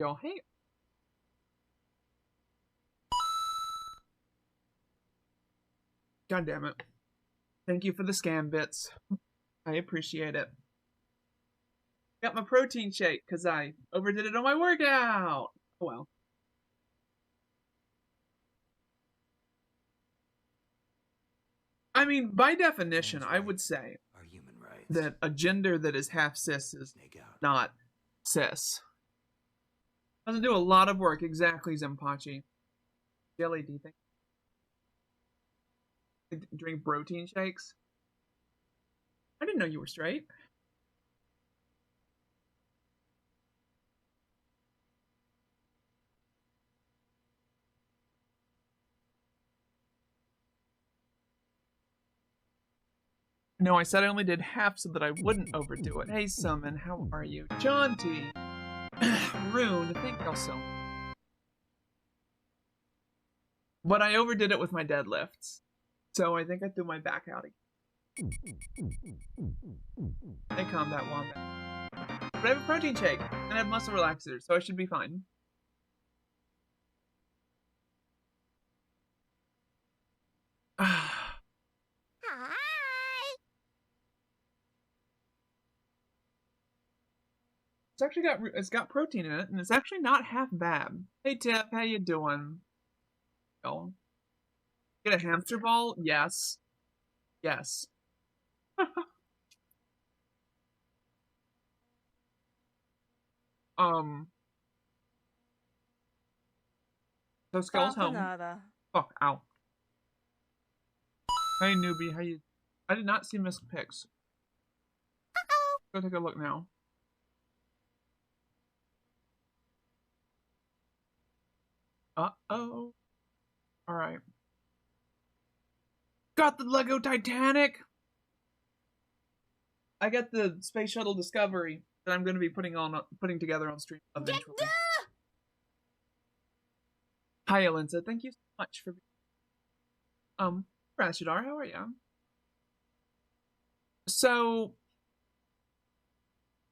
Yo, hey. God damn it. Thank you for the scam bits. I appreciate it. Got my protein shake because I overdid it on my workout. Oh well. I mean, by definition, I would say Our human rights. that a gender that is half cis is not cis. Doesn't do a lot of work. Exactly, Zempachi. Jelly, do you think? Drink protein shakes? I didn't know you were straight. No, I said I only did half so that I wouldn't overdo it. Hey, Summon, how are you? John T. Rune, thank you so much. But I overdid it with my deadlifts. So I think I threw my back out again. Hey, Combat Wombat. But I have a protein shake, and I have muscle relaxers, so I should be fine. It's got protein in it, and it's actually not half bad. Hey Tip, how you doing? Oh. Get a hamster ball? Yes. Yes. So Skull's home. Fuck, ow. Hey newbie, how you? I did not see missed pics. Go take a look now. Uh-oh. Alright. Got the Lego Titanic! I got the Space Shuttle Discovery that I'm going to be putting together on stream eventually. Hi, Alinsa. Thank you so much for Rashidar, how are you? So,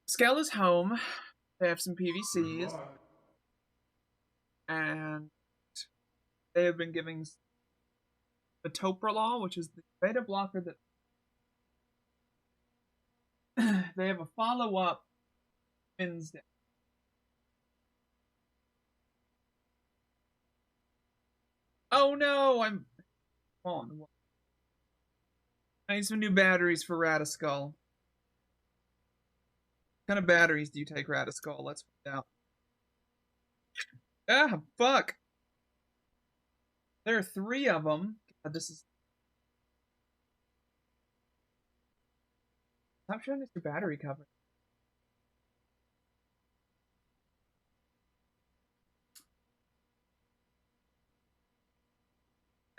Skell is home. They have some PVCs. And they have been giving the Toprolol, which is the beta blocker that they have a follow-up Wednesday. Oh no, I'm on. I need some new batteries for Radiskull. What kind of batteries do you take, Radiskull? Let's find out. Ah, fuck. There are 3 of them. God, this is... Stop showing us your battery cover.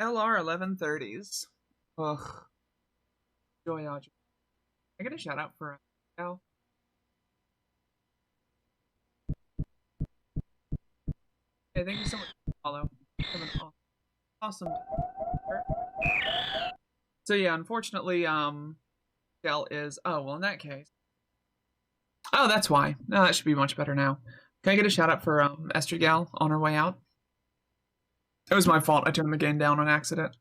LR 1130s. Ugh. Joy Audrey. I get a shout out for Al. Hey, thank you so much for the follow. Awesome. So yeah, unfortunately, Skell is... Oh, well, in that case... Oh, that's why. No, that should be much better now. Can I get a shout out for Esther Gal on her way out? It was my fault. I turned the game down on accident.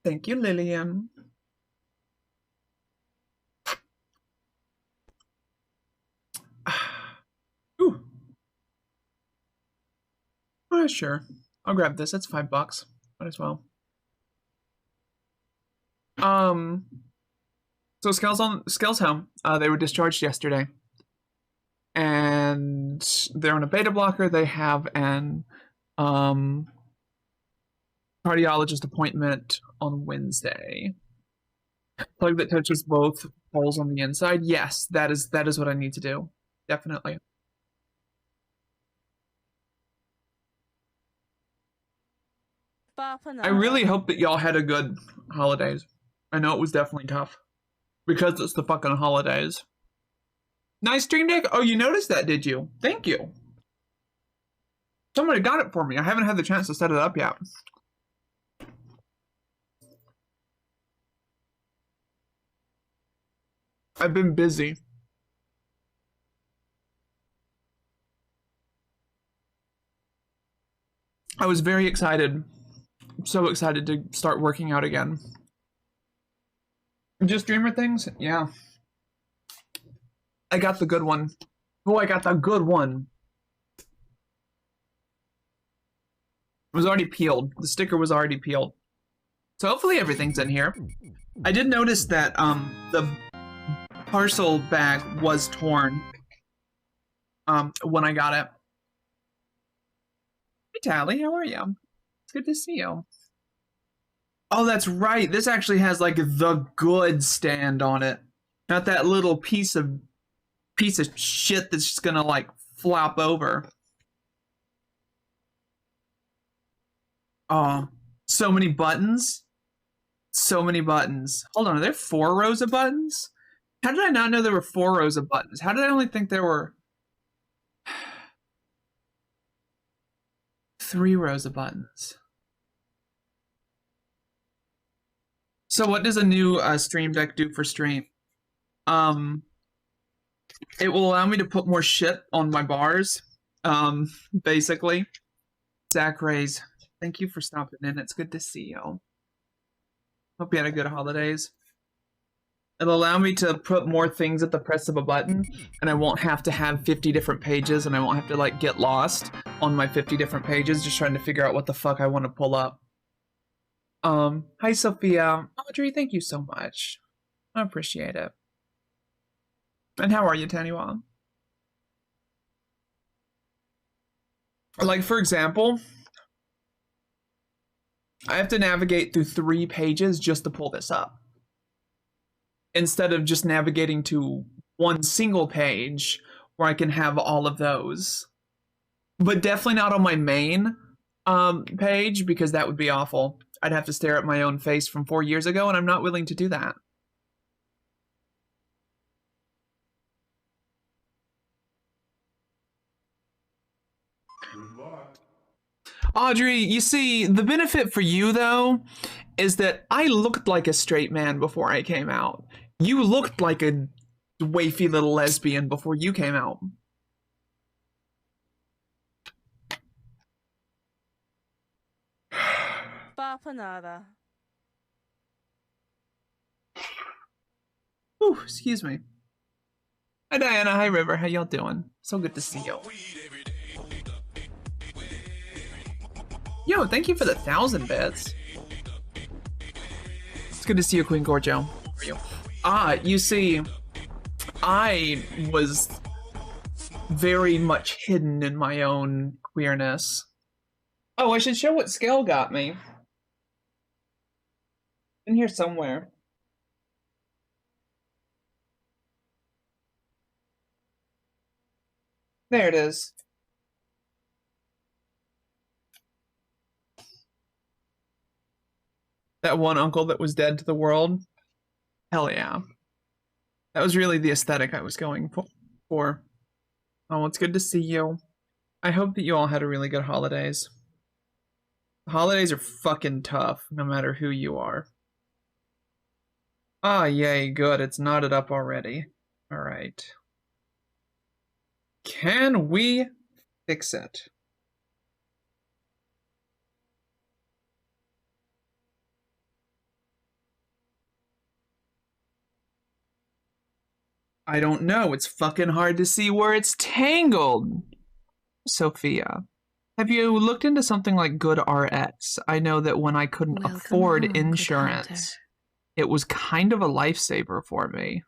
Thank you, Lillian. Ooh. Sure. I'll grab this. It's $5. Might as well. So Skell's home. They were discharged yesterday. And they're on a beta blocker. They have an cardiologist appointment on Wednesday. Plug that touches both holes on the inside. Yes, that is what I need to do. Definitely. I really hope that y'all had a good holidays. I know it was definitely tough. Because it's the fucking holidays. Nice stream deck? Oh, you noticed that, did you? Thank you. Somebody got it for me. I haven't had the chance to set it up yet. I've been busy. I was very excited. So excited to start working out again. Just Dreamer things? Yeah. I got the good one. Oh, I got the good one. It was already peeled. The sticker was already peeled. So hopefully everything's in here. I did notice that the parcel bag was torn when I got it. Hey Tally, how are you? It's good to see you. Oh, that's right. This actually has like the good stand on it. Not that little piece of shit that's just gonna like flop over. Oh, so many buttons. So many buttons. Hold on, are there 4 rows of buttons? How did I not know there were 4 rows of buttons? How did I only think there were 3 rows of buttons? So what does a new Stream Deck do for stream? It will allow me to put more shit on my bars, basically. Zach Rays, thank you for stopping in. It's good to see you. Hope you had a good holidays. It'll allow me to put more things at the press of a button, and I won't have to have 50 different pages, and I won't have to like get lost on my 50 different pages just trying to figure out what the fuck I want to pull up. Hi Sophia. Audrey, thank you so much. I appreciate it. And how are you, Taniwa? Like, for example, I have to navigate through 3 pages just to pull this up, instead of just navigating to one single page where I can have all of those. But definitely not on my main page, because that would be awful. I'd have to stare at my own face from 4 years ago, and I'm not willing to do that. Audrey, you see, the benefit for you, though, is that I looked like a straight man before I came out. You looked like a wafy little lesbian before you came out. Bapanada. Ooh, excuse me. Hi Diana, hi River, how y'all doing? So good to see you. Yo, thank you for the 1,000 bits. It's good to see you, Queen Gorjo. How are you? You see, I was very much hidden in my own queerness. Oh, I should show what Scale got me. In here somewhere. There it is. That one uncle that was dead to the world. Hell yeah. That was really the aesthetic I was going for. Oh, it's good to see you. I hope that you all had a really good holidays. The holidays are fucking tough, no matter who you are. Ah, yay, good. It's knotted up already. Alright. Can we fix it? I don't know. It's fucking hard to see where it's tangled. Sophia, have you looked into something like GoodRx? I know that when I couldn't afford insurance, it was kind of a lifesaver for me.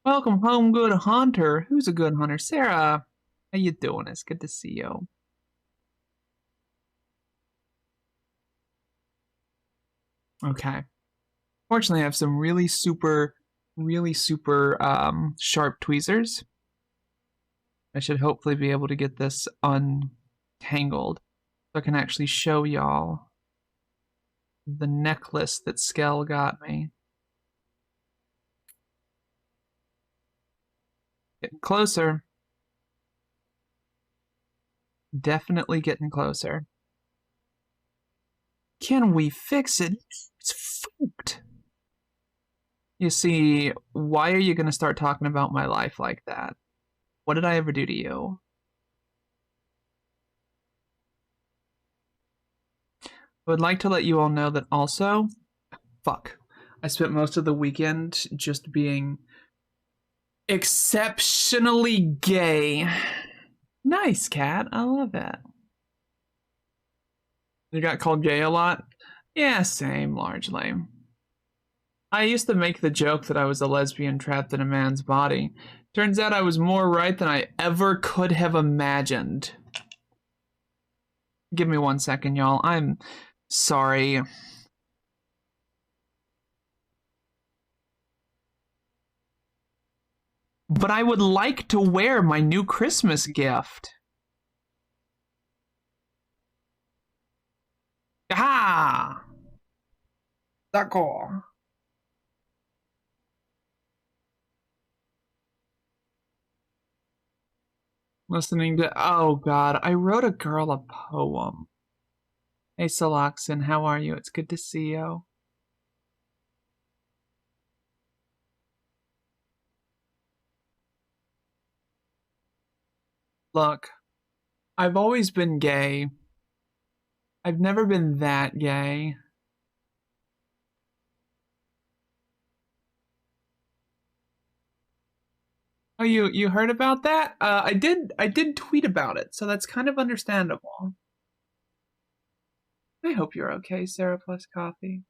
Welcome home, good hunter. Who's a good hunter? Sarah, how you doing? It's good to see you. Okay. Fortunately, I have some really super sharp tweezers. I should hopefully be able to get this untangled so I can actually show y'all the necklace that Skell got me. Getting closer. Definitely getting closer. Can we fix it? It's fucked. You see, why are you going to start talking about my life like that? What did I ever do to you? I would like to let you all know that also, fuck, I spent most of the weekend just being exceptionally gay. Nice, cat. I love it. You got called gay a lot? Yeah, same, largely. I used to make the joke that I was a lesbian trapped in a man's body. Turns out I was more right than I ever could have imagined. Give me 1 second, y'all. I'm sorry. But I would like to wear my new Christmas gift. Ah! D'accord. Listening to, oh god, I wrote a girl a poem. Hey Saloxin, how are you? It's good to see you. Look, I've always been gay. I've never been that gay. Oh, you heard about that? I did tweet about it, so that's kind of understandable. I hope you're okay, Sarah plus coffee.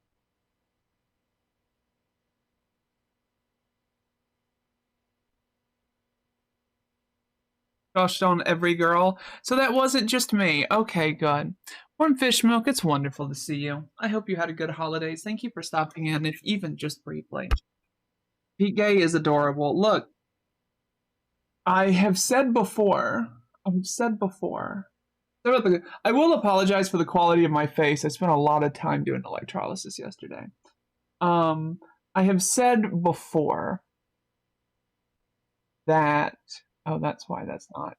Gushed on every girl. So that wasn't just me. Okay, good. Warm fish milk, it's wonderful to see you. I hope you had a good holidays. Thank you for stopping in, if even just briefly. Pete Gay is adorable. Look, I have said before, I will apologize for the quality of my face. I spent a lot of time doing electrolysis yesterday. I have said before that, oh, that's why that's not.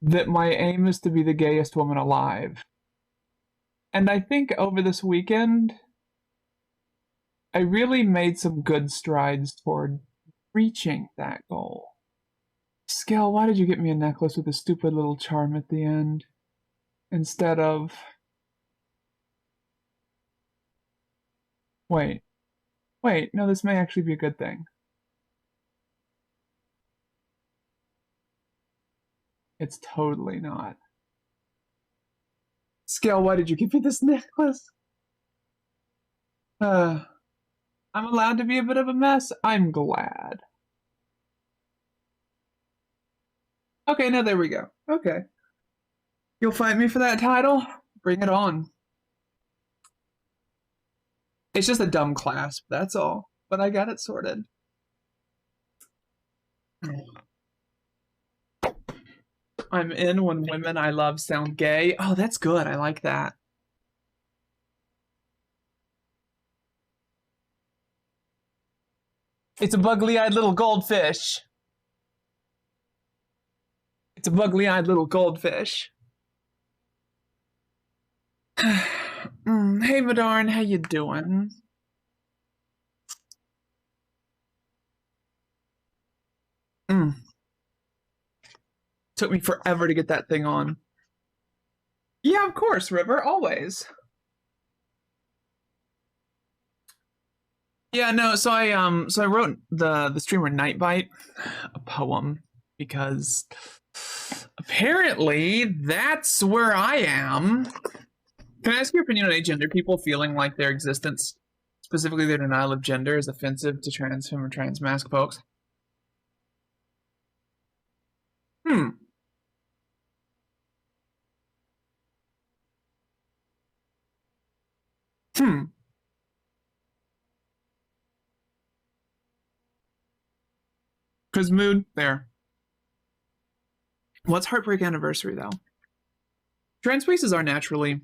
That my aim is to be the gayest woman alive. And I think over this weekend, I really made some good strides toward reaching that goal. Skell, why did you get me a necklace with a stupid little charm at the end? Instead of... Wait, no, this may actually be a good thing. It's totally not. Skell, why did you give me this necklace? I'm allowed to be a bit of a mess. I'm glad. Okay, now there we go. Okay. You'll fight me for that title? Bring it on. It's just a dumb clasp, that's all. But I got it sorted. I'm in when women I love sound gay. Oh, that's good. I like that. It's a bugly-eyed little goldfish. It's a bugly-eyed little goldfish. Hey, Madarn, how you doing? Took me forever to get that thing on. Yeah, of course, River, always. Yeah, no, so I wrote the streamer Nightbite a poem because apparently that's where I am. Can I ask your opinion on agender people feeling like their existence, specifically their denial of gender, is offensive to trans femme or trans masc folks? Hmm. Hmm. Cause mood there. What's Heartbreak Anniversary though? Trans spaces are naturally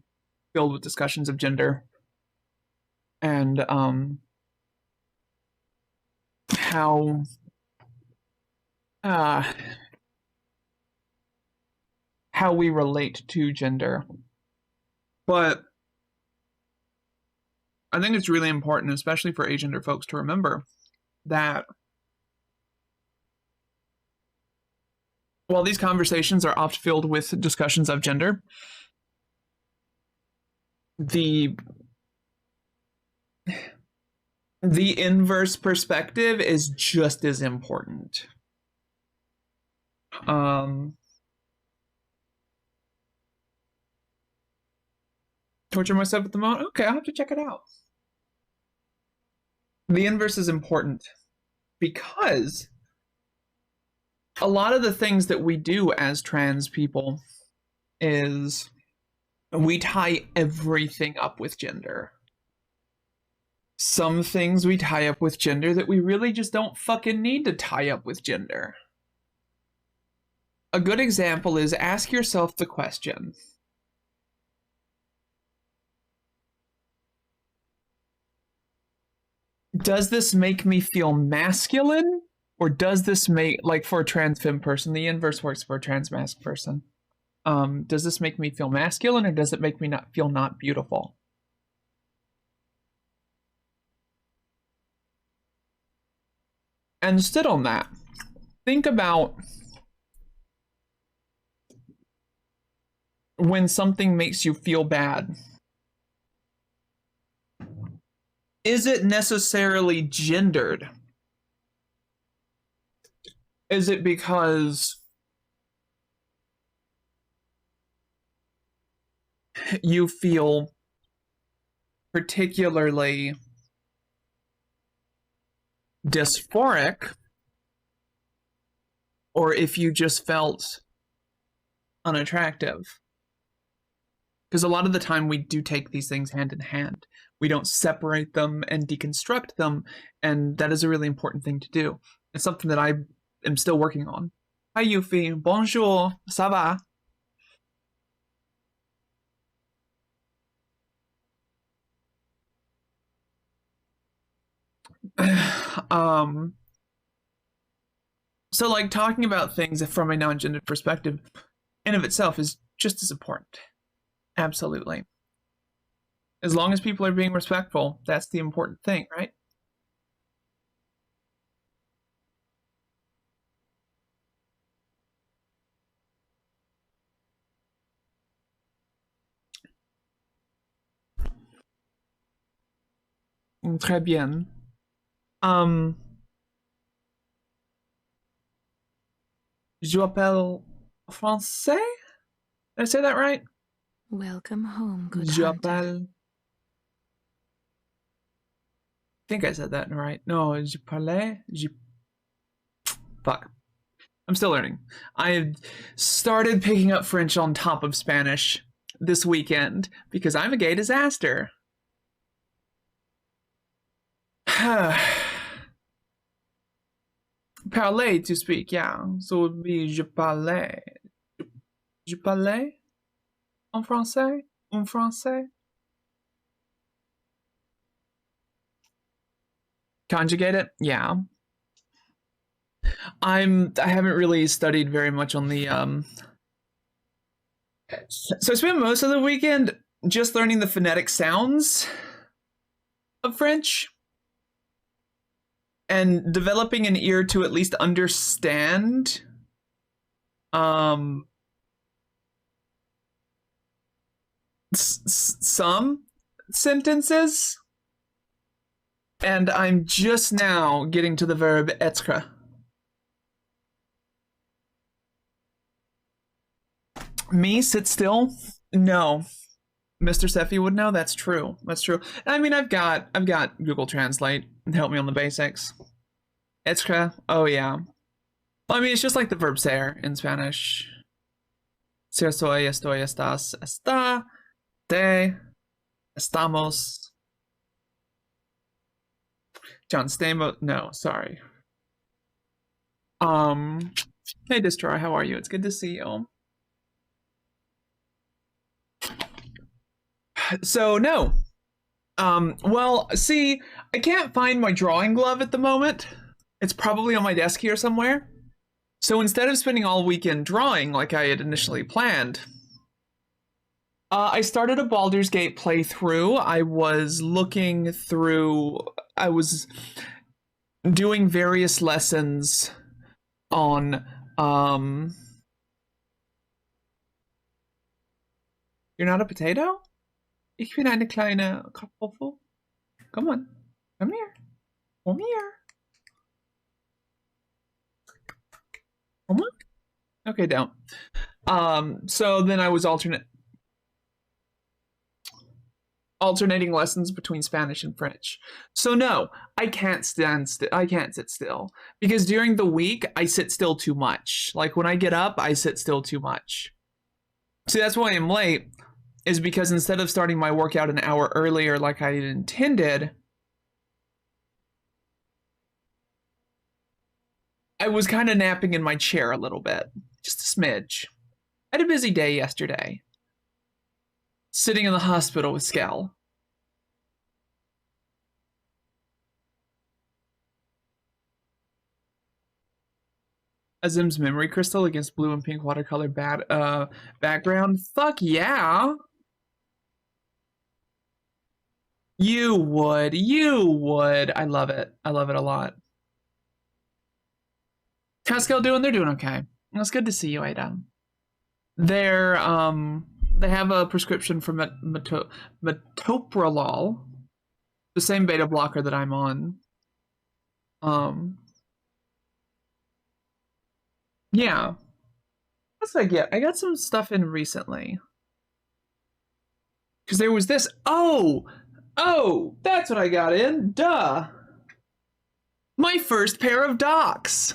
filled with discussions of gender and how uh how we relate to gender. But I think it's really important, especially for agender folks, to remember that while these conversations are oft filled with discussions of gender, the inverse perspective is just as important. Torture myself at the moment? Okay, I'll have to check it out. The inverse is important because a lot of the things that we do as trans people is we tie everything up with gender. Some things we tie up with gender that we really just don't fucking need to tie up with gender. A good example is ask yourself the question: does this make me feel masculine? Or does this make, like for a trans femme person, the inverse works for a trans masc person. Does this make me feel masculine, or does it make me not feel not beautiful? And sit on that. Think about when something makes you feel bad. Is it necessarily gendered? Is it because you feel particularly dysphoric, or if you just felt unattractive? Because a lot of the time we do take these things hand in hand. We don't separate them and deconstruct them, and that is a really important thing to do. It's something that I am still working on. Hi Yuffie, bonjour, ça va? So like talking about things from a non-gendered perspective in of itself is just as important. Absolutely. As long as people are being respectful, that's the important thing, right? Très bien. Je m'appelle français? Did I say that right? Welcome home, good Je hunter. m'appelle. I think I said that right. No, je parlais. Fuck. I'm still learning. I started picking up French on top of Spanish this weekend because I'm a gay disaster. Parler, to speak, yeah. So it would be je parlais. Je parlais en français? En français? Conjugate it? Yeah. I haven't really studied very much on the so I spent most of the weekend just learning the phonetic sounds of French and developing an ear to at least understand some sentences. And I'm just now getting to the verb être. Me sit still? No. Mr. Seffi would know. That's true. That's true. I mean, I've got Google Translate to help me on the basics. Être. Oh yeah. Well, I mean, it's just like the verb ser in Spanish. Ser, soy, estoy, estás, está, te, estamos. John Stamos. No, sorry. Hey, Destroy, how are you? It's good to see you. So no. Well, see, I can't find my drawing glove at the moment. It's probably on my desk here somewhere. So instead of spending all weekend drawing like I had initially planned, I started a Baldur's Gate playthrough. I was doing various lessons on You're not a potato? Ich bin eine kleine Kartoffel. Come on. Come here. Come here. Come on. Okay, down. So then I was alternating lessons between Spanish and French. So no, I can't sit still because during the week I sit still too much. Like when I get up, I sit still too much. See, that's why I'm late, is because instead of starting my workout an hour earlier like I intended, I was kind of napping in my chair a little bit, just a smidge. I had a busy day yesterday. Sitting in the hospital with Skell. Azim's memory crystal against blue and pink watercolor background. Fuck yeah. You would. I love it. I love it a lot. How's Skell doing? They're doing okay. It's good to see you, Ada. They have a prescription for metoprolol, the same beta blocker that I'm on. Yeah. What did I get? I got some stuff in recently. Because there was this. Oh, that's what I got in. Duh. My first pair of Docs.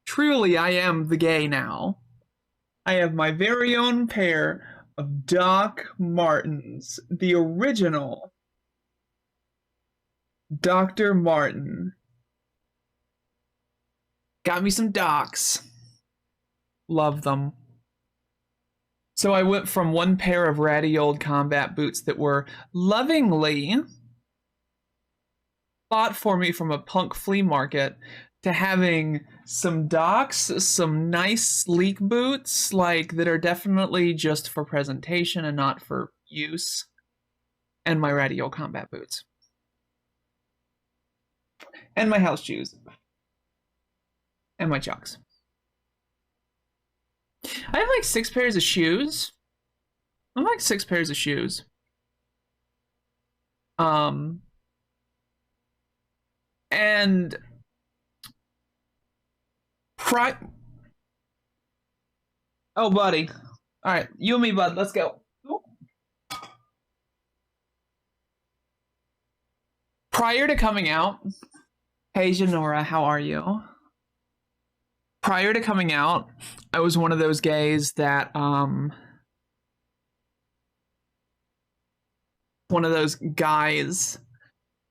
Truly, I am the gay now. I have my very own pair of Doc Martens, the original Dr. Martin. Got me some Docs. Love them. So I went from one pair of ratty old combat boots that were lovingly bought for me from a punk flea market to having some Docs, some nice sleek boots, like that are definitely just for presentation and not for use, and my ratty old combat boots. And my house shoes. And my chucks. I have like 6 pairs of shoes. I'm like 6 pairs of shoes. And oh, buddy. All right, you and me, bud. Let's go. Prior to coming out, hey, Janora, how are you? Prior to coming out, I was one of those gays that, one of those guys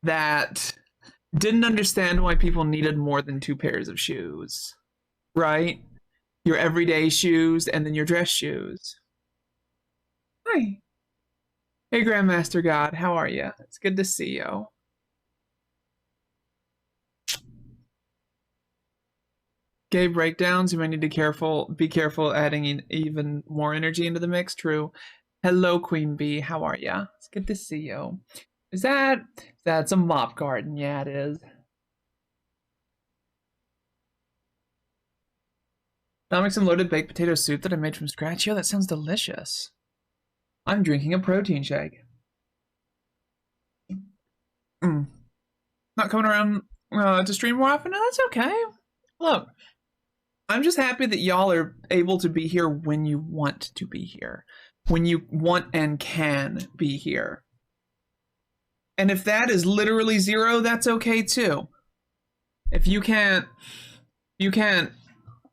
that didn't understand why people needed more than 2 pairs of shoes, right? Your everyday shoes and then your dress shoes. Hi. Hey, Grandmaster God, how are you? It's good to see you. Gay breakdowns, you might need to be careful adding in even more energy into the mix. True. Hello, Queen Bee. How are ya? It's good to see you. That's a mop garden. Yeah, it is. I'll make some loaded baked potato soup that I made from scratch. Yo, that sounds delicious. I'm drinking a protein shake. Not coming around to stream more often? No, that's okay. Look, I'm just happy that y'all are able to be here when you want to be here. When you want and can be here. And if that is literally 0, that's okay too. If you can't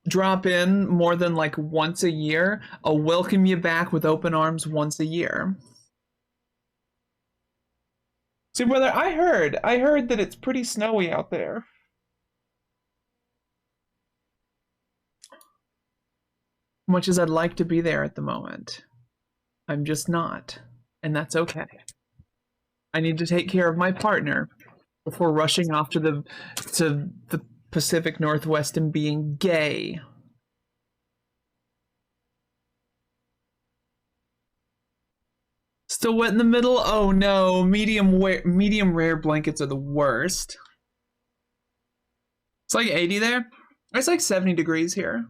drop in more than like once a year, I'll welcome you back with open arms once a year. See, brother, I heard that it's pretty snowy out there. Much as I'd like to be there at the moment, I'm just not, and that's okay. I need to take care of my partner before rushing off to the Pacific Northwest and being gay. Still wet in the middle? Oh no, medium rare blankets are the worst. It's like 80 there. It's like 70 degrees here.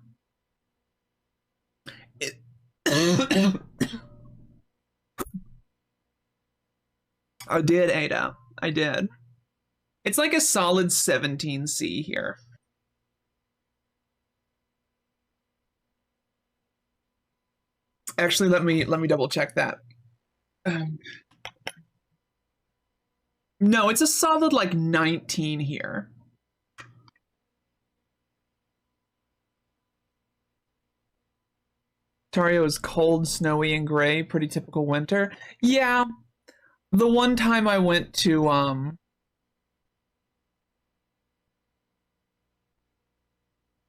I did, Ada. I did. It's like a solid 17C here. Actually, let me double check that. No, it's a solid like 19 here. Ontario is cold, snowy, and gray. Pretty typical winter. Yeah. The one time I went to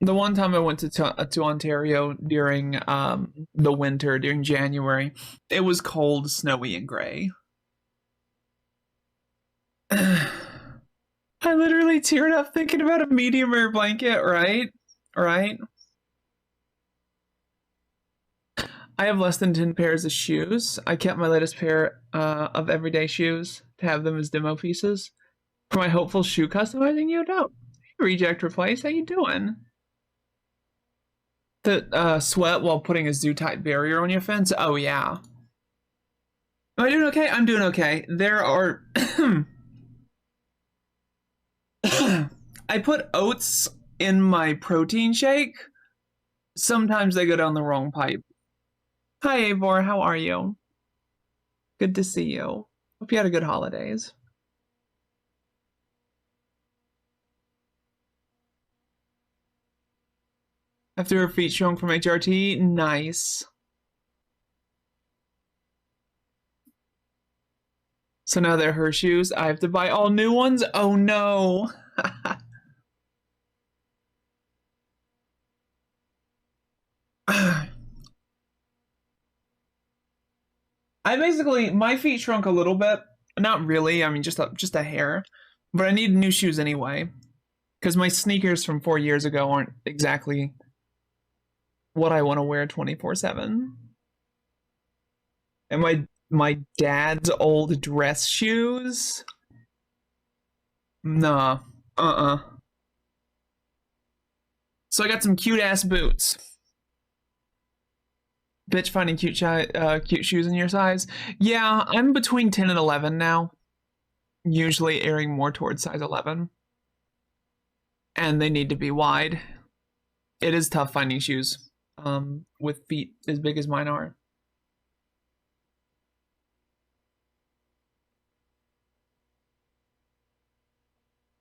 to Ontario during the winter, during January, it was cold, snowy, and gray. I literally teared up thinking about a medium rare blanket, right? Right? I have less than 10 pairs of shoes. I kept my latest pair of everyday shoes to have them as demo pieces. For my hopeful shoe customizing, you don't. Hey, Reject Replace, how you doing? The sweat while putting a zoo-type barrier on your fence? Oh, yeah. Am I doing okay? I'm doing okay. There are... I put oats in my protein shake. Sometimes they go down the wrong pipe. Hi, Eivor. How are you? Good to see you. Hope you had a good holidays. After her feet shrunk from HRT, nice. So now they're her shoes. I have to buy all new ones? Oh no. My feet shrunk a little bit. Not really, I mean just a hair. But I need new shoes anyway. Because my sneakers from 4 years ago aren't exactly what I want to wear 24/7. And my dad's old dress shoes? Nah. So I got some cute ass boots. Bitch finding cute shoes in your size. Yeah, I'm between 10 and 11 now. Usually erring more towards size 11. And they need to be wide. It is tough finding shoes with feet as big as mine are.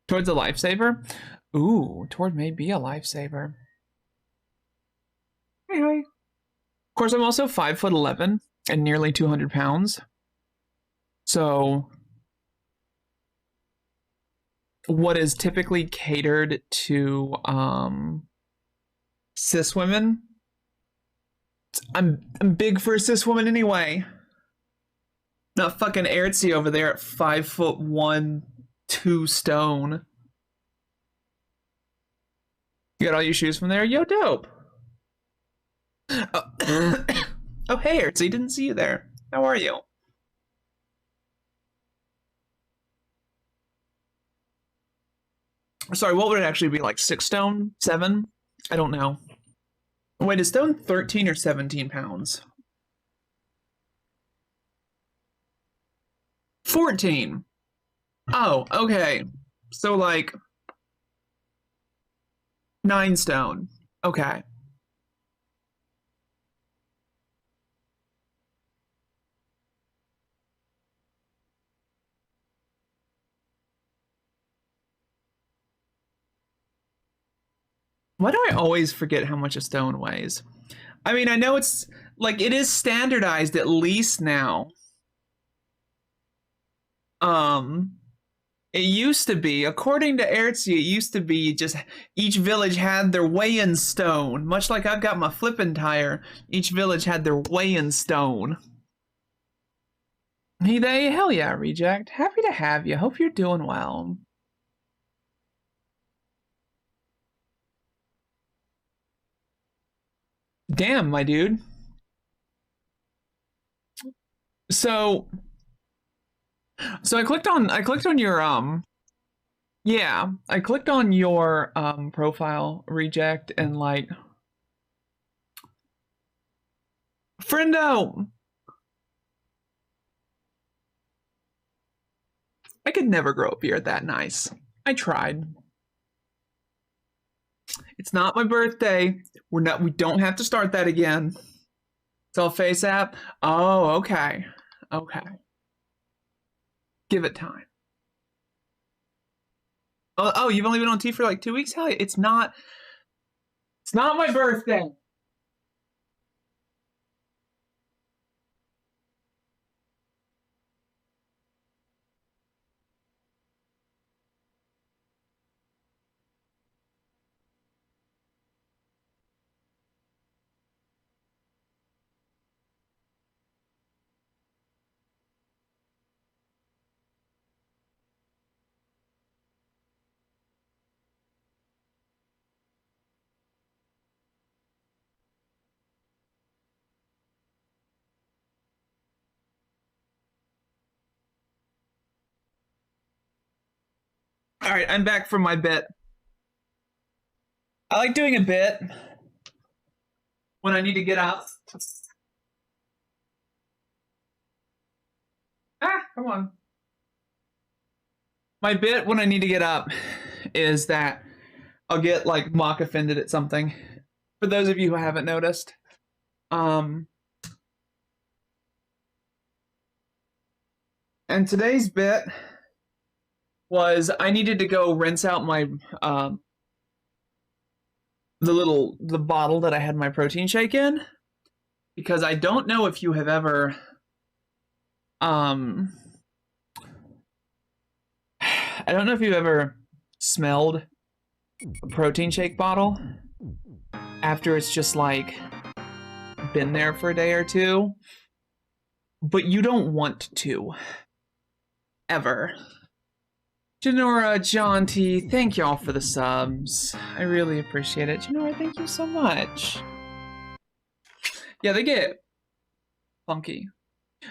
Towards a lifesaver? Ooh, Tord may be a lifesaver. Hey, hi. Of course, I'm also 5'11" and nearly 200 pounds. So, what is typically catered to cis women, I'm big for a cis woman anyway. Not fucking Ertzi over there at 5'1", 2 stone. You got all your shoes from there? Yo, dope. Oh, oh hey, Ertzi, didn't see you there. How are you? Sorry, what would it actually be, like 6 stone? 7? I don't know. Wait, is stone 13 or 17 pounds? 14. Oh, okay. So like 9 stone. Okay. Why do I always forget how much a stone weighs? I mean, I know it's like it is standardized at least now. It used to be, according to Ertzi, it used to be just each village had their weigh-in stone. Much like I've got my flipping tire, each village had their weigh-in stone. Hey they, hell yeah, Reject. Happy to have you. Hope you're doing well. Damn, my dude. So I clicked on your yeah, I clicked on your profile, Reject, and like friendo. I could never grow a beard that nice. I tried. It's not my birthday. We don't have to start that again. It's all face app. Oh, okay. Okay. Give it time. Oh, you've only been on T for like 2 weeks? Hell, it's not my birthday. All right, I'm back from my bit. I like doing a bit when I need to get up. Come on. My bit when I need to get up is that I'll get like mock offended at something. For those of you who haven't noticed, and today's bit was I needed to go rinse out my the bottle that I had my protein shake in, because I don't know if you have ever I don't know if you've ever smelled a protein shake bottle after it's just like been there for a day or two, but you don't want to ever. Janora, John T, thank y'all for the subs. I really appreciate it. Janora, thank you so much. Yeah, they get funky.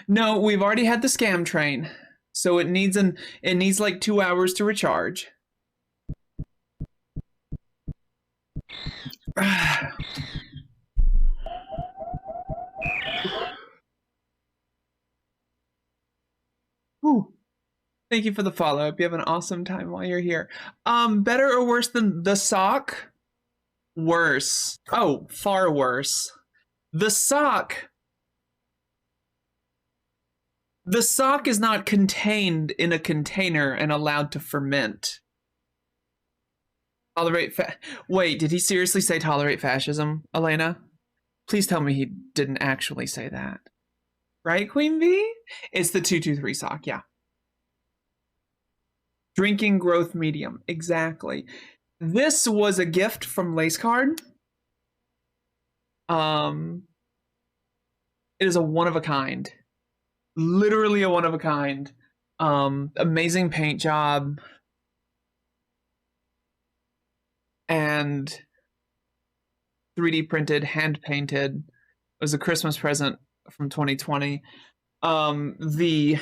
No, we've already had the scam train, so it needs like 2 hours to recharge. Ooh. Thank you for the follow. Hope you have an awesome time while you're here. Better or worse than the sock? Worse. Oh, far worse. The sock is not contained in a container and allowed to ferment. Wait, did he seriously say tolerate fascism, Elena? Please tell me he didn't actually say that. Right, Queen Bee? It's the 223 sock, yeah. Drinking growth medium, exactly. This was a gift from Lace Card. It is a one of a kind. Literally a one of a kind. Amazing paint job. And 3D printed, hand painted. It was a Christmas present from 2020. The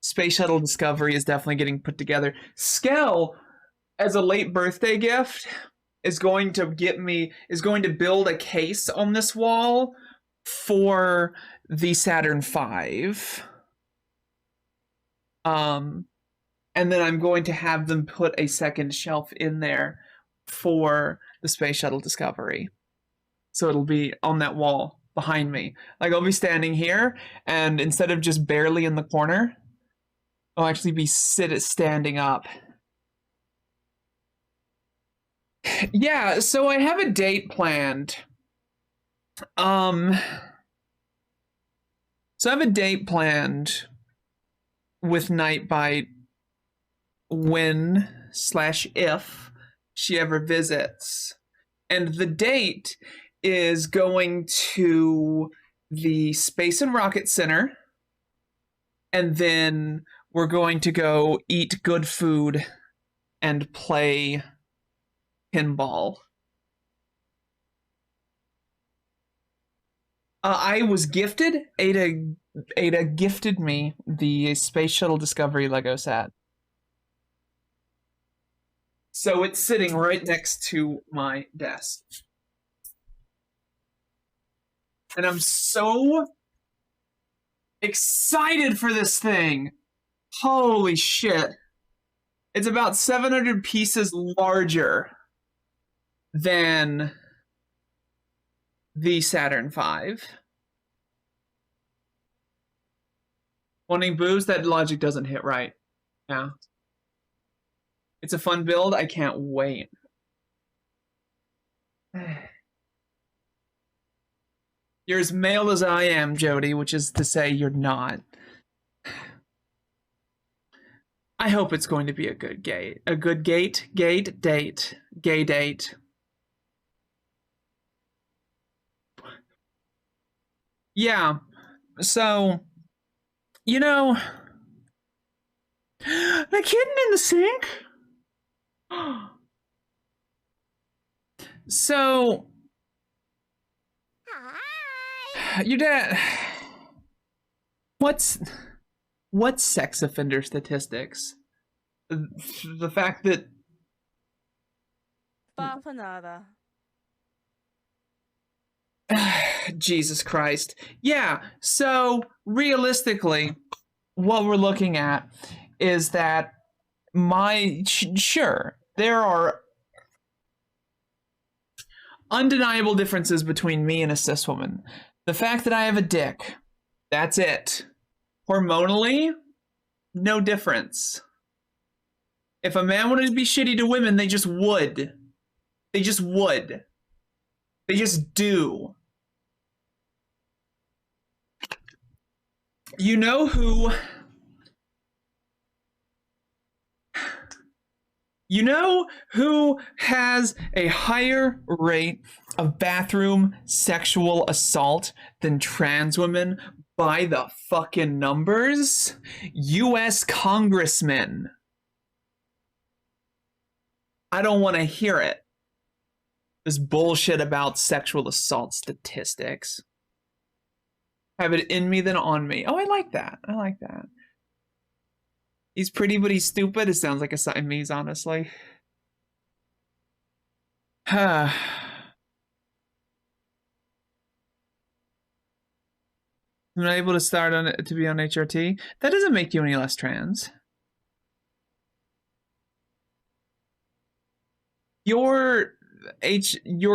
Space Shuttle Discovery is definitely getting put together. Skell, as a late birthday gift, is going to build a case on this wall for the Saturn V. And then I'm going to have them put a second shelf in there for the Space Shuttle Discovery. So it'll be on that wall behind me. Like, I'll be standing here, and instead of just barely in the corner, I'll actually be standing up. Yeah, so I have a date planned. So I have a date planned with Nightbite when/if she ever visits. And the date is going to the Space and Rocket Center, and then we're going to go eat good food and play pinball. I was gifted, Ada gifted me the Space Shuttle Discovery Lego set. So it's sitting right next to my desk. And I'm so excited for this thing. Holy shit. It's about 700 pieces larger than the Saturn V. Wanting booze? That logic doesn't hit right. Yeah. It's a fun build. I can't wait. You're as male as I am, Jody, which is to say you're not. I hope it's going to be a good gay date. Yeah, so, you know, the kitten in the sink? So, your dad, what's sex offender statistics? The fact that Nada. Jesus Christ. Yeah, so realistically, what we're looking at is that sure, there are undeniable differences between me and a cis woman. The fact that I have a dick, that's it. Hormonally, no difference. If a man wanted to be shitty to women, they just would. They just would. They just do. You know who has a higher rate of bathroom sexual assault than trans women by the fucking numbers? US congressmen. I don't want to hear it. This bullshit about sexual assault statistics. Have it in me than on me. Oh, I like that. I like that. He's pretty, but he's stupid. It sounds like a Siamese, honestly. I'm not able to start on it to be on HRT. That doesn't make you any less trans. Your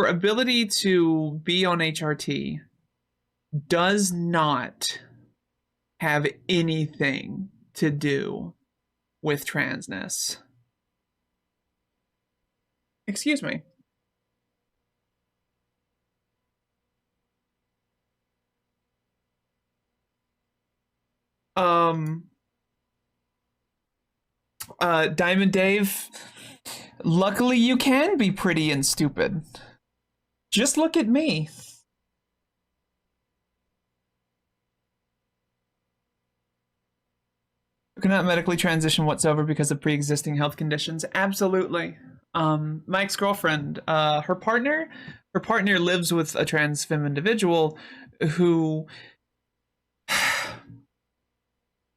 ability to be on HRT does not have anything to do with transness. Excuse me. Diamond Dave, luckily you can be pretty and stupid. Just look at me. You cannot medically transition whatsoever because of pre-existing health conditions. Absolutely. My ex-girlfriend, her partner lives with a trans femme individual who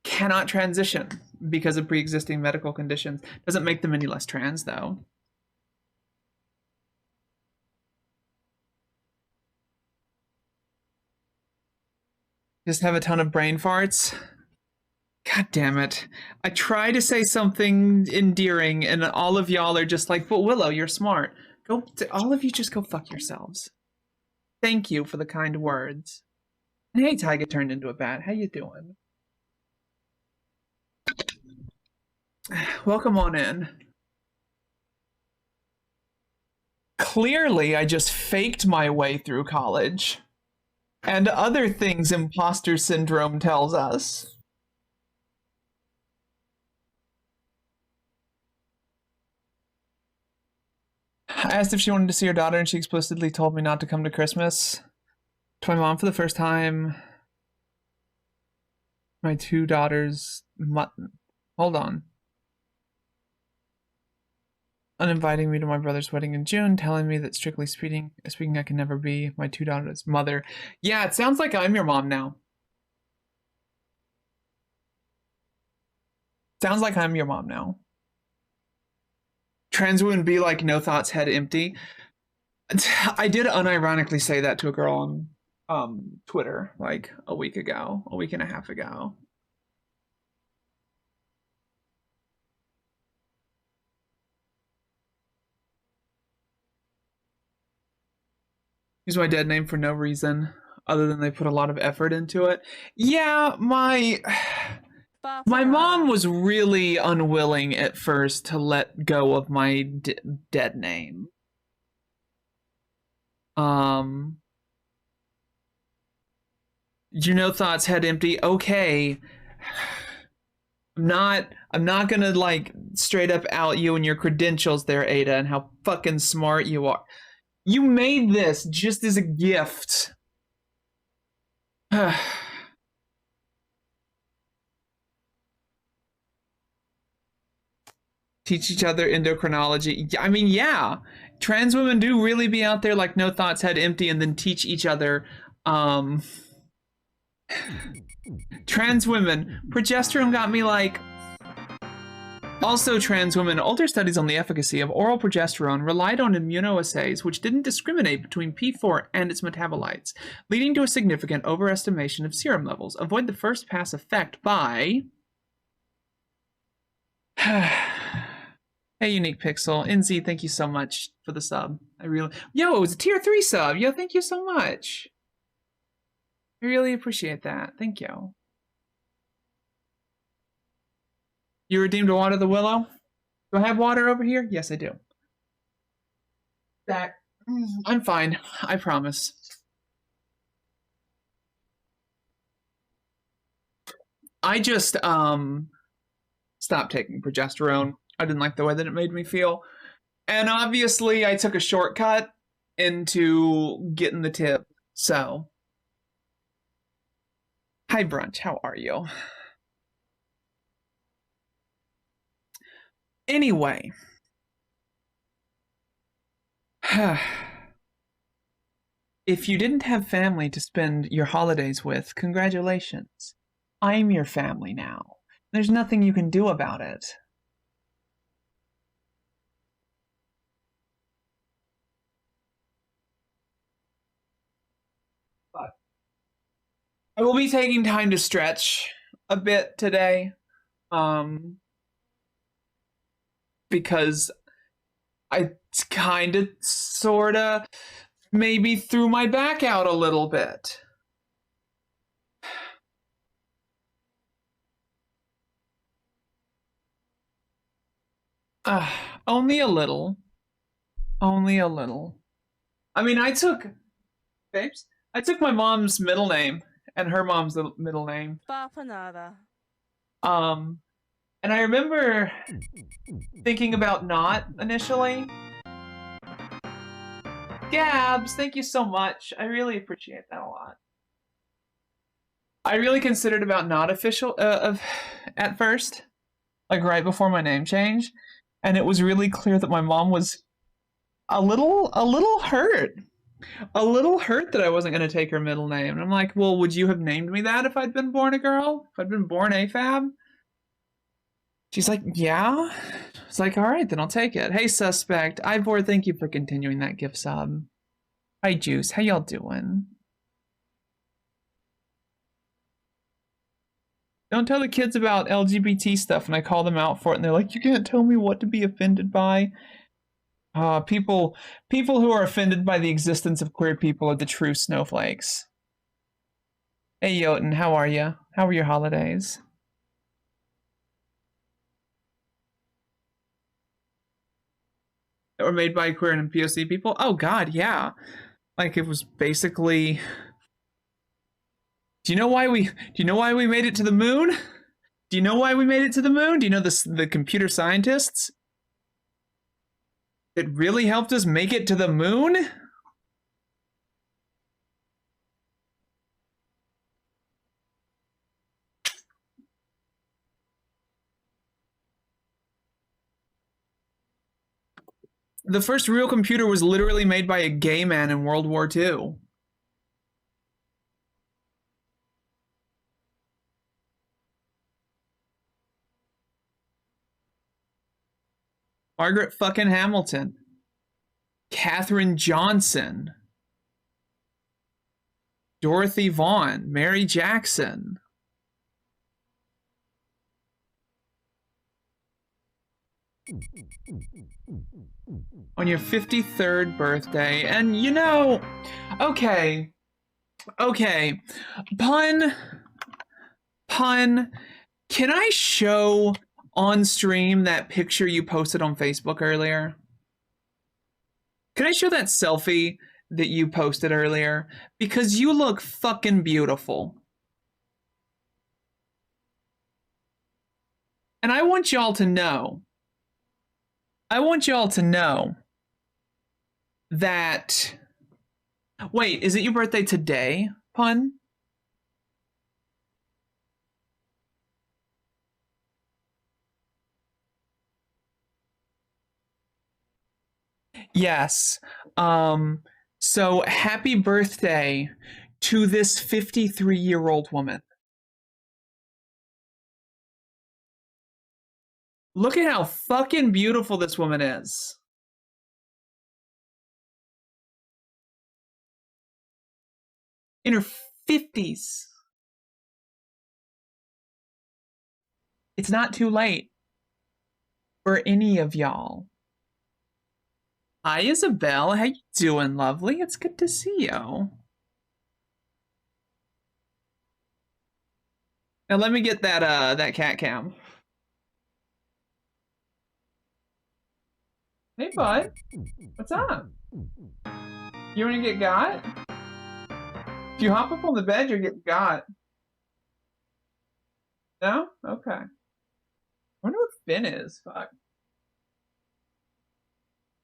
cannot transition because of pre-existing medical conditions. Doesn't make them any less trans, though. Just have a ton of brain farts. God damn it. I try to say something endearing and all of y'all are just like, but Willow, you're smart. All of you just go fuck yourselves. Thank you for the kind words. Hey, Tyga turned into a bat. How you doing? Welcome on in. Clearly, I just faked my way through college. And other things imposter syndrome tells us. I asked if she wanted to see her daughter, and she explicitly told me not to come to Christmas. To my mom for the first time. My two daughters... Hold on. Uninviting me to my brother's wedding in June, telling me that strictly speaking I can never be my two daughters' mother. Yeah, it sounds like I'm your mom now. Sounds like I'm your mom now. Trans women be like, no thoughts, head empty. I did unironically say that to a girl on Twitter like a week and a half ago. Use my dead name for no reason other than they put a lot of effort into it. Yeah, my mom was really unwilling at first to let go of my dead name. You know, thoughts head empty. Okay. I'm not gonna like straight up out you and your credentials there, Ada, and how fucking smart you are. You made this just as a gift. Teach each other endocrinology. I mean, yeah. Trans women do really be out there like no thoughts head empty and then teach each other trans women. Progesterone got me like. Also, trans women, older studies on the efficacy of oral progesterone relied on immunoassays which didn't discriminate between P4 and its metabolites, leading to a significant overestimation of serum levels. Avoid the first pass effect by... Hey, Unique Pixel. NZ, thank you so much for the sub. Yo, it was a tier 3 sub. Yo, thank you so much. I really appreciate that. Thank you. You redeemed a Water the Willow? Do I have water over here? Yes, I do. I'm fine. I promise. I just stopped taking progesterone. I didn't like the way that it made me feel. And obviously I took a shortcut into getting the tip. So, hi Brunch, how are you? Anyway. If you didn't have family to spend your holidays with, congratulations. I'm your family now. There's nothing you can do about it. But I will be taking time to stretch a bit today. Because I kind of, sort of, maybe threw my back out a little bit. Only a little. Only a little. I mean, I took my mom's middle name and her mom's middle name. And I remember thinking about not initially. Gabs, thank you so much. I really appreciate that a lot. I really considered about not official at first, like right before my name change, and it was really clear that my mom was a little hurt. A little hurt that I wasn't going to take her middle name. And I'm like, well, would you have named me that if I'd been born a girl? If I'd been born AFAB? She's like, yeah. It's like, all right, then I'll take it. Hey, Suspect. Ivor, thank you for continuing that gift sub. Hi, Juice. How y'all doing? Don't tell the kids about LGBT stuff, and I call them out for it, and they're like, you can't tell me what to be offended by. People who are offended by the existence of queer people are the true snowflakes. Hey, Jotun, how are you? How were your holidays? That were made by queer and POC people? Oh God, yeah. Like it was basically. Do you know why we made it to the moon? Do you know why we made it to the moon? Do you know the computer scientists that really helped us make it to the moon? The first real computer was literally made by a gay man in World War II. Margaret fucking Hamilton. Katherine Johnson. Dorothy Vaughan. Mary Jackson. On your 53rd birthday. And you know, okay. Pun. Can I show on stream that picture you posted on Facebook earlier? Can I show that selfie that you posted earlier? Because you look fucking beautiful. And I want y'all to know. That. Wait, is it your birthday today, Pun? Yes. So happy birthday to this 53-year-old woman. Look at how fucking beautiful this woman is. In her 50s. It's not too late for any of y'all. Hi, Isabel. How you doing, lovely? It's good to see you. Now let me get that cat cam. Hey, bud. What's up? You want to get got? If you hop up on the bed, you'll get got. No? Okay. I wonder what Finn is. Fuck.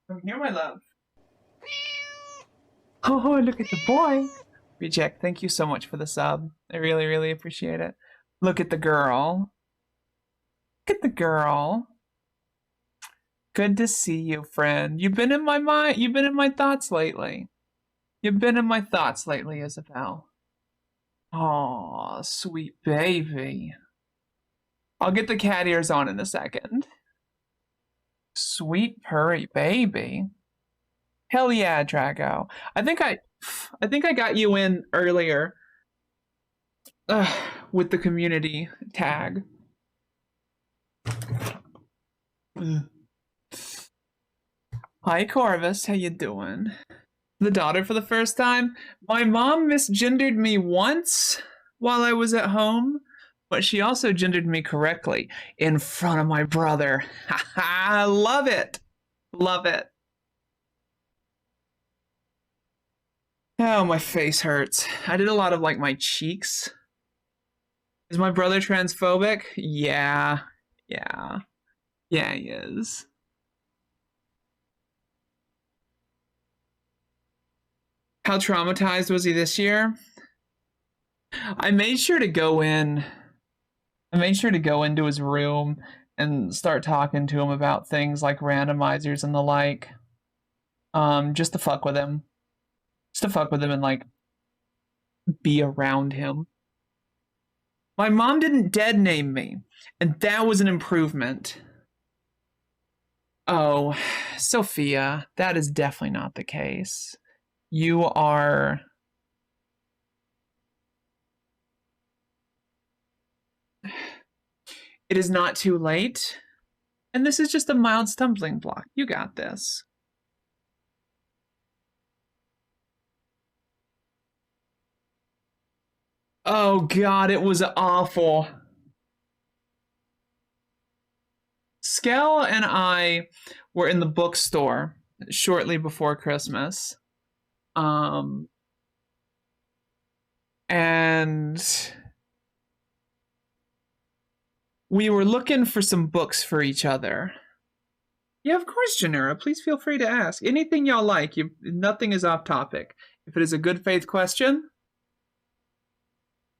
I'm here, my love. Oh, look at the boy. Reject, thank you so much for the sub. I really, really appreciate it. Look at the girl. Look at the girl. Good to see you, friend. You've been in my mind. You've been in my thoughts lately. Isabel. Oh, sweet baby. I'll get the cat ears on in a second. Sweet purry baby. Hell yeah, Drago. I think I got you in earlier with the community tag. Hi, Corvus. How you doing? The daughter for the first time? My mom misgendered me once while I was at home, but she also gendered me correctly in front of my brother. I love it. Love it. Oh, my face hurts. I did a lot of like my cheeks. Is my brother transphobic? Yeah, he is. How traumatized was he this year? I made sure to go into his room and start talking to him about things like randomizers and the like. Just to fuck with him. And like be around him. My mom didn't dead name me, and that was an improvement. Oh, Sophia, that is definitely not the case. You are... It is not too late, and this is just a mild stumbling block. You got this. Oh god, it was awful. Skell and I were in the bookstore shortly before Christmas. And we were looking for some books for each other. Yeah, of course, Janura. Please feel free to ask. Anything y'all like. Nothing is off topic. If it is a good faith question,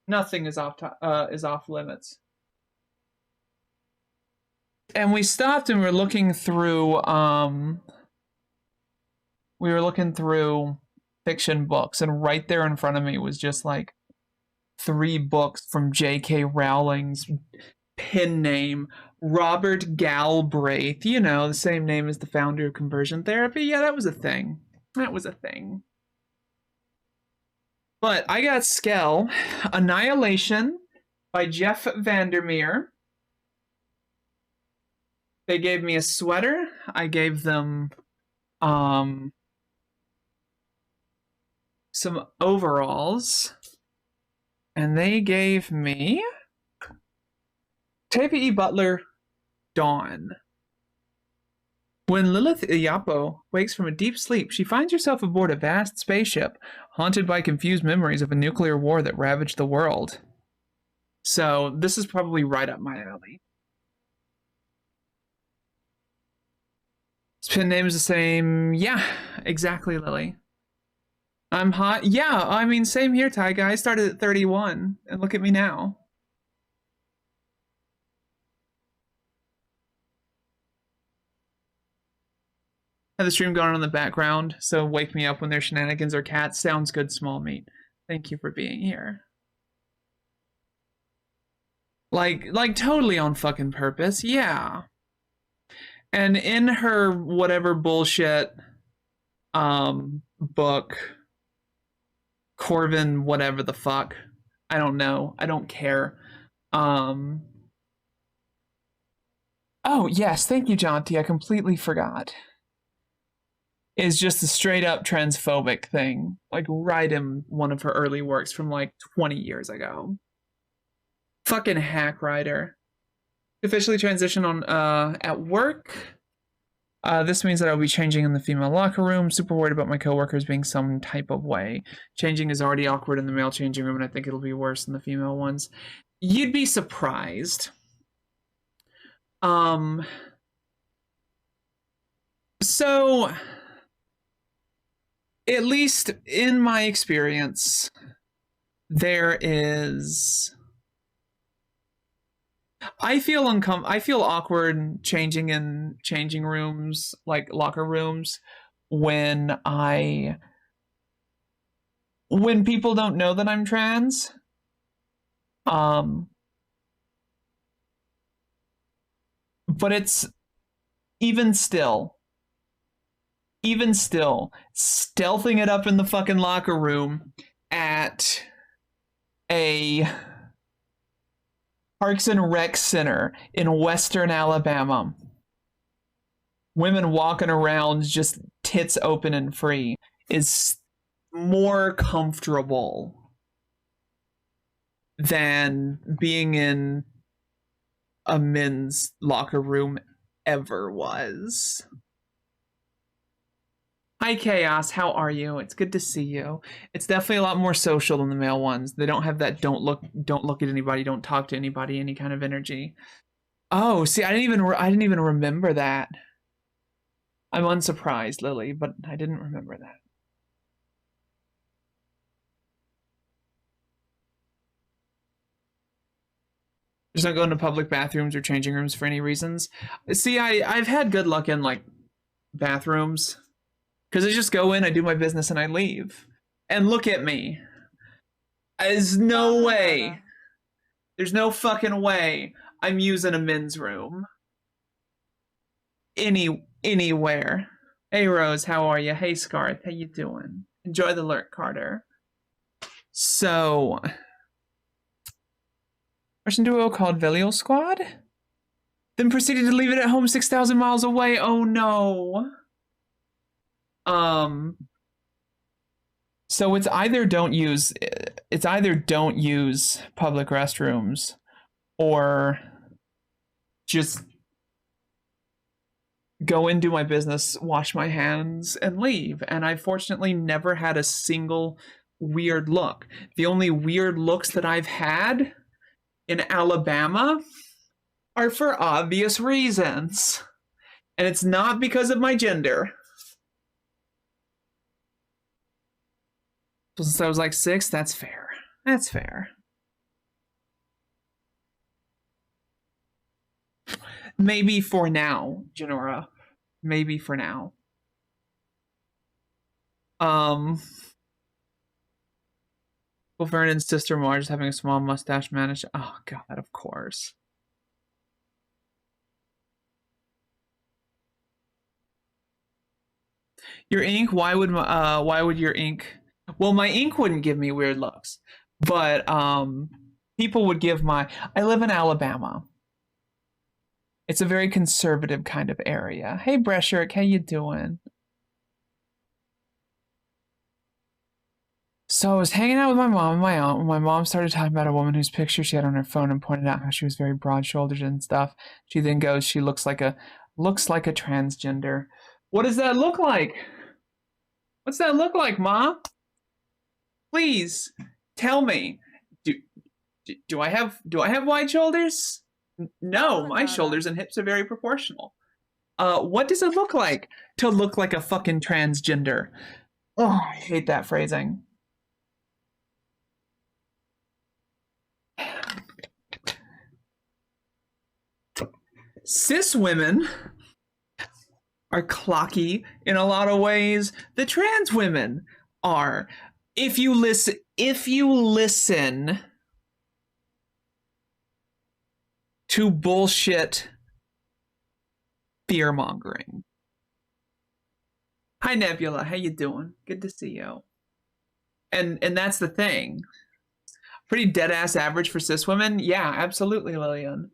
nothing is off limits. And we stopped and we were looking through fiction books, and right there in front of me was just like 3 books from J.K. Rowling's pen name, Robert Galbraith. You know, the same name as the founder of conversion therapy. Yeah, that was a thing. But I got Skell, Annihilation by Jeff Vandermeer. They gave me a sweater. I gave them some overalls, and they gave me Tavia E. Butler Dawn. When Lilith Iyapo wakes from a deep sleep, she finds herself aboard a vast spaceship, haunted by confused memories of a nuclear war that ravaged the world. So this is probably right up my alley. His pin name is the same. Yeah, exactly, Lily. I'm hot. Yeah, I mean, same here, Tyga. I started at 31, and look at me now. Have the stream going on in the background, so wake me up when there's shenanigans or cats. Sounds good, small meat. Thank you for being here. Like totally on fucking purpose, yeah. And in her whatever bullshit book, Corvin, whatever the fuck, I don't know, I don't care. Oh yes, thank you, Jonty. I completely forgot. Is just a straight up transphobic thing, like right in one of her early works from like 20 years ago. Fucking hack writer. Officially transition on at work. This means that I'll be changing in the female locker room. Super worried about my coworkers being some type of way. Changing is already awkward in the male changing room, and I think it'll be worse in the female ones. You'd be surprised. So, at least in my experience, there is... I feel awkward changing in changing rooms, like locker rooms, when people don't know that I'm trans. But it's even still, stealthing it up in the fucking locker room at a Parks and Rec Center in Western Alabama. Women walking around just tits open and free is more comfortable than being in a men's locker room ever was. Hi Chaos, how are you? It's good to see you. It's definitely a lot more social than the male ones. They don't have that don't look at anybody, don't talk to anybody, any kind of energy. Oh, see, I didn't even remember that. I'm unsurprised, Lily, but I didn't remember that. Just not going to public bathrooms or changing rooms for any reasons. See, I've had good luck in like bathrooms. Because I just go in, I do my business, and I leave. And look at me. There's no way. There's no fucking way I'm using a men's room. Anywhere. Hey, Rose, how are you? Hey, Scarth, how you doing? Enjoy the lurk, Carter. So... Russian duo called Velial Squad? Then proceeded to leave it at home 6,000 miles away. Oh, no. So it's either don't use public restrooms or just go in, do my business, wash my hands, and leave. And I fortunately never had a single weird look. The only weird looks that I've had in Alabama are for obvious reasons. And it's not because of my gender. Since I was like 6, that's fair. That's fair. Maybe for now, Janora. Maybe for now. Will Vernon's sister Marge having a small mustache managed? Oh God, of course. Your ink? Why would your ink? Well, my ink wouldn't give me weird looks, but people would give my... I live in Alabama. It's a very conservative kind of area. Hey, Bresherick, how you doing? So I was hanging out with my mom and my aunt when my mom started talking about a woman whose picture she had on her phone and pointed out how she was very broad-shouldered and stuff. She then goes, she looks like a transgender. What does that look like? What's that look like, Ma? Please tell me. Do I have wide shoulders? No, my shoulders and hips are very proportional. What does it look like to look like a fucking transgender? Oh, I hate that phrasing. Cis women are clocky in a lot of ways. The trans women are. If you listen to bullshit fear mongering. Hi Nebula, how you doing? Good to see you. And that's the thing. Pretty dead ass average for cis women. Yeah, absolutely, Lillian.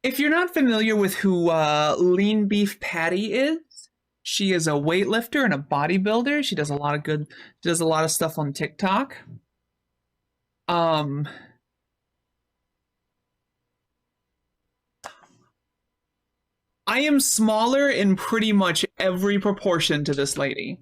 If you're not familiar with who Lean Beef Patty is, she is a weightlifter and a bodybuilder. She does a lot of stuff on TikTok. I am smaller in pretty much every proportion to this lady.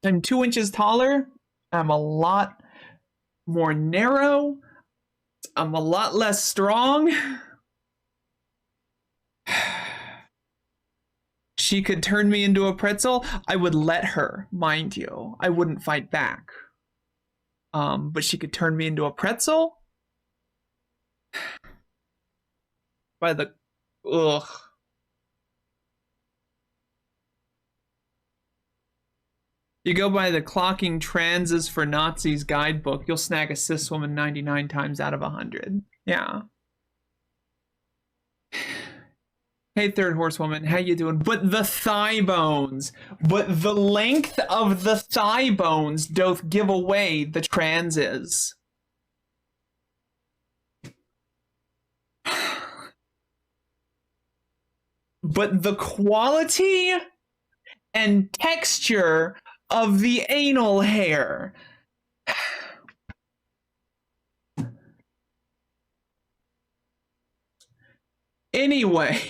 I'm 2 inches taller. I'm a lot more narrow. I'm a lot less strong. She could turn me into a pretzel. I would let her, mind you. I wouldn't fight back. But she could turn me into a pretzel. By the... Ugh. You go by the Clocking Transes for Nazis guidebook, you'll snag a cis woman 99 times out of 100. Yeah. Hey, third horsewoman, how you doing? But the thigh bones, but the length of the thigh bones doth give away the transes. But the quality and texture of the anal hair. Anyway,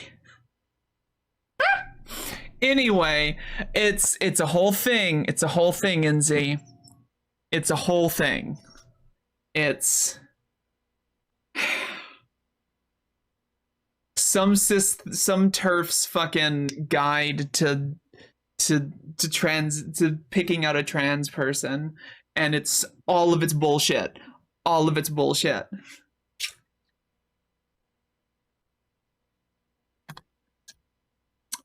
it's a whole thing. It's a whole thing, NZ. It's a whole thing. It's some TERF's fucking guide to picking out a trans person, and it's all of its bullshit. All of its bullshit.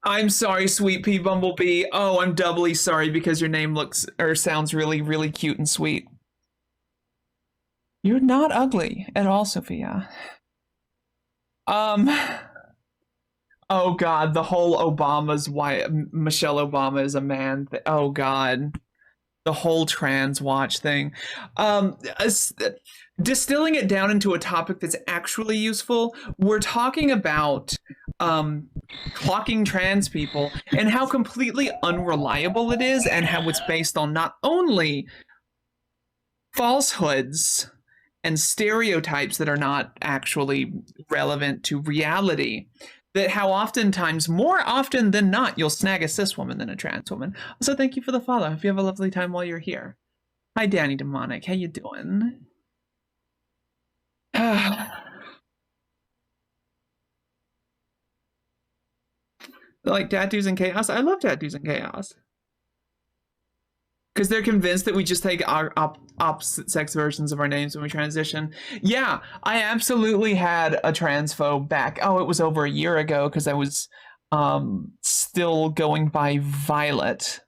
I'm sorry, Sweet Pea Bumblebee. Oh, I'm doubly sorry because your name looks or sounds really, really cute and sweet. You're not ugly at all, Sophia. Oh God, the whole Obama's why Michelle Obama is a man. Oh God, the whole trans watch thing. Distilling it down into a topic that's actually useful, we're talking about clocking trans people and how completely unreliable it is, and how it's based on not only falsehoods and stereotypes that are not actually relevant to reality, that how oftentimes, more often than not, you'll snag a cis woman than a trans woman. Also, thank you for the follow. Hope you have a lovely time while you're here. Hi, Danny Demonic. How you doing? Like tattoos and chaos? I love tattoos and chaos. Because they're convinced that we just take our opposite sex versions of our names when we transition. Yeah, I absolutely had a transphobe back. Oh, it was over a year ago because I was still going by Violet.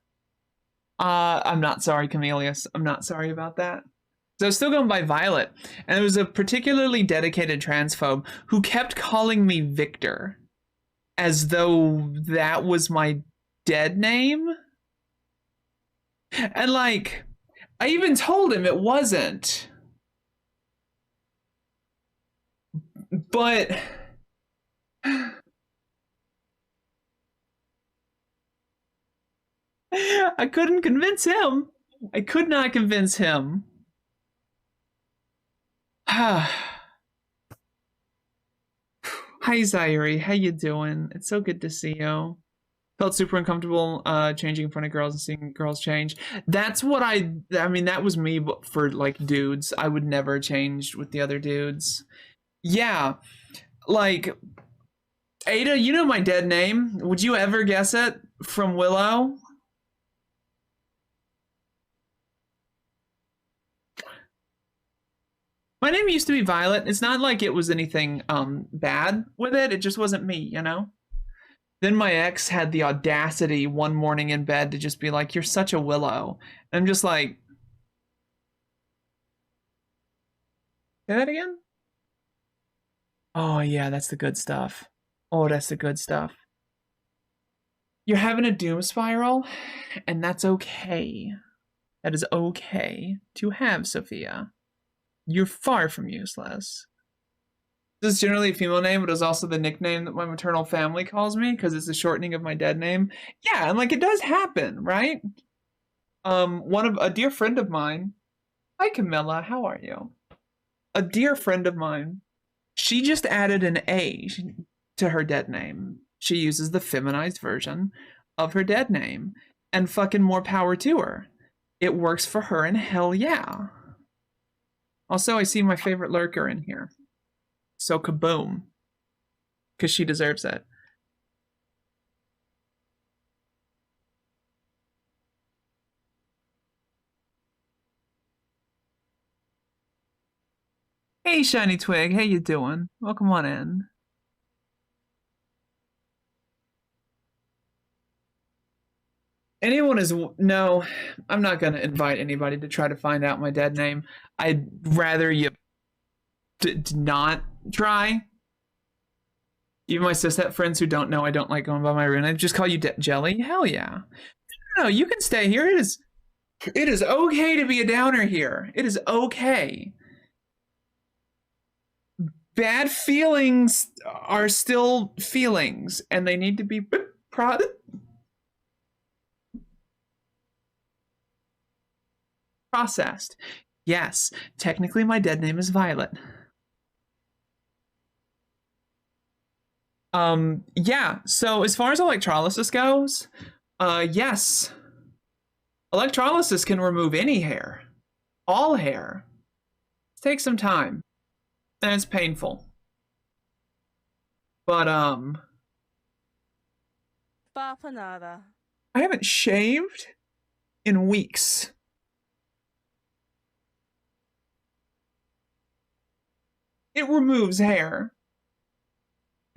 I'm not sorry, Camelius. I'm not sorry about that. So I was still going by Violet, and there was a particularly dedicated transphobe who kept calling me Victor, as though that was my dead name. And like, I even told him it wasn't. But I couldn't convince him. I could not convince him. Hi, Zairi. How you doing? It's so good to see you. Felt super uncomfortable changing in front of girls and seeing girls change. That's what I mean, that was me for like dudes. I would never change with the other dudes. Yeah. Like Ada, you know my dead name. Would you ever guess it from Willow? My name used to be Violet. It's not like it was anything bad with it. It just wasn't me, you know? Then my ex had the audacity one morning in bed to just be like, "You're such a Willow." And I'm just like, say that again? Oh yeah, that's the good stuff. Oh, that's the good stuff. You're having a doom spiral, and that's okay. That is okay to have, Sophia. You're far from useless. This is generally a female name, but it's also the nickname that my maternal family calls me because it's a shortening of my dead name. Yeah, and like it does happen, right? A dear friend of mine. Hi, Camilla. How are you? A dear friend of mine. She just added an A to her dead name. She uses the feminized version of her dead name, and fucking more power to her. It works for her, and hell yeah. Also, I see my favorite lurker in here. So kaboom. Because she deserves it. Hey, Shiny Twig. How you doing? Welcome on in. Anyone is... No, I'm not going to invite anybody to try to find out my dead name. I'd rather you not try. Even my cishet friends who don't know I don't like going by my rune, I just call you Jelly. Hell yeah. No, you can stay here. It is okay to be a downer here. It is okay. Bad feelings are still feelings, and they need to be processed. Yes, technically my dead name is Violet. Yeah, so as far as electrolysis goes, yes. Electrolysis can remove any hair. All hair. It takes some time. And it's painful. But Bapanada. I haven't shaved in weeks. It removes hair.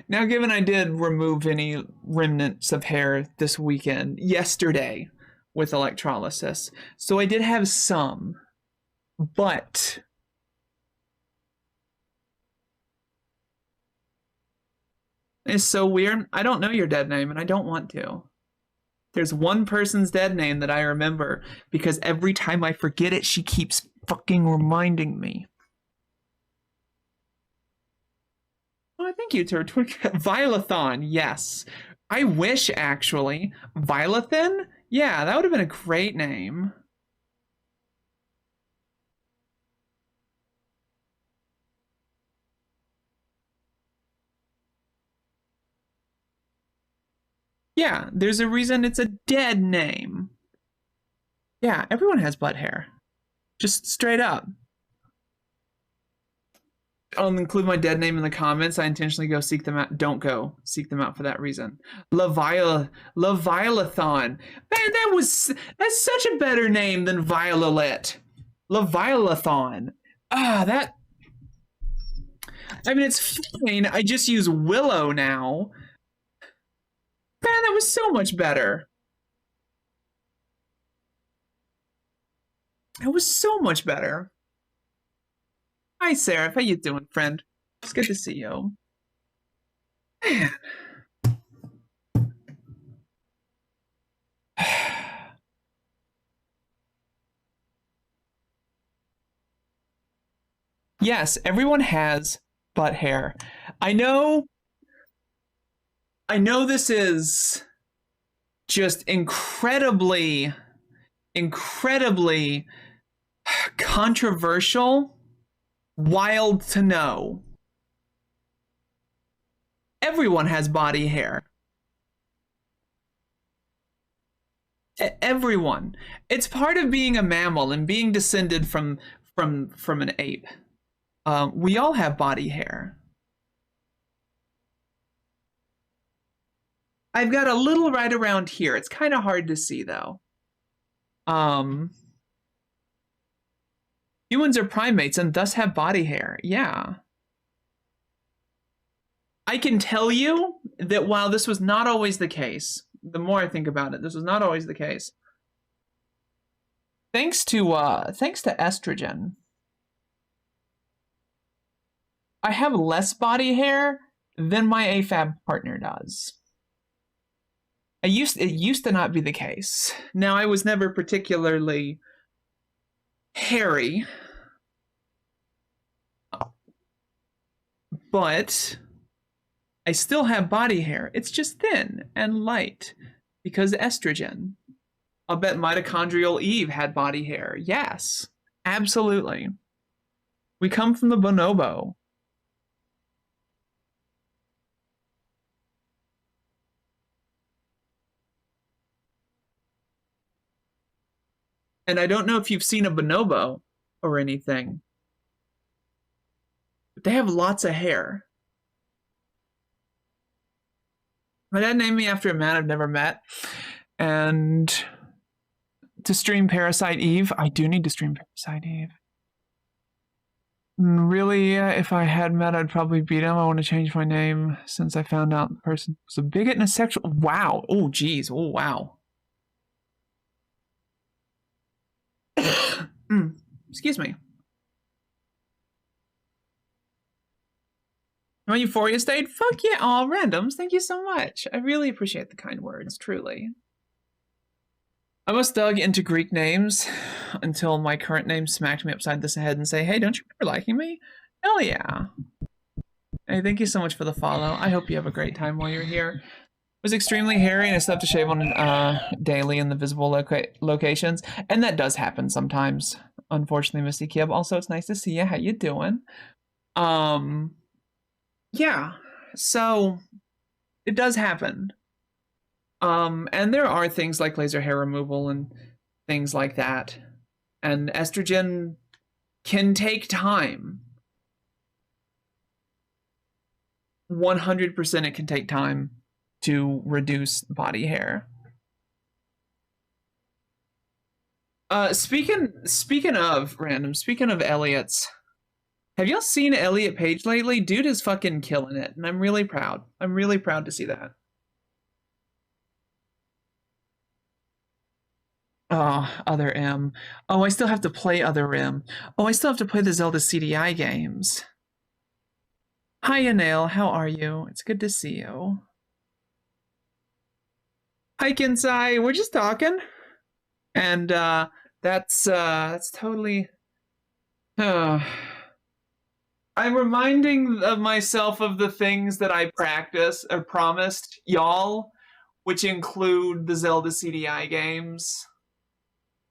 Now, given I did remove any remnants of hair this weekend, yesterday, with electrolysis, so I did have some, but it's so weird. I don't know your dead name, and I don't want to. There's one person's dead name that I remember because every time I forget it, she keeps fucking reminding me. Oh, thank you, Turtwig. Violathon, yes. I wish, actually. Violathan? Yeah, that would have been a great name. Yeah, there's a reason it's a dead name. Yeah, everyone has butt hair. Just straight up. I'll include my dead name in the comments. I intentionally go seek them out. Don't go seek them out for that reason. Leviathan. Man, that's such a better name than Violet. Leviathan. That. I mean, it's fine. I just use Willow now. Man, that was so much better. It was so much better. Hi, Sarah. How you doing, friend? It's good to see you. Man. Yes, everyone has butt hair. I know this is just incredibly controversial, wild to know. Everyone has body hair. Everyone. It's part of being a mammal and being descended from an ape. We all have body hair. I've got a little right around here. It's kind of hard to see though. Humans are primates and thus have body hair. Yeah. I can tell you that while this was not always the case, the more I think about it, this was not always the case. Thanks to estrogen, I have less body hair than my AFAB partner does. It used to not be the case. Now, I was never particularly hairy, but I still have body hair. It's just thin and light because estrogen. I'll bet mitochondrial Eve had body hair. Yes, absolutely. We come from the bonobo. And I don't know if you've seen a bonobo or anything, but they have lots of hair. My dad named me after a man I've never met. And to stream Parasite Eve, I do need to stream Parasite Eve. Really, if I had met, I'd probably beat him. I want to change my name since I found out the person was a bigot and a sexual. Wow. Oh, geez. Oh, wow. Excuse me. My Euphoria stayed? Fuck yeah. Aw, randoms. Thank you so much. I really appreciate the kind words, truly. I must dug into Greek names until my current name smacked me upside the head and say, hey, don't you remember liking me? Hell yeah. Hey, thank you so much for the follow. I hope you have a great time while you're here. It was extremely hairy and I still have to shave on daily in the visible locations. And that does happen sometimes. Unfortunately, Misty Kib. Also, it's nice to see you. How you doing? Yeah. So it does happen. And there are things like laser hair removal and things like that. And estrogen can take time. 100% it can take time to reduce body hair. Speaking of random, speaking of Elliot's, have y'all seen Elliot Page lately? Dude is fucking killing it, and I'm really proud. I'm really proud to see that. Oh, Other M. Oh, I still have to play Other M. Oh, I still have to play the Zelda CDI games. Hi, Anil. How are you? It's good to see you. Hi, Kinsai. We're just talking. And that's totally... I'm reminding of myself of the things that I practice or promised y'all, which include the Zelda CDI games.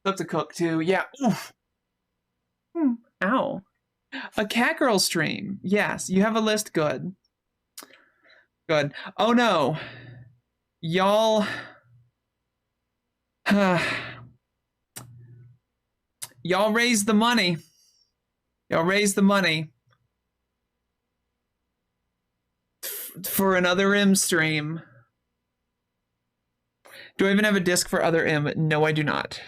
Stuff to cook too. Yeah. Oof. Ow. A cat girl stream. Yes, you have a list. Good. Good. Oh no. Y'all. Y'all raised the money. Y'all raised the money for another M stream. Do I even have a disc for Other M? No, I do not.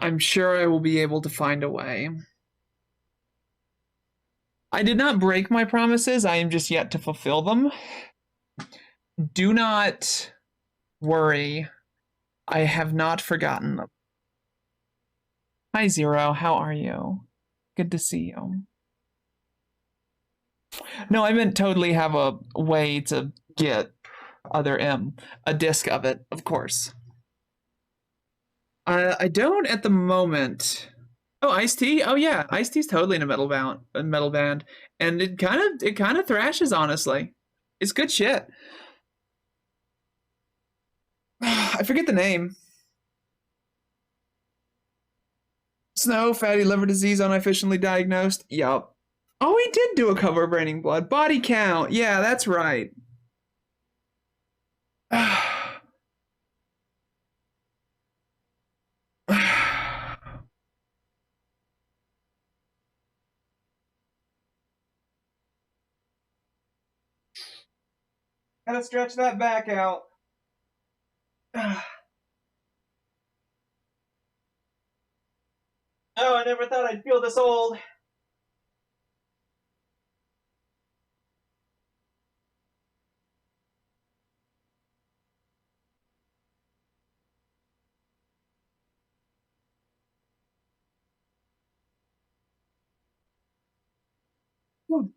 I'm sure I will be able to find a way. I did not break my promises. I am just yet to fulfill them. Do not worry. I have not forgotten them. Hi, Zero. How are you? Good to see you. No, I meant totally have a way to get Other M. A disc of it, of course. I don't at the moment. Oh, Ice-T? Oh yeah, Ice-T's totally in a metal band. And it kind of thrashes, honestly. It's good shit. I forget the name. Snow, fatty liver disease unofficially diagnosed. Yup. Oh, he did do a cover of Raining Blood. Body Count. Yeah, that's right. Gotta stretch that back out. Oh, I never thought I'd feel this old. Whew.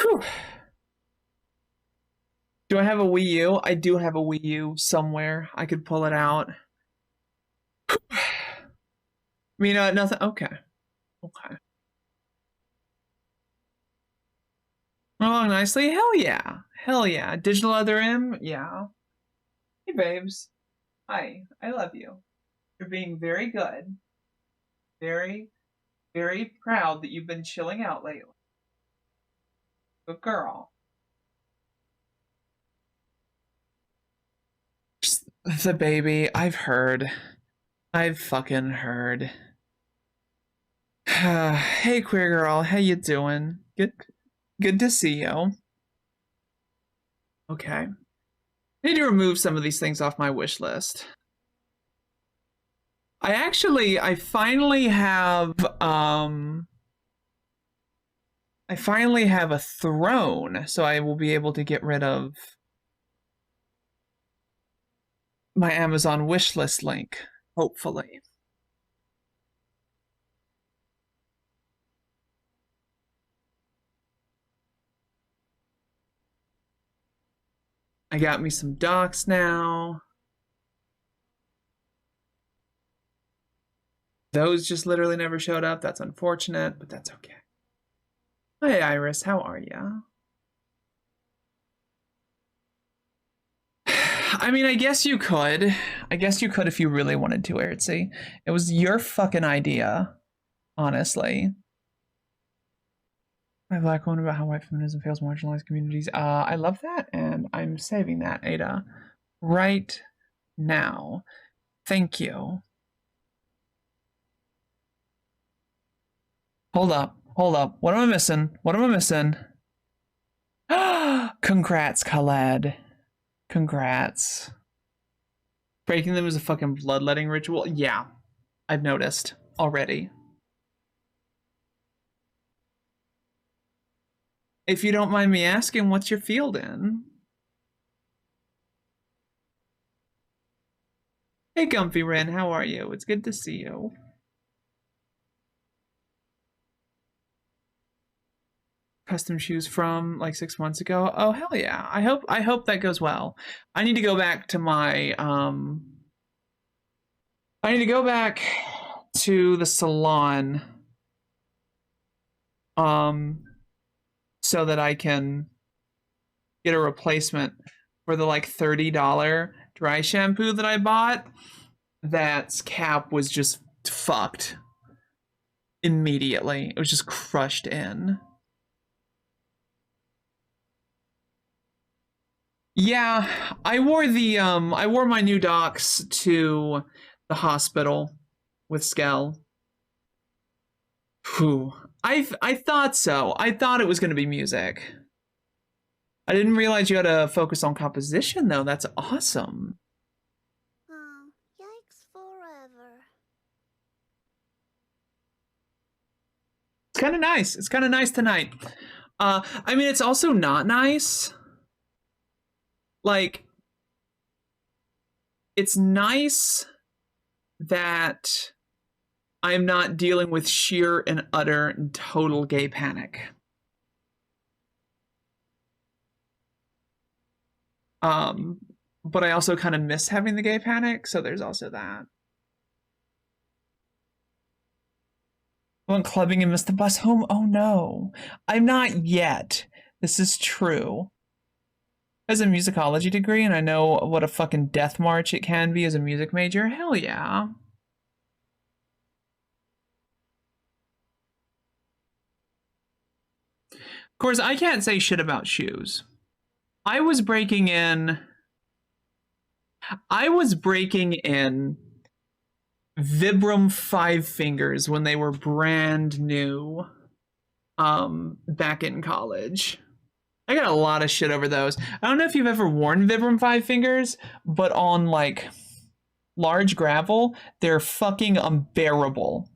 Whew. Do I have a Wii U? I do have a Wii U somewhere. I could pull it out. I mean, nothing. Okay. Okay. Along nicely? Hell yeah. Hell yeah. Digital Other M? Yeah. Hey, babes. Hi. I love you. You're being very good. Very, very proud that you've been chilling out lately. Good girl. The baby. I've heard. I've fucking heard. Hey, queer girl. How you doing? Good to see you. Okay. I need to remove some of these things off my wish list. I finally have a throne, so I will be able to get rid of my Amazon wish list link, hopefully. I got me some docs now. Those just literally never showed up. That's unfortunate, but that's okay. Hey, Iris, how are ya? I mean, I guess you could. I guess you could if you really wanted to, Ertzi. It was your fucking idea, honestly. My black woman about how white feminism fails marginalized communities. I love that, and I'm saving that, Ada, right now. Thank you. Hold up. What am I missing? Congrats, Khaled. Congrats. Breaking them is a fucking bloodletting ritual? Yeah, I've noticed already. If you don't mind me asking, what's your field in? Hey, Comfy Ren, how are you? It's good to see you. Custom shoes from like 6 months ago. Oh, hell yeah. I hope that goes well. I need to go back to my I need to go back to the salon so that I can get a replacement for the like $30 dry shampoo that I bought. That cap was just fucked immediately. It was just crushed in. Yeah, I wore my new docs to the hospital with Skell. Whew. I thought so. I thought it was gonna be music. I didn't realize you had to focus on composition though. That's awesome. Oh, yikes forever. It's kind of nice. It's kind of nice tonight. I mean, it's also not nice. Like, it's nice that I'm not dealing with sheer and utter and total gay panic. But I also kind of miss having the gay panic, so there's also that. I went clubbing and missed the bus home. Oh no, I'm not yet. This is true. As a musicology degree, and I know what a fucking death march it can be as a music major. Hell yeah. Of course, I can't say shit about shoes. I was breaking in Vibram Five Fingers when they were brand new back in college. I got a lot of shit over those. I don't know if you've ever worn Vibram Five Fingers, but on like large gravel, they're fucking unbearable.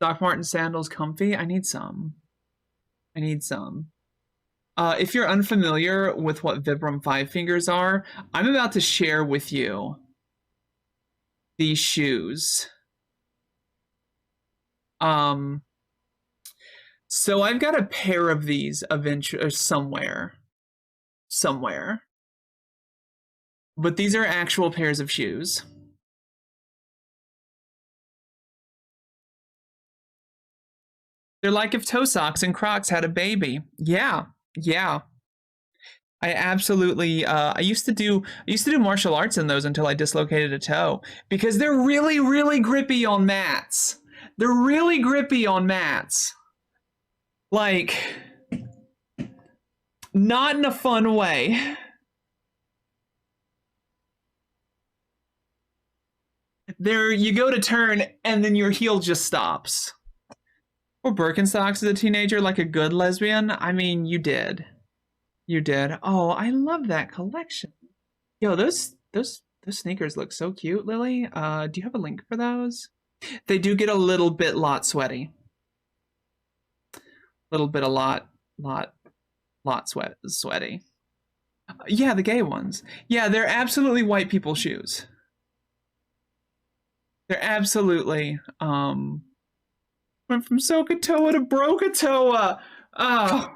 Doc Marten sandals comfy? I need some. If you're unfamiliar with what Vibram Five Fingers are, I'm about to share with you these shoes. So I've got a pair of these eventually somewhere. But these are actual pairs of shoes. They're like if Toe Socks and Crocs had a baby. Yeah. I absolutely I used to do martial arts in those until I dislocated a toe because they're really, really grippy on mats. Like, not in a fun way. There, you go to turn and then your heel just stops. Or Birkenstocks as a teenager, like a good lesbian. I mean, you did. Oh, I love that collection. Yo, those sneakers look so cute, Lily. Do you have a link for those? They do get a little bit sweaty. Sweaty. Yeah, the gay ones. Yeah, they're absolutely white people shoes. They're absolutely went from Sokotoa to Brokotoa. Oh,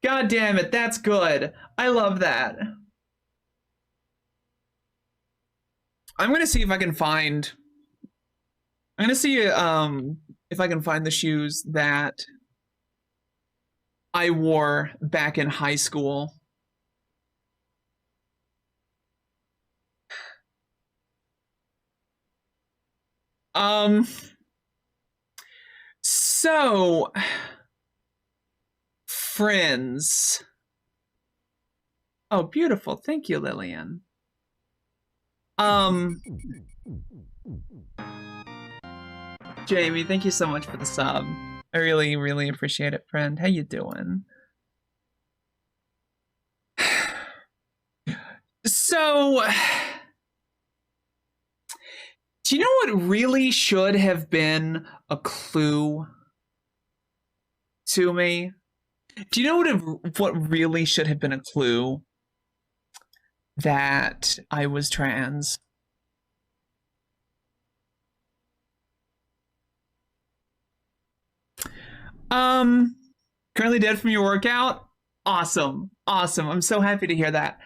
god damn it, that's good. I love that. I'm gonna see if I can find. I'm gonna see if I can find the shoes that I wore back in high school. So, friends. Oh, beautiful. Thank you, Lillian. Jamie, thank you so much for the sub. I really, really appreciate it, friend. How you doing? So, do you know what really should have been a clue to me? Do you know what really should have been a clue that I was trans? Currently dead from your workout? Awesome. I'm so happy to hear that.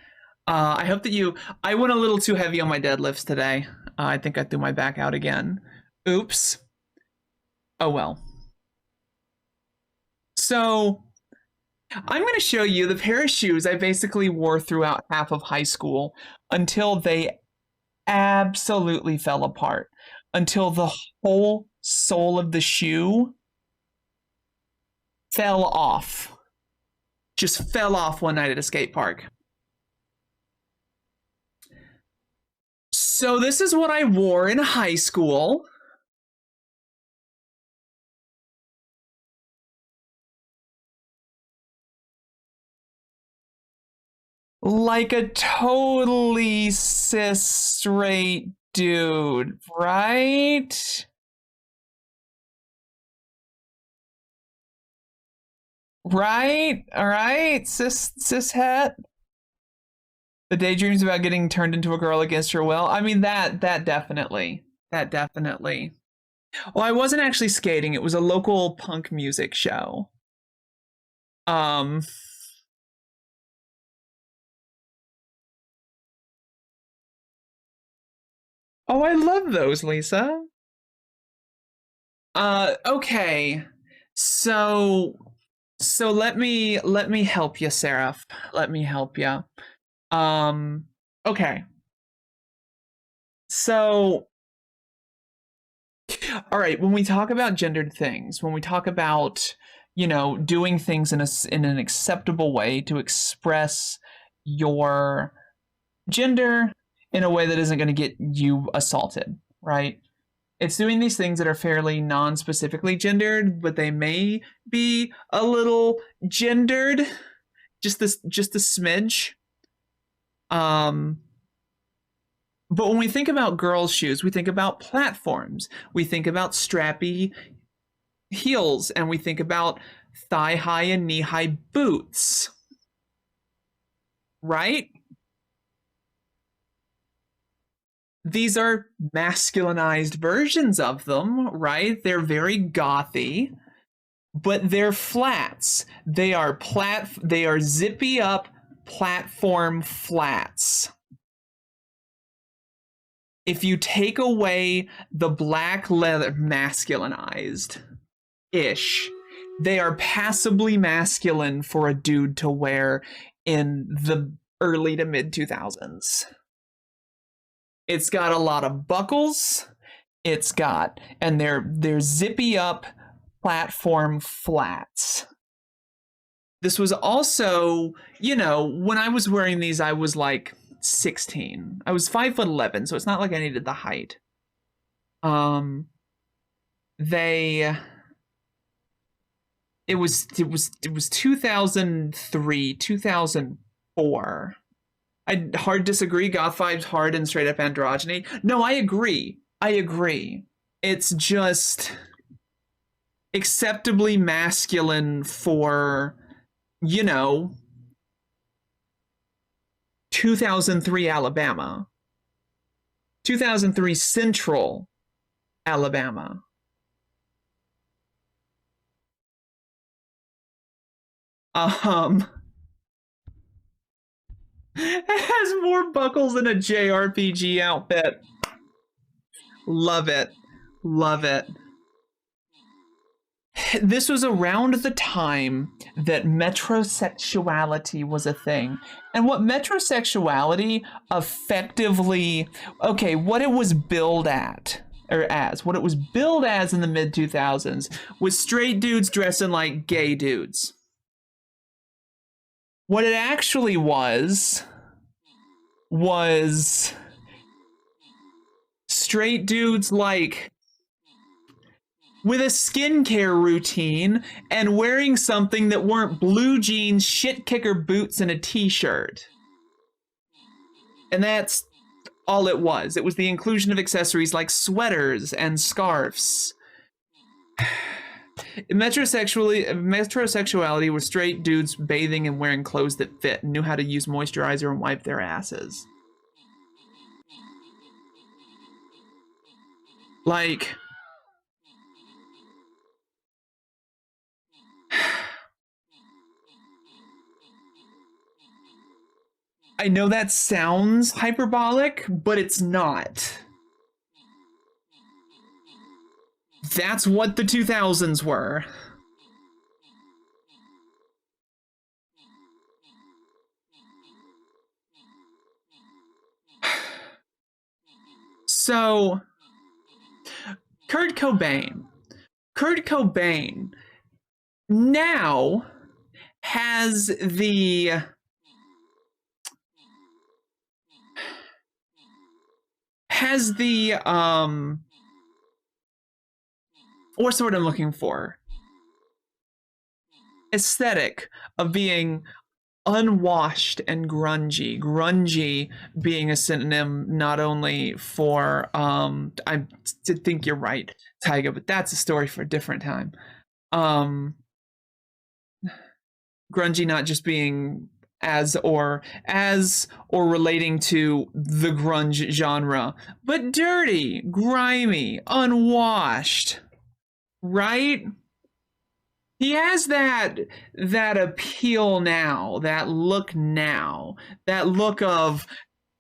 I hope that I went a little too heavy on my deadlifts today. I think I threw my back out again. Oops. Oh well. So, I'm going to show you the pair of shoes I basically wore throughout half of high school until they absolutely fell apart. Until the whole sole of the shoe fell off. Just fell off one night at a skate park. So this is what I wore in high school. Like a totally cis straight dude, right? Right? All right, cis het. The daydreams about getting turned into a girl against her will. I mean that definitely. That definitely. Well, I wasn't actually skating. It was a local punk music show. Um Oh, I love those, Lisa. Okay. So let me help you, Seraph. Let me help you. Um okay. So all right, when we talk about gendered things, when we talk about, doing things in an acceptable way to express your gender in a way that isn't going to get you assaulted, right? It's doing these things that are fairly non-specifically gendered, but they may be a little gendered, just a smidge. But when we think about girls' shoes, we think about platforms. We think about strappy heels, and we think about thigh-high and knee-high boots. Right? These are masculinized versions of them, right? They're very gothy, but they're flats. They are zippy up platform flats. If you take away the black leather, masculinized ish, they are passably masculine for a dude to wear in the early to mid 2000s. It's got a lot of buckles. And they're zippy up platform flats. This was also, when I was wearing these, I was like 16. I was 5'11", so it's not like I needed the height. It was 2003, 2004. I hard disagree. Goth vibes hard and straight up androgyny. No, I agree. It's just acceptably masculine for, 2003 Alabama. 2003 Central Alabama. It has more buckles than a JRPG outfit. Love it. This was around the time that metrosexuality was a thing. And what metrosexuality effectively, what it was billed what it was billed as in the mid 2000s was straight dudes dressing like gay dudes. What it actually was straight dudes like with a skincare routine and wearing something that weren't blue jeans, shit kicker boots, and a t-shirt. And that's all it was. It was the inclusion of accessories like sweaters and scarves. Metrosexuality was straight dudes bathing and wearing clothes that fit and knew how to use moisturizer and wipe their asses. Like, I know that sounds hyperbolic, but it's not. That's what the 2000s were. So, Kurt Cobain now has what's the word I'm looking for? Aesthetic of being unwashed and grungy. Grungy being a synonym not only for I think you're right, Tyga, but that's a story for a different time. grungy not just being as or relating to the grunge genre, but dirty, grimy, unwashed, right? He has that appeal now, that look of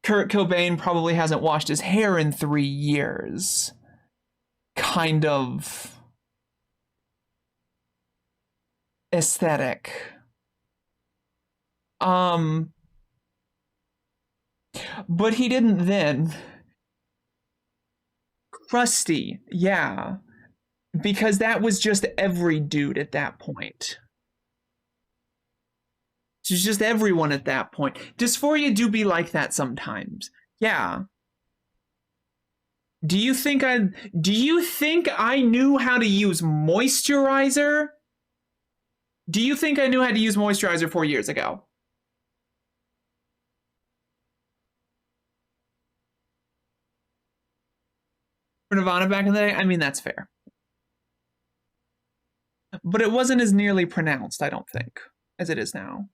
Kurt Cobain probably hasn't washed his hair in 3 years. Kind of aesthetic. But he didn't then. Crusty, yeah. Because that was just every dude at that point. It was just everyone at that point. Dysphoria do be like that sometimes. Yeah. Do you think I knew how to use moisturizer? Do you think I knew how to use moisturizer 4 years ago? For Nirvana back in the day? I mean, that's fair. But it wasn't as nearly pronounced, I don't think, as it is now.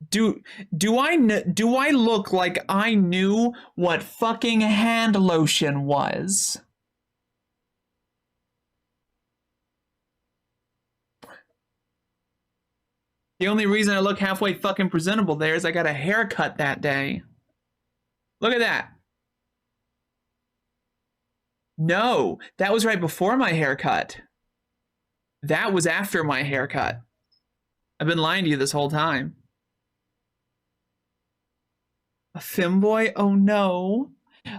Do I look like I knew what fucking hand lotion was? The only reason I look halfway fucking presentable there is I got a haircut that day. Look at that. No, that was right before my haircut. That was after my haircut. I've been lying to you this whole time. A femboy? Oh no.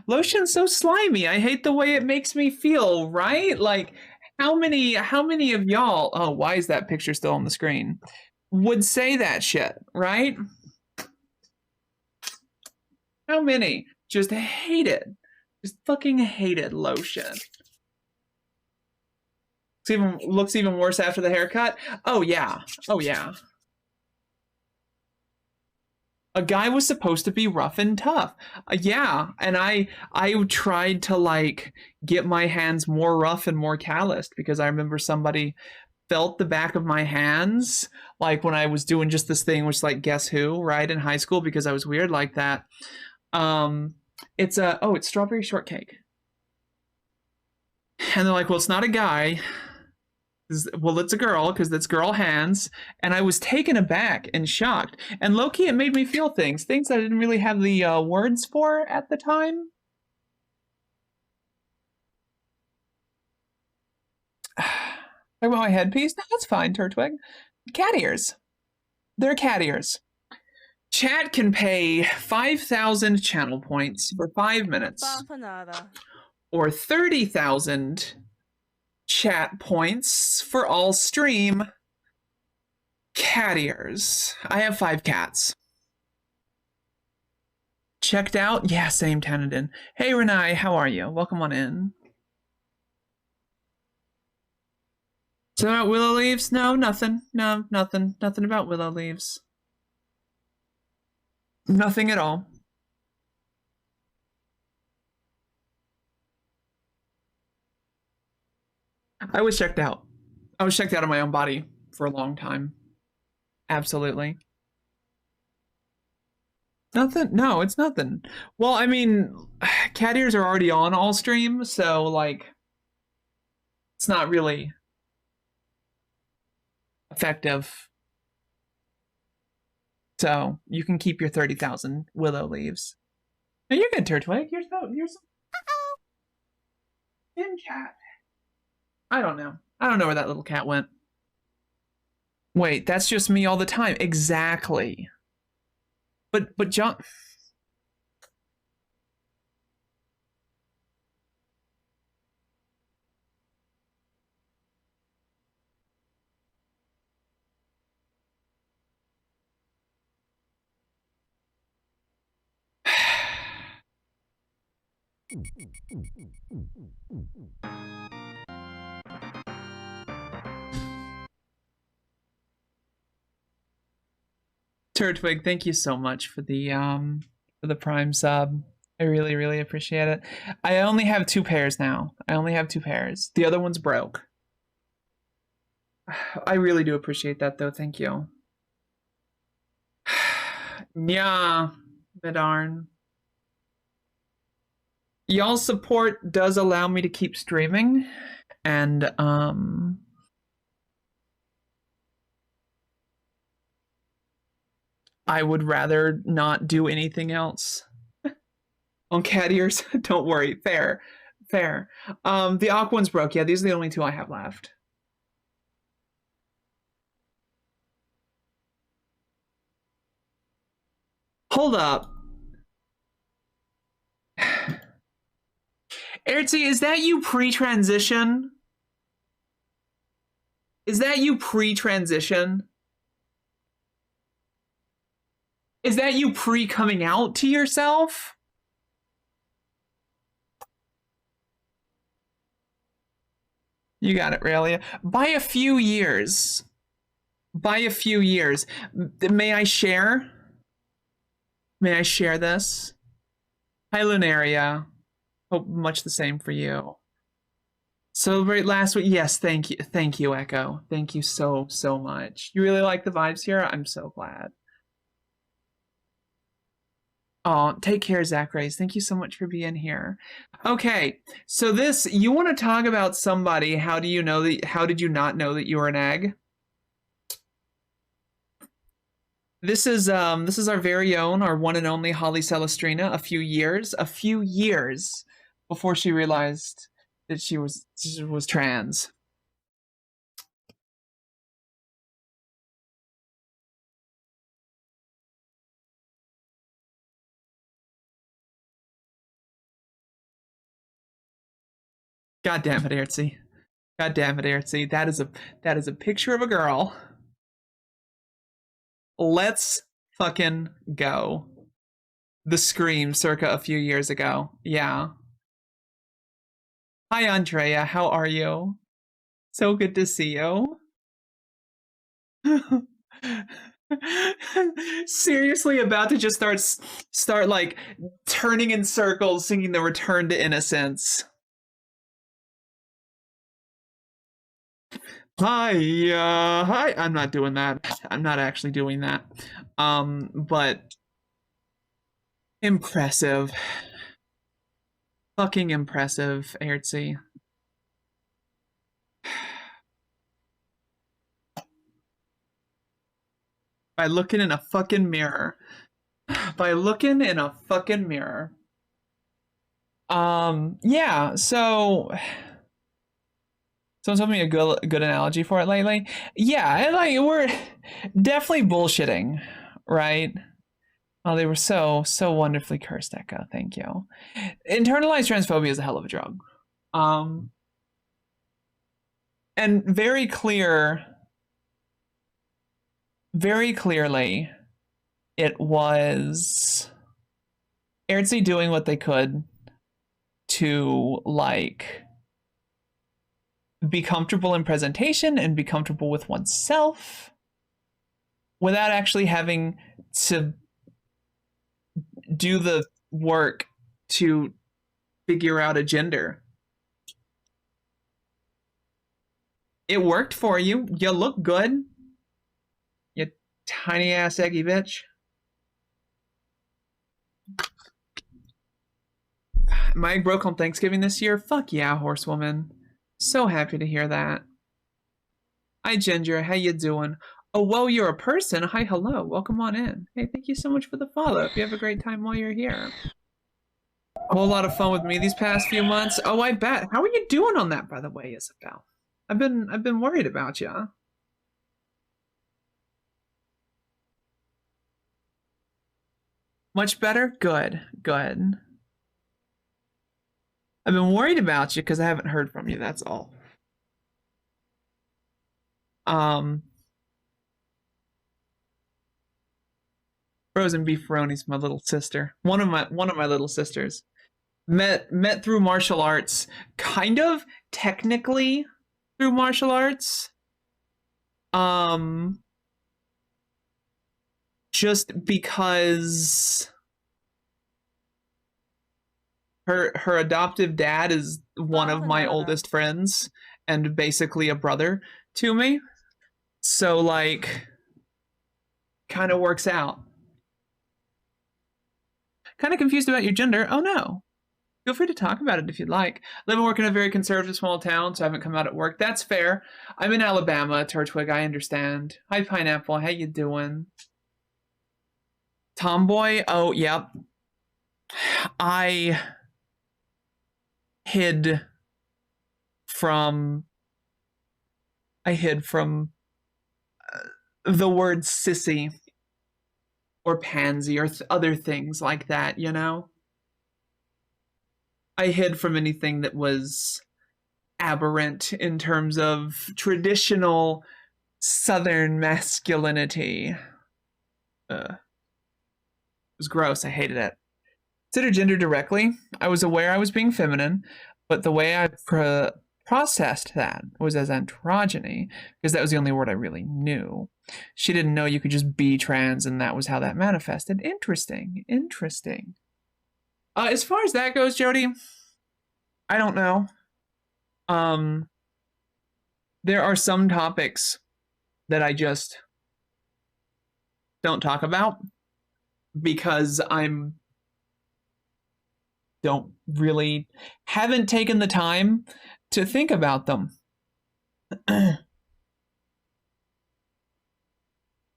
Lotion's so slimy. I hate the way it makes me feel, right? Like, how many of y'all, oh, why is that picture still on the screen, would say that shit, right? How many just hated, just fucking hated lotion? Looks even worse after the haircut. Oh yeah. Oh yeah. A guy was supposed to be rough and tough. Yeah, and I tried to like get my hands more rough and more calloused because I remember somebody felt the back of my hands like when I was doing just this thing which like Guess Who, right, in high school because I was weird like that. It's strawberry shortcake. And they're like, well, it's not a guy. Well, it's a girl because it's girl hands. And I was taken aback and shocked. And low-key, it made me feel things I didn't really have the words for at the time. Talk about my headpiece? No, that's fine, Turtwig. Cat ears. They're cat ears. Chat can pay 5,000 channel points for 5 minutes. Bapanada. Or 30,000 chat points for all stream. Cat ears. I have 5 cats. Checked out? Yeah, same, Tanadin. Hey, Renai, how are you? Welcome on in. So about willow leaves? No, nothing. No, nothing. Nothing about willow leaves. Nothing at all. I was checked out. I was checked out of my own body for a long time. Absolutely. Nothing? No, it's nothing. Well, I mean, cat ears are already on all stream, so, like, it's not really effective. So, you can keep your 30,000 willow leaves. No, you're good, Turtwig. You're so... In chat. I don't know. I don't know where that little cat went. Wait, that's just me all the time. Exactly. But John... Turtwig, thank you so much for the Prime sub. I really, really appreciate it. I only have 2 pairs now. I only have 2 pairs. The other one's broke. I really do appreciate that, though. Thank you. Yeah, Midarn. Y'all's support does allow me to keep streaming, and I would rather not do anything else. On cat ears, don't worry. Fair. The Aqua ones broke. Yeah, these are the only two I have left. Hold up. Ertzi, is that you pre-transition? Is that you pre-transition? Is that you pre-coming out to yourself? You got it, Raelia. By a few years. By a few years. May I share? May I share this? Hi, Lunaria. Hope much the same for you. Celebrate last week. Yes, thank you, Echo. Thank you so much. You really like the vibes here? I'm so glad. Oh, take care, Zach Rays. Thank you so much for being here. Okay, so you want to talk about somebody. How did you not know that you were an egg? This is our very own, our one and only Holly Celestrina. A few years before she realized that she was trans. God damn it, Ertzi. God damn it, Ertzi. That is a picture of a girl. Let's fucking go. The Scream circa a few years ago. Yeah. Hi, Andrea. How are you? So good to see you. Seriously about to just start like turning in circles singing the Return to Innocence. Hi. I'm not doing that. I'm not actually doing that. But impressive. Fucking impressive, Ertzi. By looking in a fucking mirror. Yeah, so someone's told me a good analogy for it lately. Yeah, like we're definitely bullshitting, right? Oh, they were so wonderfully cursed, Echo. Thank you. Internalized transphobia is a hell of a drug. And very clearly, it was Ertzi doing what they could to like be comfortable in presentation and be comfortable with oneself without actually having to do the work to figure out a gender. It worked for you. You look good. You tiny ass eggy bitch. My egg broke on Thanksgiving this year. Fuck yeah, horsewoman. So happy to hear that. Hi, Ginger. How you doing? Oh, well, you're a person. Hi, hello. Welcome on in. Hey, thank you so much for the follow. If you have a great time while you're here. A whole lot of fun with me these past few months. Oh, I bet. How are you doing on that, by the way, Isabel? I've been worried about you. Much better? Good. I've been worried about you because I haven't heard from you, that's all. Frozen beef Roni's my little sister. One of my little sisters. Met through martial arts. Kind of technically through martial arts. Just because her adoptive dad is one of my oldest friends and basically a brother to me. So, like, kind of works out. Kind of confused about your gender. Oh no. Feel free to talk about it if you'd like. Live and work in a very conservative small town, so I haven't come out at work. That's fair. I'm in Alabama, Turtwig, I understand. Hi, Pineapple. How you doing? Tomboy? Oh, yep. I hid from the word sissy or pansy or other things like that, you know? I hid from anything that was aberrant in terms of traditional Southern masculinity. It was gross. I hated it. Consider gender directly. I was aware I was being feminine, but the way I processed that was as androgyny, because that was the only word I really knew. She didn't know you could just be trans, and that was how that manifested. Interesting. Interesting. As far as that goes, Jody, I don't know. There are some topics that I just don't talk about because haven't taken the time to think about them. Plain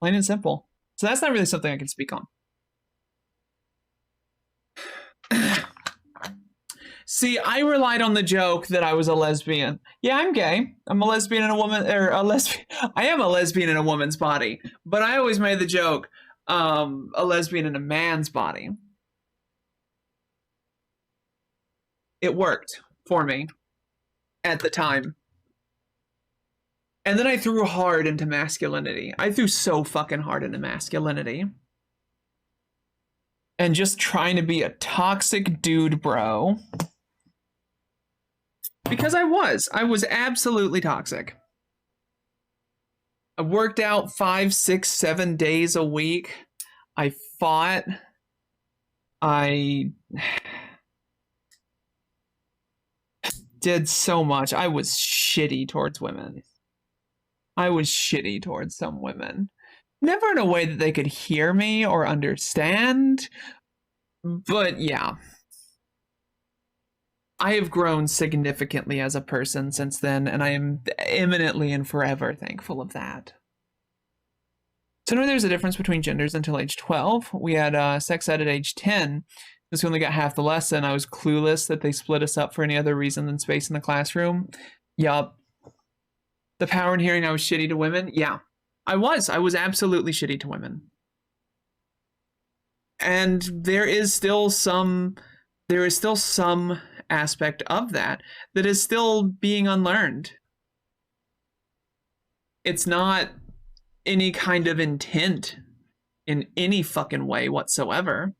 and simple. So that's not really something I can speak on. See, I relied on the joke that I was a lesbian. Yeah, I'm gay. I'm a lesbian in a woman, or a lesbian. I am a lesbian in a woman's body, but I always made the joke, a lesbian in a man's body. It worked for me at the time. And then I threw hard into masculinity. I threw so fucking hard into masculinity. And just trying to be a toxic dude, bro. Because I was absolutely toxic. I worked out 5, 6, 7 days a week. I fought. I did so much. I was shitty towards women. I was shitty towards some women. Never in a way that they could hear me or understand. But yeah. I have grown significantly as a person since then, and I am eminently and forever thankful of that. So now there's a difference between genders until age 12. We had sex ed at age 10. Since we only got half the lesson, I was clueless that they split us up for any other reason than space in the classroom. Yup. The power in hearing I was shitty to women? Yeah. I was absolutely shitty to women. And there is still some aspect of that is still being unlearned. It's not any kind of intent in any fucking way whatsoever.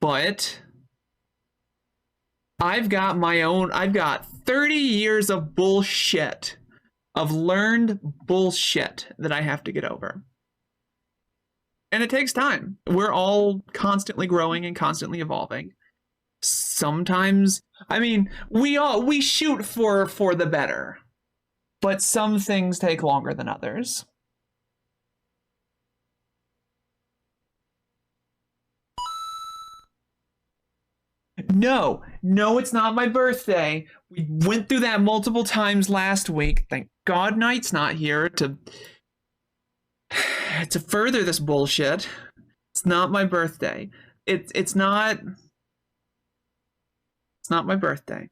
But I've got 30 years of bullshit, of learned bullshit that I have to get over. And it takes time. We're all constantly growing and constantly evolving. Sometimes, I mean, we shoot for the better, but some things take longer than others. No, it's not my birthday. We went through that multiple times last week. Thank God Knight's not here to further this bullshit. It's not my birthday. It's not my birthday.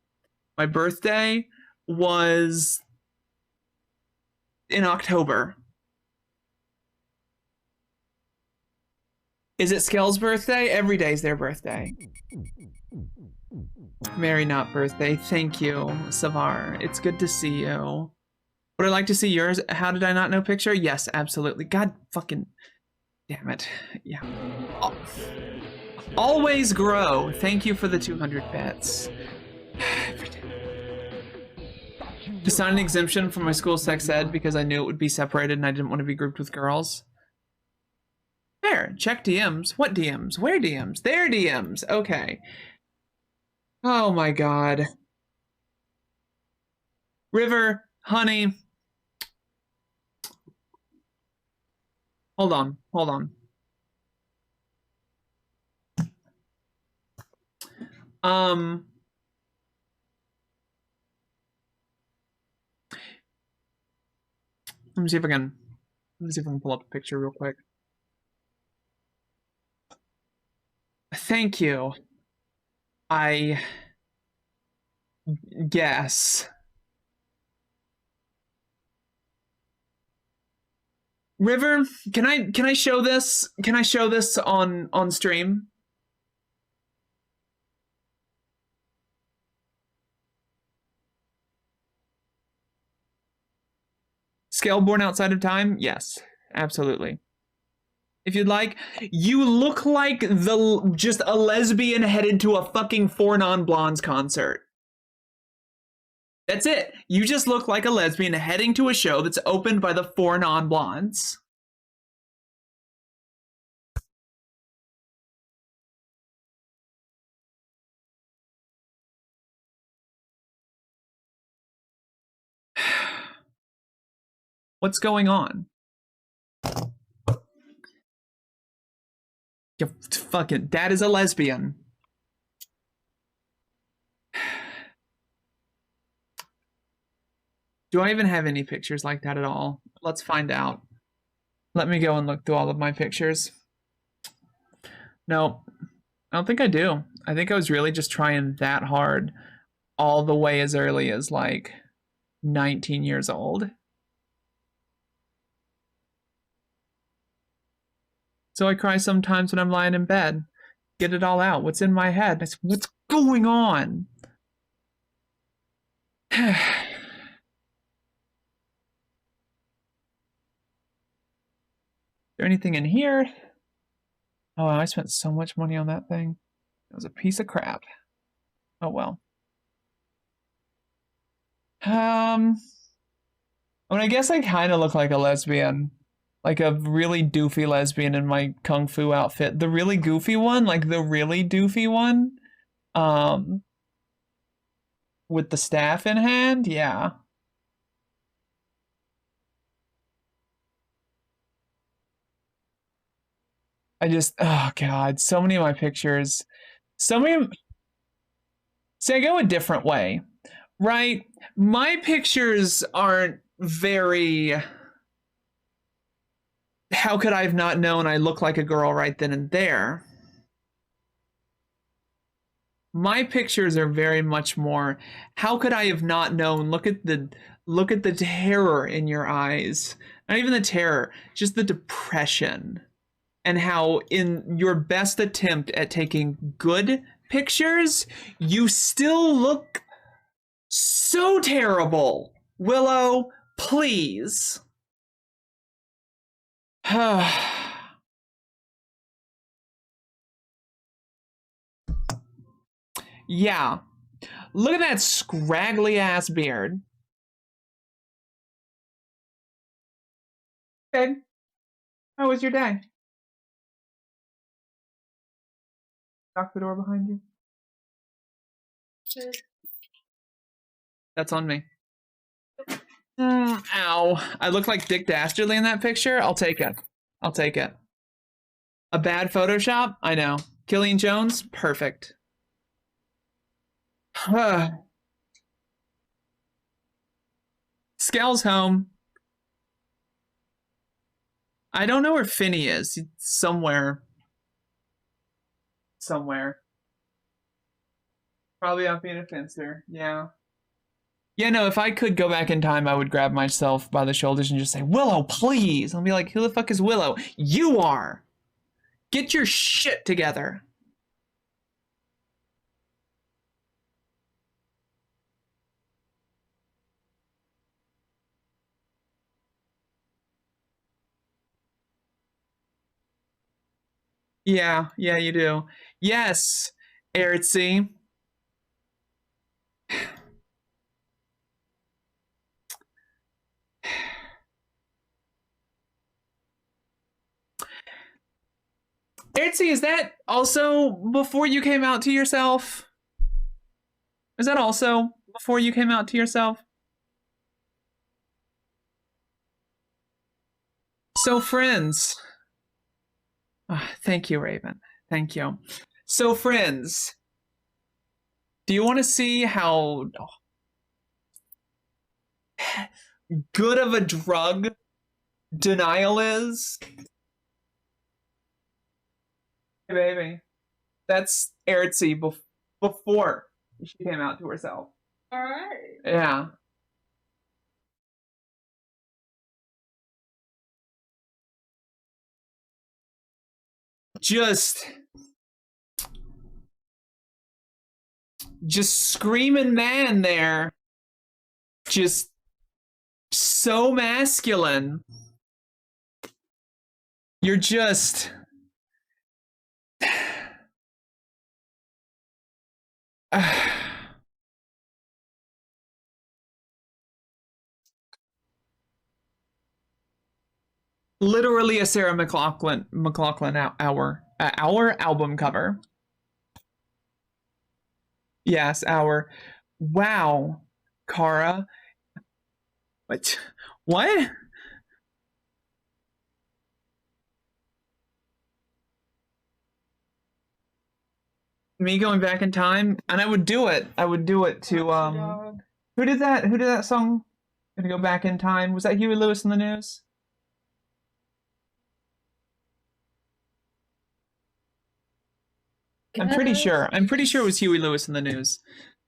My birthday was in October. Is it Skell's birthday? Every day's their birthday. Merry not birthday. Thank you, Savar. It's good to see you. Would I like to see yours? How did I not know picture? Yes, absolutely. God fucking damn it. Yeah. Always grow. Thank you for the 200 bits. To sign an exemption from my school sex ed because I knew it would be separated and I didn't want to be grouped with girls. Fair. Check DMs. What DMs? Where DMs? Their DMs. Okay. Oh my God. River, honey, Hold on, hold on. Let me see if I can. Let me see if I can pull up a picture real quick. Thank you. I guess. River, can I show this? Can I show this on stream? Scale born outside of time? Yes, absolutely. If you'd like, you look like just a lesbian headed to a fucking Four Non-Blondes concert. That's it. You just look like a lesbian heading to a show that's opened by the Four Non-Blondes. What's going on? You fucking dad is a lesbian. Do I even have any pictures like that at all? Let's find out. Let me go and look through all of my pictures. No, I don't think I do. I think I was really just trying that hard all the way as early as like 19 years old. So I cry sometimes when I'm lying in bed. Get it all out. What's in my head? What's going on? Is there anything in here? Oh, I spent so much money on that thing. It was a piece of crap. Oh well. I mean, I guess I kind of look like a lesbian. Like a really doofy lesbian in my kung fu outfit. The really goofy one, like the really doofy one. With the staff in hand, yeah. Oh God, so many of my pictures. See, I go a different way, right? My pictures aren't very... How could I have not known I look like a girl right then and there? My pictures are very much more, how could I have not known? Look at the terror in your eyes. Not even the terror, just the depression. And how in your best attempt at taking good pictures, you still look so terrible. Willow, please. Yeah. Look at that scraggly ass beard. Good. How was your day? Lock the door behind you. That's on me. Ow. I look like Dick Dastardly in that picture. I'll take it. I'll take it. A bad Photoshop? I know. Killian Jones? Perfect. Scale's home. I don't know where Finny is. He's somewhere. Probably out being a fencer. Yeah. Yeah, no, if I could go back in time, I would grab myself by the shoulders and just say, Willow, please. I'll be like, who the fuck is Willow? You are. Get your shit together. Yeah, you do. Yes, Ertzi. Ertzi, is that also before you came out to yourself? Is that also before you came out to yourself? So friends, Thank you, Raven. Thank you. So, friends, do you want to see how good of a drug denial is? Hey, baby. That's Ertzi before she came out to herself. All right. Yeah. Just screaming man there. Just so masculine. You're just literally a Sarah McLachlan our album cover. Yes, our. Wow, Kara. What? Me going back in time, and I would do it. I would do it to Who did that? Who did that song? Gonna go back in time. Was that Huey Lewis in the News? I'm pretty sure. I'm pretty sure it was Huey Lewis in the News.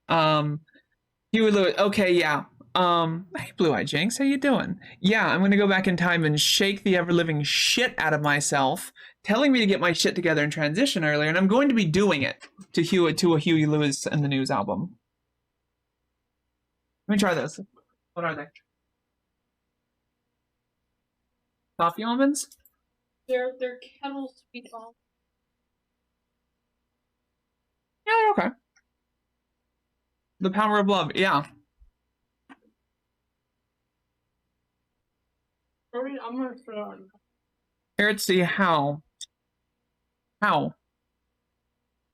Huey Lewis. Okay, yeah. Hey, Blue-Eyed Jinx, how you doing? Yeah, I'm gonna go back in time and shake the ever-living shit out of myself, telling me to get my shit together and transition earlier, and I'm going to be doing it to a Huey Lewis in the News album. Let me try this. What are they? Coffee almonds? They're kettle sweet almonds. Yeah, okay. The Power of Love, yeah. I'm gonna throw on. Let's see how. How?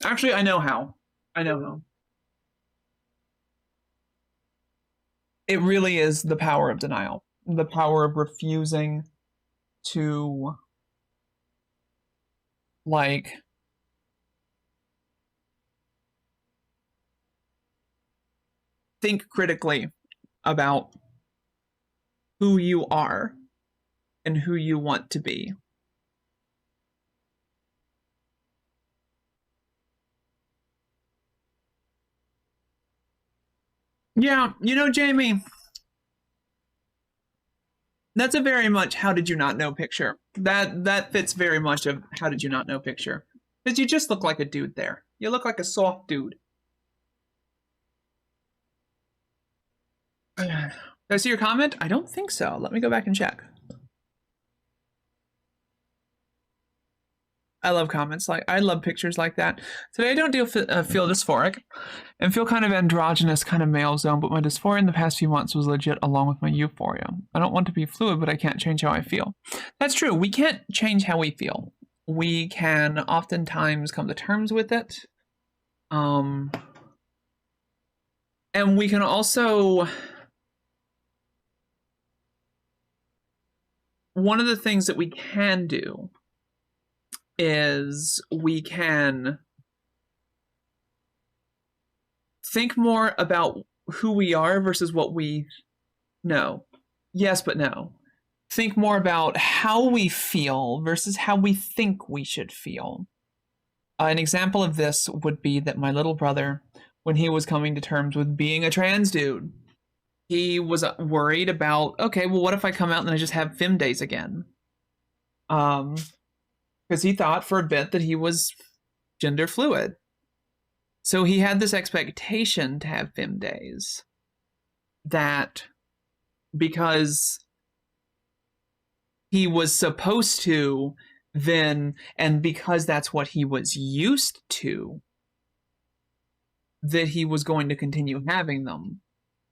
Actually, I know how. I know how. It really is the power of denial. The power of refusing to, like, think critically about who you are and who you want to be. Yeah, you know, Jamie, that's a very much how did you not know picture. That fits very much of how did you not know picture. Because you just look like a dude there. You look like a soft dude. Did I see your comment? I don't think so. Let me go back and check. I love comments I love pictures like that. Today I don't feel dysphoric and feel kind of androgynous, kind of male zone, but my dysphoria in the past few months was legit along with my euphoria. I don't want to be fluid, but I can't change how I feel. That's true. We can't change how we feel. We can oftentimes come to terms with it. And we can also, one of the things that we can do is we can think more about who we are versus what we know. Yes, but no. Think more about how we feel versus how we think we should feel. An example of this would be that my little brother, when he was coming to terms with being a trans dude, he was worried about, okay, well, what if I come out and I just have fem days again? Because he thought for a bit that he was gender fluid. So he had this expectation to have fem days that because he was supposed to then, and because that's what he was used to, that he was going to continue having them.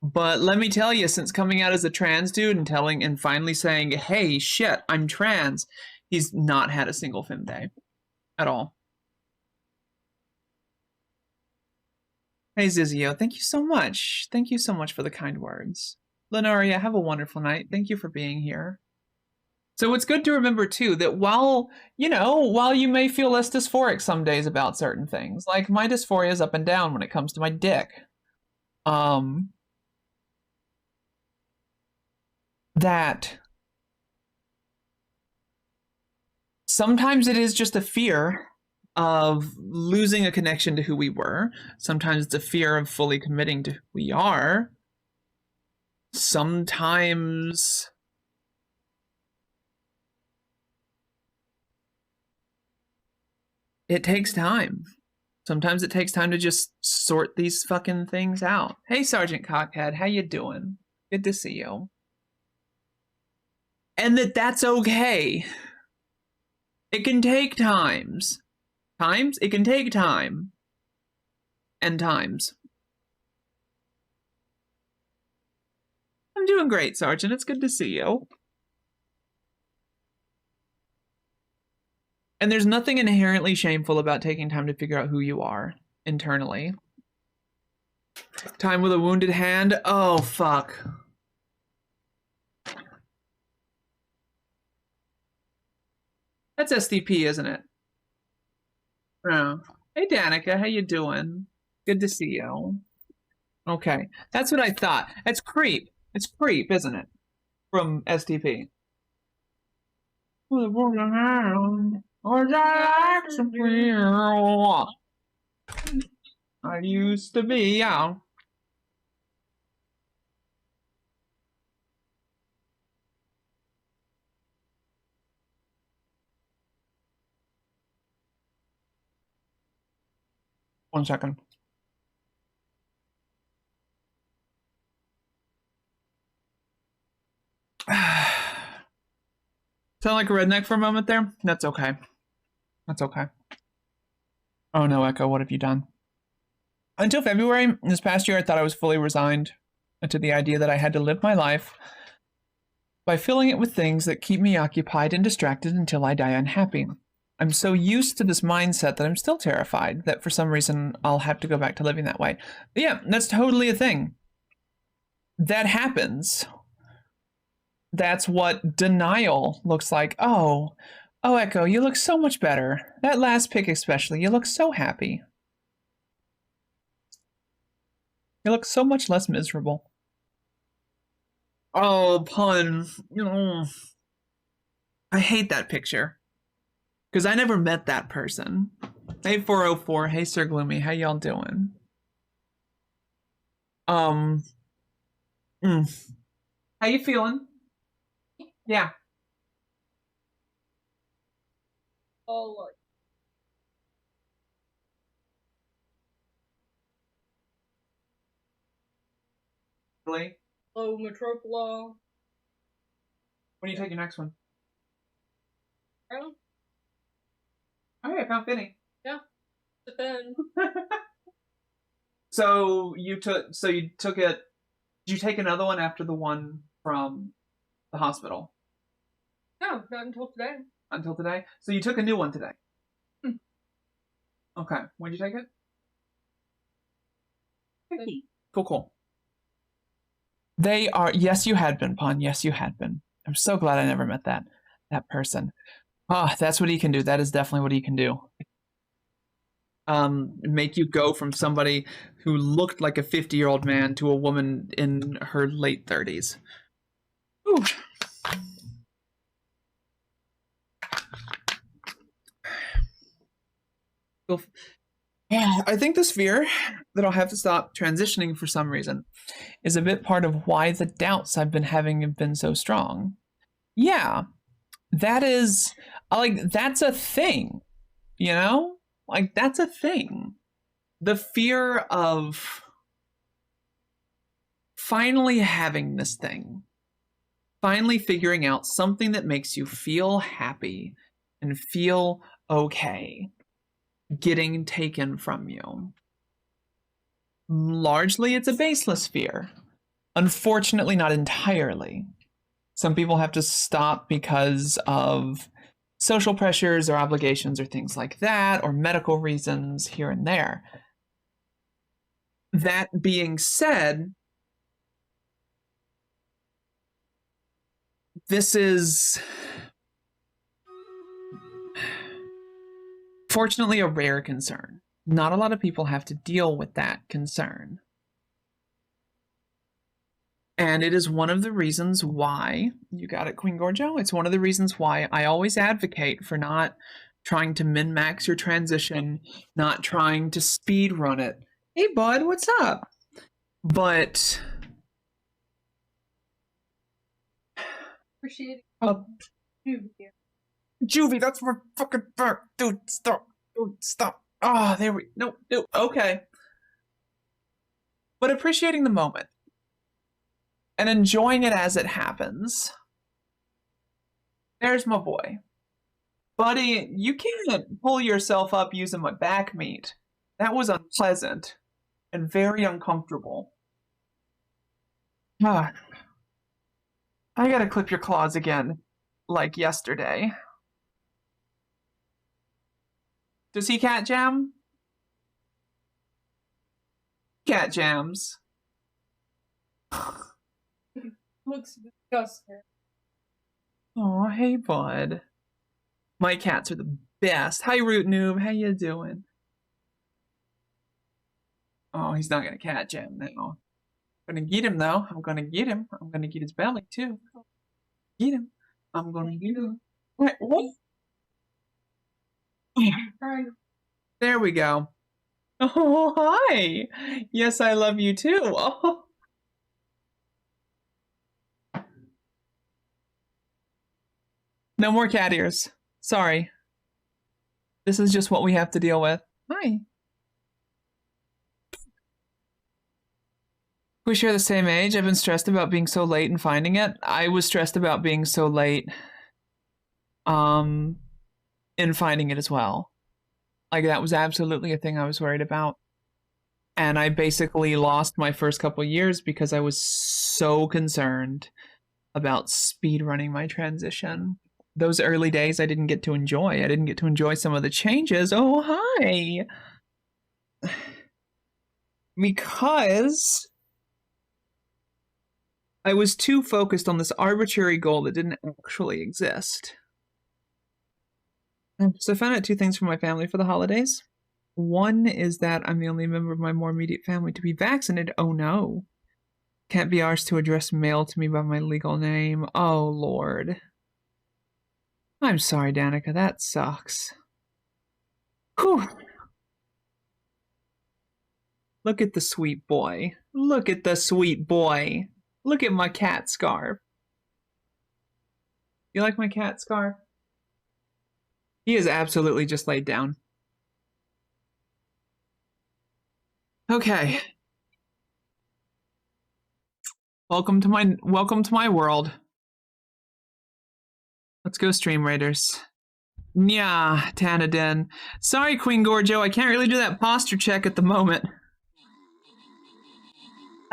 But let me tell you, since coming out as a trans dude and finally saying, hey, shit, I'm trans, he's not had a single fem day at all. Hey, Zizio, thank you so much. Thank you so much for the kind words. Lenoria, have a wonderful night. Thank you for being here. So it's good to remember too that while you may feel less dysphoric some days about certain things, like my dysphoria is up and down when it comes to my dick. That sometimes it is just a fear of losing a connection to who we were. Sometimes it's a fear of fully committing to who we are. Sometimes it takes time. Sometimes it takes time to just sort these fucking things out. Hey, Sergeant Cockhead, how you doing? Good to see you. And that's okay. It can take times. It can take time. And times. I'm doing great, Sergeant. It's good to see you. And there's nothing inherently shameful about taking time to figure out who you are internally. Time with a wounded hand? Oh, fuck. That's SDP, isn't it? Oh. Hey, Danica, how you doing? Good to see you. Okay, that's what I thought. That's creep. It's creep, isn't it? From SDP. With a wounded hand. I used to be young. One second. Sound like a redneck for a moment there? That's okay. That's okay. Oh no, Echo, what have you done? Until February, this past year, I thought I was fully resigned to the idea that I had to live my life by filling it with things that keep me occupied and distracted until I die unhappy. I'm so used to this mindset that I'm still terrified that for some reason I'll have to go back to living that way. But yeah, that's totally a thing. That happens. That's what denial looks like. Oh, Echo, you look so much better. That last pic especially, you look so happy. You look so much less miserable. Oh, pun. I hate that picture. Because I never met that person. Hey, 404. Hey, Sir Gloomy. How y'all doing? How you feeling? Yeah. Oh, look. Really? Oh, Metropolis. When do you take your next one? Oh, Oh, yeah, I found Finny. depends. So you took it. Did you take another one after the one from the hospital? No, not until today. Until today? So you took a new one today? Okay. When did you take it? Cool. They are, yes, you had been, Pun. Yes, you had been. I'm so glad I never met that person. That's what he can do. That is definitely what he can do. Make you go from somebody who looked like a 50-year-old man to a woman in her late 30s. Ooh. I think this fear that I'll have to stop transitioning for some reason is a bit part of why the doubts I've been having have been so strong. Yeah, that is, that's a thing, that's a thing. The fear of finally having this thing, finally figuring out something that makes you feel happy and feel okay, getting taken from you. Largely, it's a baseless fear. Unfortunately, not entirely. Some people have to stop because of social pressures or obligations or things like that, or medical reasons here and there. That being said, this is unfortunately a rare concern. Not a lot of people have to deal with that concern. And it is one of the reasons why, you got it, Queen Gorjo, it's one of the reasons why I always advocate for not trying to min-max your transition, not trying to speed run it. Hey bud, what's up? But Appreciate Juvie, that's my fucking back. Dude, stop. Dude, stop. Ah, there we no, okay. But appreciating the moment and enjoying it as it happens. There's my boy. Buddy, you can't pull yourself up using my back meat. That was unpleasant and very uncomfortable. Ah. I gotta clip your claws again, like yesterday. Does he cat jam? Cat jams. looks disgusting. Oh, hey, bud. My cats are the best. Hi, Root Noob. How you doing? Oh, he's not gonna cat jam now. I'm gonna get him, though. I'm gonna get him. I'm gonna get his belly, too. Get him. I'm gonna get him. Wait, what? There we go. Oh, hi. Yes, I love you, too. Oh. No more cat ears. Sorry. This is just what we have to deal with. Hi. We share the same age. I've been stressed about being so late and finding it. I was stressed about being so late in finding it as well. Like, that was absolutely a thing I was worried about. And I basically lost my first couple years because I was so concerned about speedrunning my transition. Those early days I didn't get to enjoy. I didn't get to enjoy some of the changes. Oh, hi! Because I was too focused on this arbitrary goal that didn't actually exist. So I found out two things from my family for the holidays. One is that I'm the only member of my more immediate family to be vaccinated. Oh no. Can't be arsed to address mail to me by my legal name. Oh Lord. I'm sorry, Danica. That sucks. Whew. Look at the sweet boy. Look at the sweet boy. Look at my cat scarf. You like my cat scarf? He is absolutely just laid down. Okay. Welcome to my world. Let's go, Stream Raiders. Yeah, Tanadin. Sorry, Queen Gorjo, I can't really do that posture check at the moment.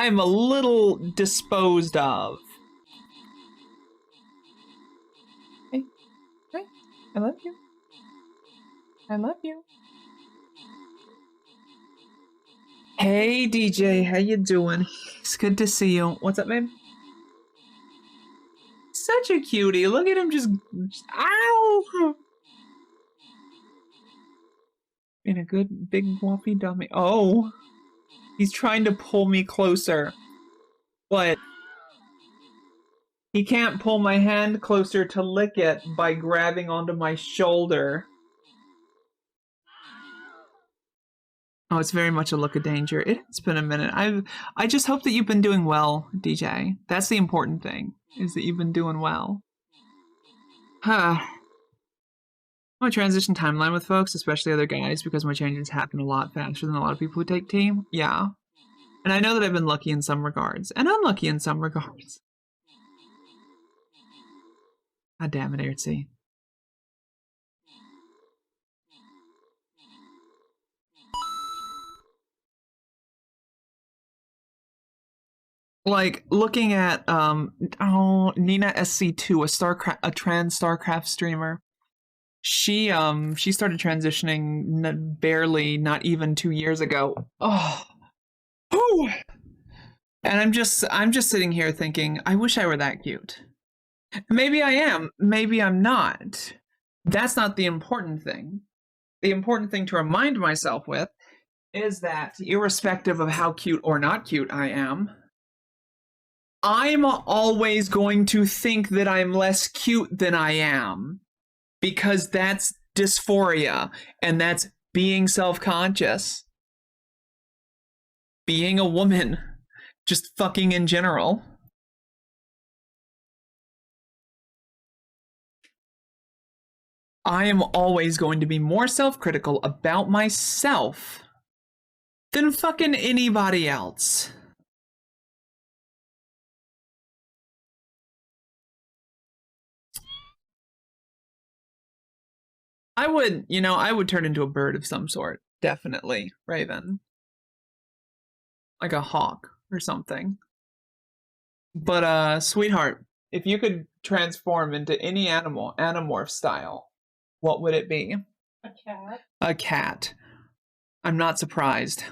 I'm a little disposed of. Hey, I love you. I love you. Hey, DJ, how you doing? It's good to see you. What's up, babe? Such a cutie. Look at him just ow! In a good big whoppy dummy. Oh. He's trying to pull me closer. But he can't pull my hand closer to lick it by grabbing onto my shoulder. Oh, it's very much a look of danger. It's been a minute. I just hope that you've been doing well, DJ. That's the important thing, is that you've been doing well. My transition timeline with folks, especially other guys, because my changes happen a lot faster than a lot of people who take team. Yeah. And I know that I've been lucky in some regards, and unlucky in some regards. God damn it, Airtsy. Like, looking at, Nina SC2, a trans StarCraft streamer. She started transitioning barely, not even 2 years ago. Oh. Whew. And I'm just sitting here thinking, I wish I were that cute. Maybe I am, maybe I'm not. That's not the important thing. the important thing to remind myself with is that irrespective of how cute or not cute I am, I'm always going to think that I'm less cute than I am, because that's dysphoria and that's being self-conscious. Being a woman, just fucking in general. I am always going to be more self-critical about myself than fucking anybody else. I would turn into a bird of some sort. Definitely. Raven. Like a hawk or something. But, sweetheart, if you could transform into any animal, Animorph style, what would it be? A cat. A cat. I'm not surprised.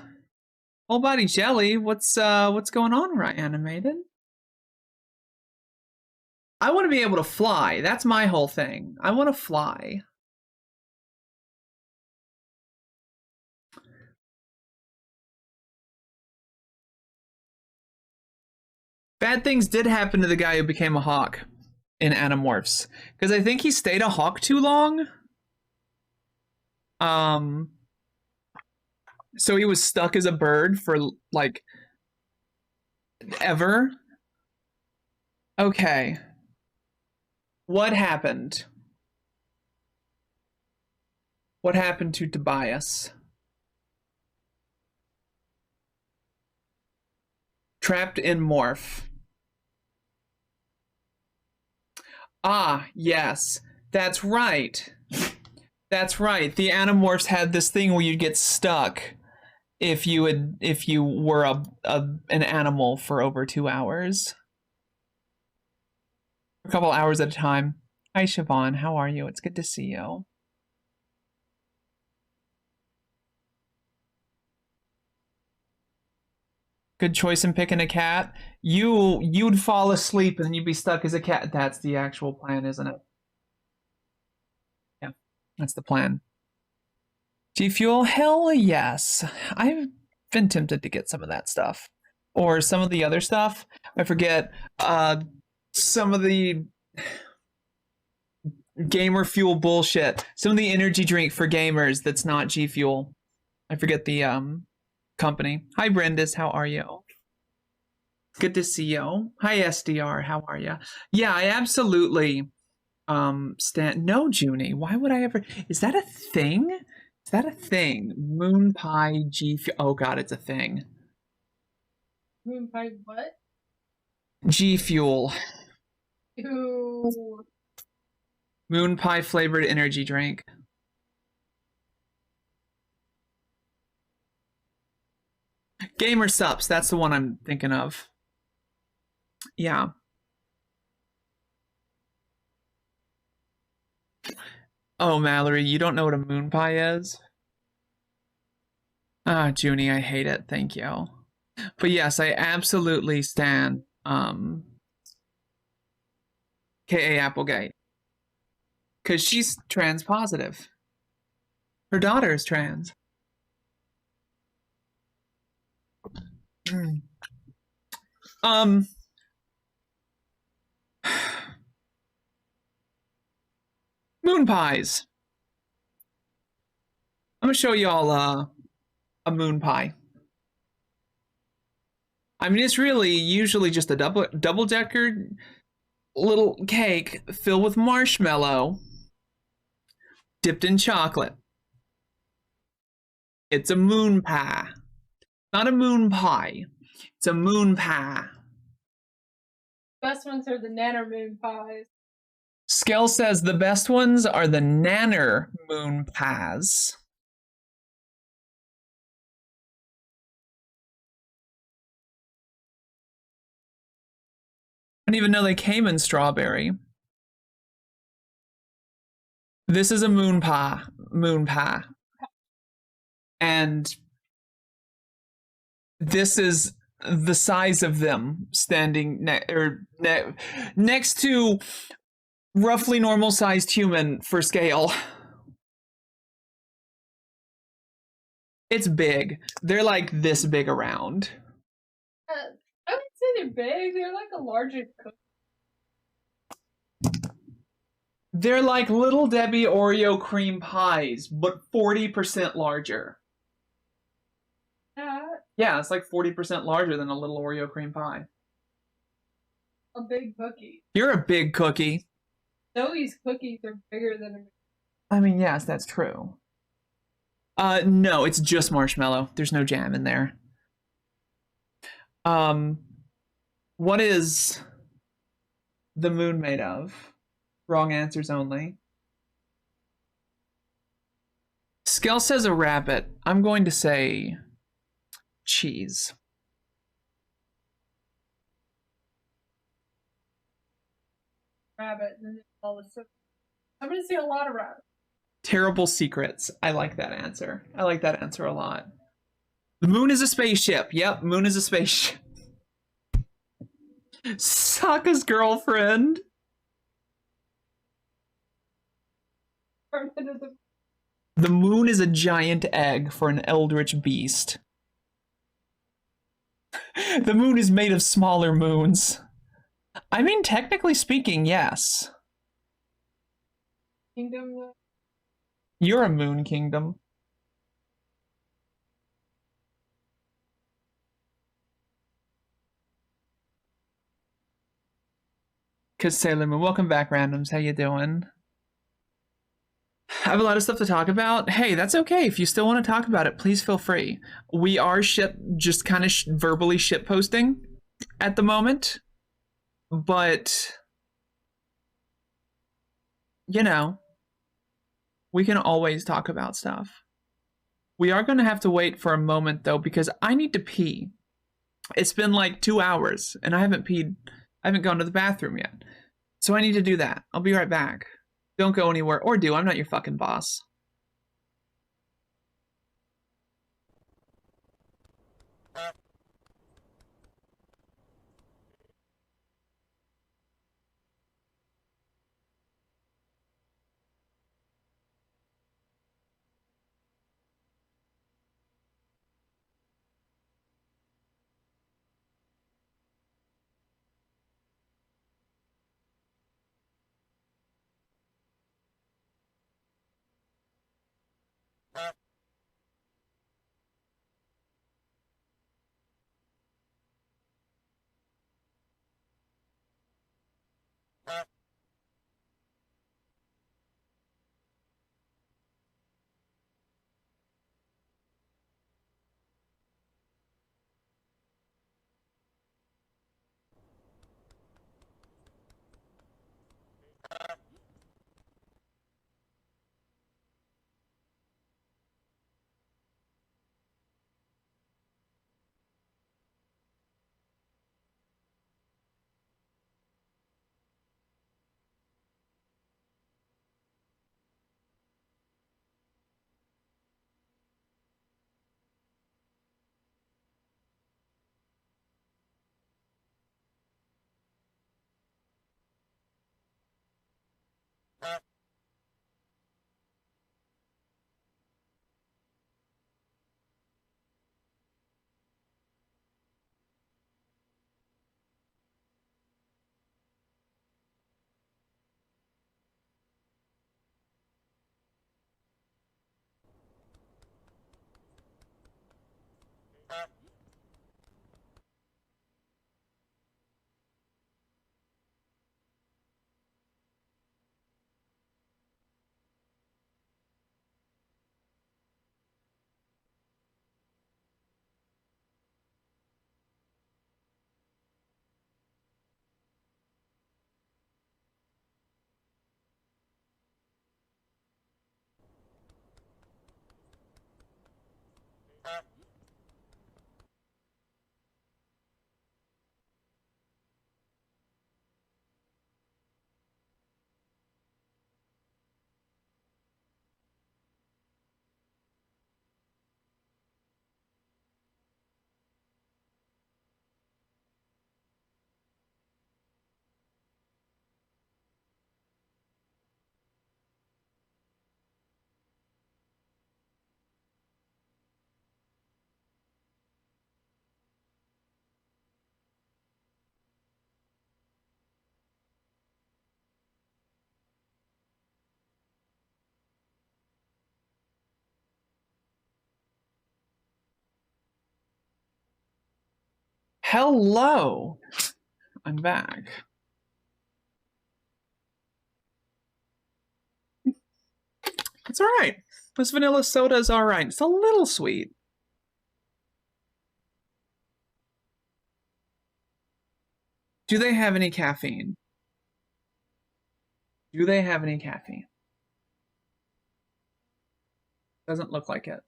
Whole body jelly, what's going on, right, animated? I want to be able to fly. That's my whole thing. I want to fly. Bad things did happen to the guy who became a hawk in Animorphs, because I think he stayed a hawk too long. So he was stuck as a bird for like ever. Okay. What happened? What happened to Tobias? Trapped in morph. Ah, yes. That's right. That's right. The Animorphs had this thing where you'd get stuck if you were an animal for over 2 hours. A couple hours at a time. Hi, Siobhan. How are you? It's good to see you. Good choice in picking a cat. You'd fall asleep and you'd be stuck as a cat. That's the actual plan, isn't it? Yeah, that's the plan. G Fuel? Hell yes. I've been tempted to get some of that stuff. Or some of the other stuff. I forget. Some of the gamer fuel bullshit. Some of the energy drink for gamers that's not G Fuel. I forget the company. Hi Brendis, how are you? Good to see you. Hi SDR, how are you? Yeah, I absolutely stand. No, Junie, why would I ever? Is that a thing? Is that a thing? Moon Pie G. Oh god, it's a thing. Moon pie what? G Fuel. Ew. Moon Pie flavored energy drink. Gamer Sups, that's the one I'm thinking of. Yeah. Oh, Mallory, you don't know what a moon pie is? Ah, Junie, I hate it. Thank you. But yes, I absolutely stand K.A. Applegate. Because she's trans positive. Her daughter is trans. Moon pies. I'm gonna show y'all a moon pie. I mean, it's really usually just a double-decker little cake filled with marshmallow dipped in chocolate. It's a moon pie. Not a moon pie. It's a moon pie. Best ones are the nanner moon pies. Skell says the best ones are the nanner moon pies. I didn't even know they came in strawberry. This is a moon pie. And this is the size of them standing next to roughly normal sized human for scale. It's big. They're like this big around. I wouldn't say they're big. They're like a larger cookie. They're like Little Debbie Oreo cream pies, but 40% larger. Yeah, it's like 40% larger than a little Oreo cream pie. A big cookie. You're a big cookie. Zoe's cookies are bigger than I mean, yes, that's true. No, it's just marshmallow. There's no jam in there. What is the moon made of? Wrong answers only. Skell says a rabbit. I'm going to say cheese. rabbit. And then all this stuff. I'm going to say a lot of rabbits. Terrible secrets. I like that answer. I like that answer a lot. The moon is a spaceship. Yep, moon is a spaceship. Sokka's girlfriend. The moon is a giant egg for an eldritch beast. The moon is made of smaller moons. I mean, technically speaking, yes. Kingdom. You're a moon kingdom. Cause Sailor Moon, welcome back, randoms. How you doing? I have a lot of stuff to talk about. Hey, that's okay. If you still want to talk about it, please feel free. We are just kind of verbally shit posting at the moment, but you know, we can always talk about stuff. We are going to have to wait for a moment though, because I need to pee. It's been like 2 hours and I haven't peed. I haven't gone to the bathroom yet. So I need to do that. I'll be right back. Don't go anywhere, or do. I'm not your fucking boss. Hello. I'm back. It's all right. This vanilla soda is all right. It's a little sweet. Do they have any caffeine? Do they have any caffeine? Doesn't look like it.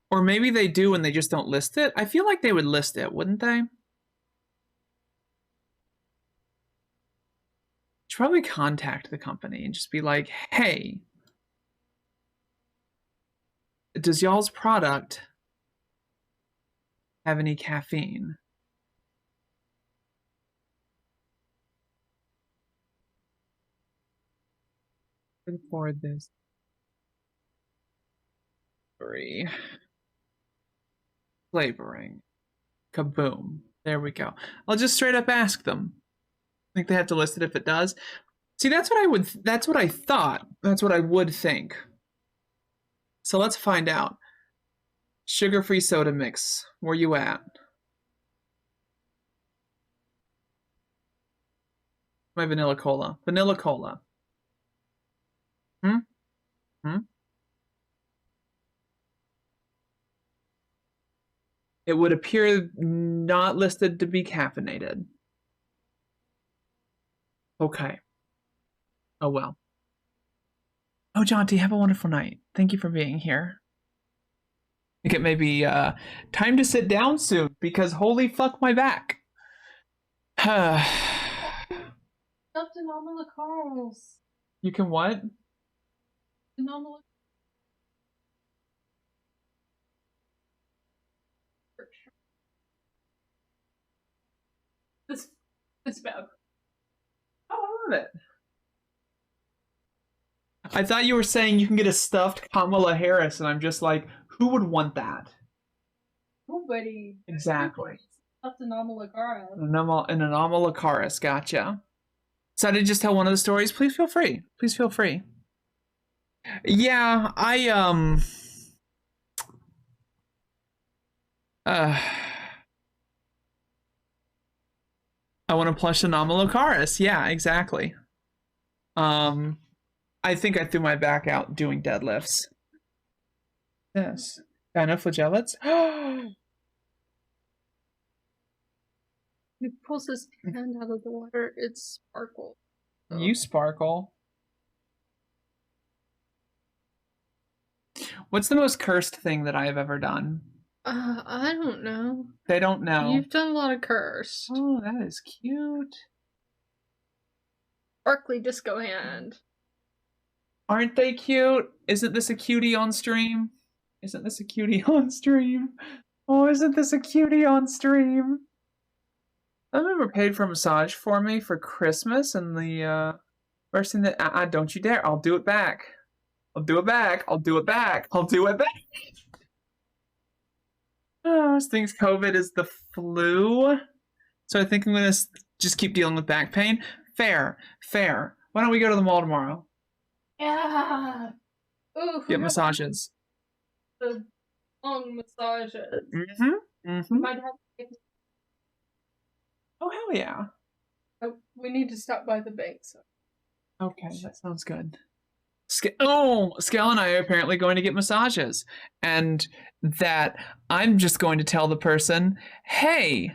Or maybe they do and they just don't list it. I feel like they would list it, wouldn't they? Should probably contact the company and just be like, hey, does y'all's product have any caffeine? For this 3 flavoring. Kaboom. There we go. I'll just straight up ask them. I think they have to list it if it does. See, that's what I thought. That's what I would think. So let's find out. Sugar-free soda mix. Where you at? My vanilla cola. Vanilla cola. It would appear not listed to be caffeinated. Okay. Oh well. Oh, Jonty, have a wonderful night. Thank you for being here. I think it may be time to sit down soon because holy fuck my back. Stuffed in all the cars. You can what? Normal. This bad. Oh, I love it. I thought you were saying you can get a stuffed Kamala Harris, and I'm just like, who would want that? Nobody. Exactly. Stuffed in normal car. An anomal Icarus, gotcha. So I did just tell one of the stories. Please feel free. Please feel free. Yeah, I want to plush anomal Icarus. Yeah, exactly. I think I threw my back out doing deadlifts. Yes. Dinoflagellates? He pulls his hand out of the water. It's sparkle. You sparkle. What's the most cursed thing that I have ever done? I don't know. They don't know. You've done a lot of cursed. Oh, that is cute. Sparkly disco hand. Aren't they cute? Isn't this a cutie on stream? Isn't this a cutie on stream? Oh, isn't this a cutie on stream? I remember paid for a massage for me for Christmas, and the first thing that don't you dare! I'll do it back. I'll do it back. I'll do it back. I'll do it back. Oh, thinks COVID is the flu, so I think I'm gonna just keep dealing with back pain. Fair, fair. Why don't we go to the mall tomorrow? Yeah. Ooh, Get massages. the long massages. Might have to take. Oh, hell yeah. Oh, we need to stop by the bank. So. Okay, that sounds good. Skell and I are apparently going to get massages. And that I'm just going to tell the person, hey,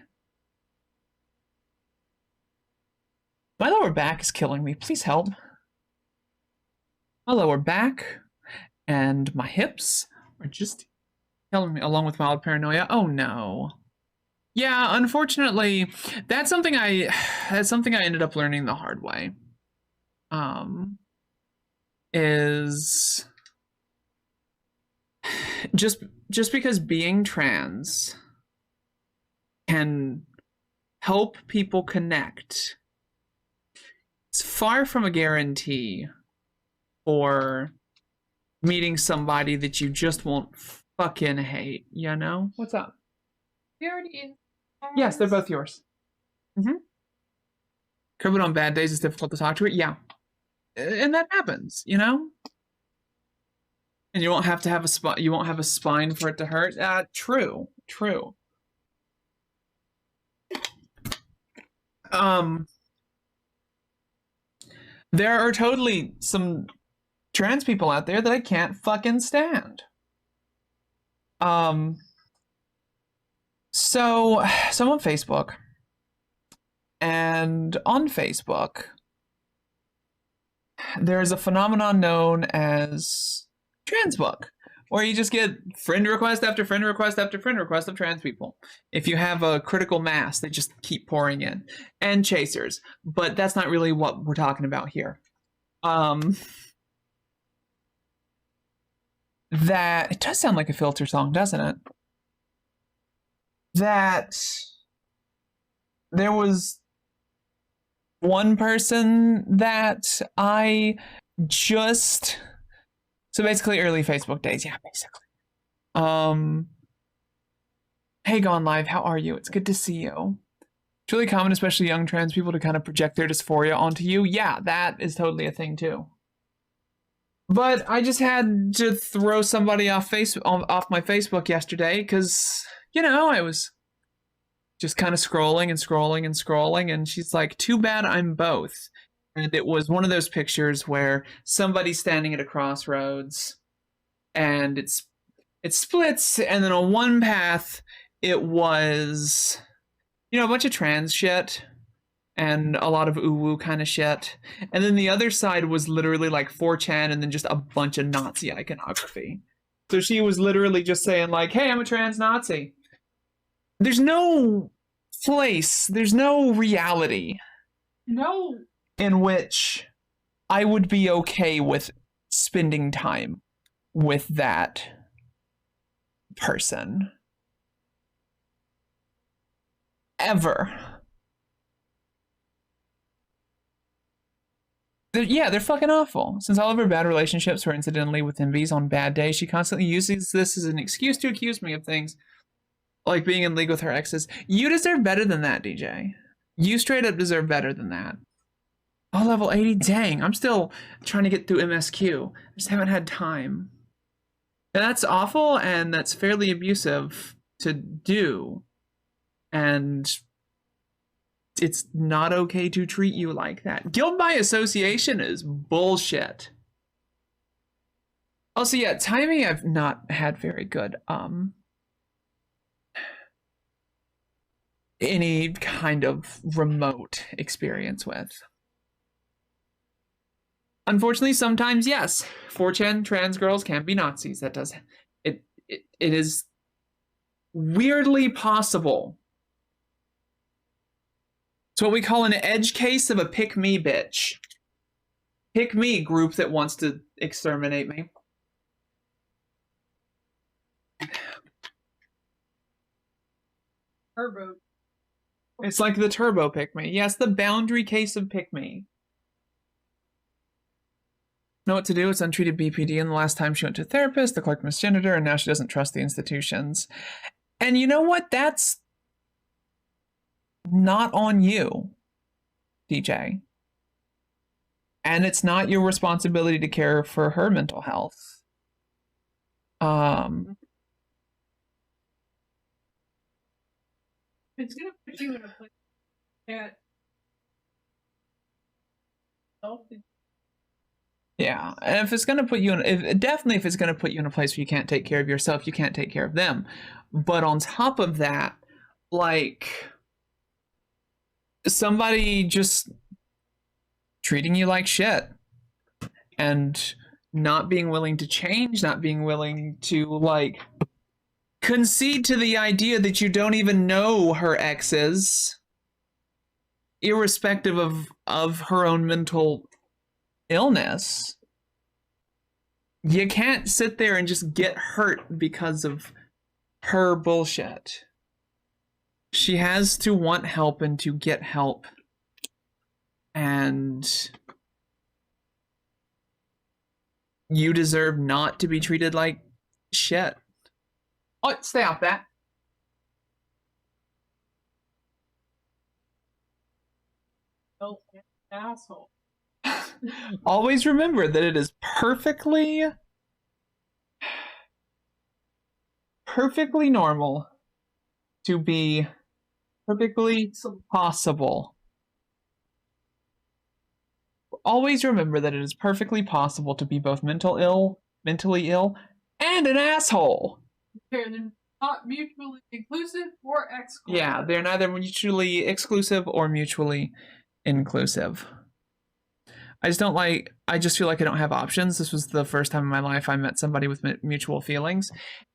my lower back is killing me. Please help. My lower back and my hips are just killing me, along with mild paranoia. Oh no. Yeah, unfortunately, that's something I ended up learning the hard way. Is just because being trans can help people connect, it's far from a guarantee for meeting somebody that you just won't fucking hate, you know? What's up? We already. Yes, they're both yours. COVID on bad days is difficult to talk to it. Yeah. And that happens, you know? And you won't have to have you won't have a spine for it to hurt. True. There are totally some trans people out there that I can't fucking stand. So I'm on Facebook, and on Facebook, there's a phenomenon known as transbook, where you just get friend request after friend request after friend request of trans people. If you have a critical mass, they just keep pouring in. And chasers, but that's not really what we're talking about here. That, it does sound like a filter song, doesn't it? That there was one person that I just, so basically early Facebook days, yeah, basically. Hey, Gone Live, how are you? It's good to see you. It's really common, especially young trans people, to kind of project their dysphoria onto you. Yeah, that is totally a thing too. But I just had to throw somebody off my Facebook yesterday because, you know, I was just kind of scrolling, and she's like, too bad I'm both. And it was one of those pictures where somebody's standing at a crossroads and it splits, and then on one path it was, you know, a bunch of trans shit and a lot of ooh-woo kind of shit. And then the other side was literally like 4chan and then just a bunch of Nazi iconography. So she was literally just saying like, hey, I'm a trans Nazi. There's no place, there's no reality. No. In which I would be okay with spending time with that person. Ever. They're fucking awful. Since all of her bad relationships were incidentally with MBs on bad days, she constantly uses this as an excuse to accuse me of things like being in league with her exes. You deserve better than that, DJ. You straight up deserve better than that. Oh, level 80? Dang, I'm still trying to get through MSQ. I just haven't had time. And that's awful, and that's fairly abusive to do. And it's not okay to treat you like that. Guild by association is bullshit. Also, yeah, timing I've not had very good, any kind of remote experience with. Unfortunately, sometimes, yes, 4chan trans girls can be Nazis. That does, it is weirdly possible. It's what we call an edge case of a pick-me bitch. Pick-me group that wants to exterminate me. Turbo. It's like the turbo pick-me. Yes, the boundary case of pick-me. Know what to do? It's untreated BPD, and the last time she went to a therapist, the clerk misgendered her, and now she doesn't trust the institutions. And you know what? That's not on you, DJ. And it's not your responsibility to care for her mental health. It's gonna put you in a place that yeah, and if it's gonna put you in, if it's gonna put you in a place where you can't take care of yourself, you can't take care of them. But on top of that, like somebody just treating you like shit and not being willing to change, not being willing to like concede to the idea that you don't even know her exes, irrespective of her own mental illness. You can't sit there and just get hurt because of her bullshit. She has to want help and to get help. And you deserve not to be treated like shit. Oh, stay off that. oh, asshole. Always remember that it is perfectly perfectly normal to be perfectly possible. Always remember that it is perfectly possible to be both mentally ill, and an asshole. They're not mutually inclusive or exclusive. Yeah, they're neither mutually exclusive or mutually inclusive. I just feel like I don't have options. This was the first time in my life I met somebody with mutual feelings.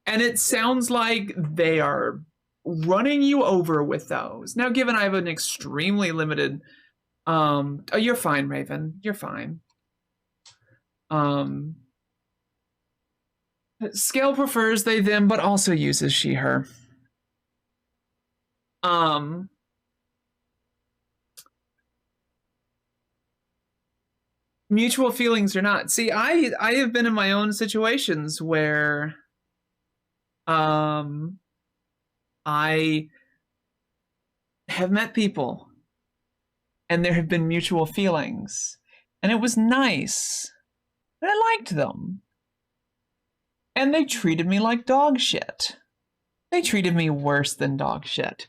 And it sounds like they are running you over with those. Now, given I have an extremely limited, oh, you're fine, Raven. You're fine. Scale prefers they, them, but also uses she, her. Mutual feelings or not. See, I have been in my own situations where I have met people and there have been mutual feelings and it was nice and I liked them and they treated me like dog shit. They treated me worse than dog shit.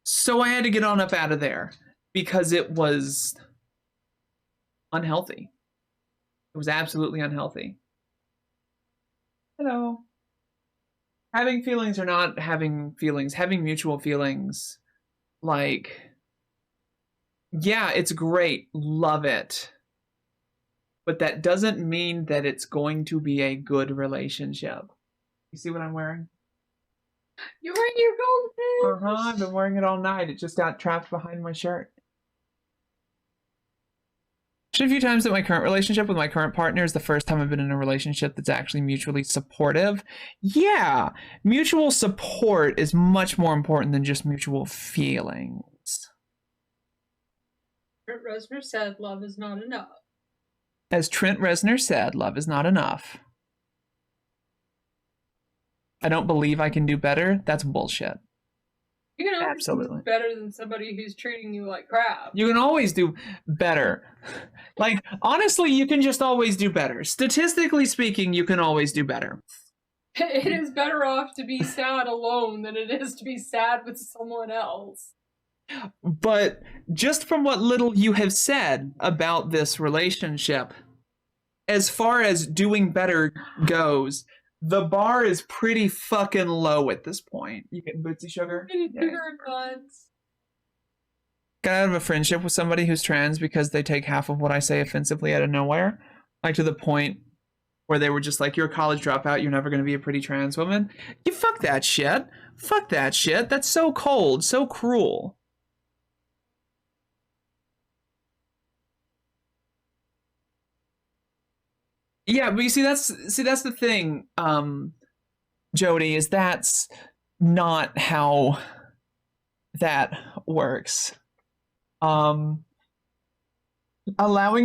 So I had to get on up out of there because it was unhealthy. It was absolutely unhealthy. Hello. Having feelings or not having feelings, having mutual feelings, like, yeah, it's great. Love it. But that doesn't mean that it's going to be a good relationship. You see what I'm wearing? You're wearing your goldfish. I've been wearing it all night. It just got trapped behind my shirt. A few times that my current relationship with my current partner is the first time I've been in a relationship that's actually mutually supportive. Yeah, mutual support is much more important than just mutual feelings. Trent Reznor said, "Love is not enough." As Trent Reznor said, love is not enough. I don't believe I can do better. That's bullshit. You can always Absolutely. do better than somebody who's treating you like crap. You can always do better. Like, honestly, you can just always do better. Statistically speaking, you can always do better. It is better off to be sad alone than it is to be sad with someone else. But just from what little you have said about this relationship, as far as doing better goes, the bar is pretty fucking low at this point. You getting Bootsy Sugar? Sugar and nuts. Got out of a friendship with somebody who's trans because they take half of what I say offensively out of nowhere. Like to the point where they were just like, you're a college dropout, you're never going to be a pretty trans woman. You fuck that shit. Fuck that shit. That's so cold, so cruel. Yeah, but you see that's the thing, Jody, is that's not how that works. Allowing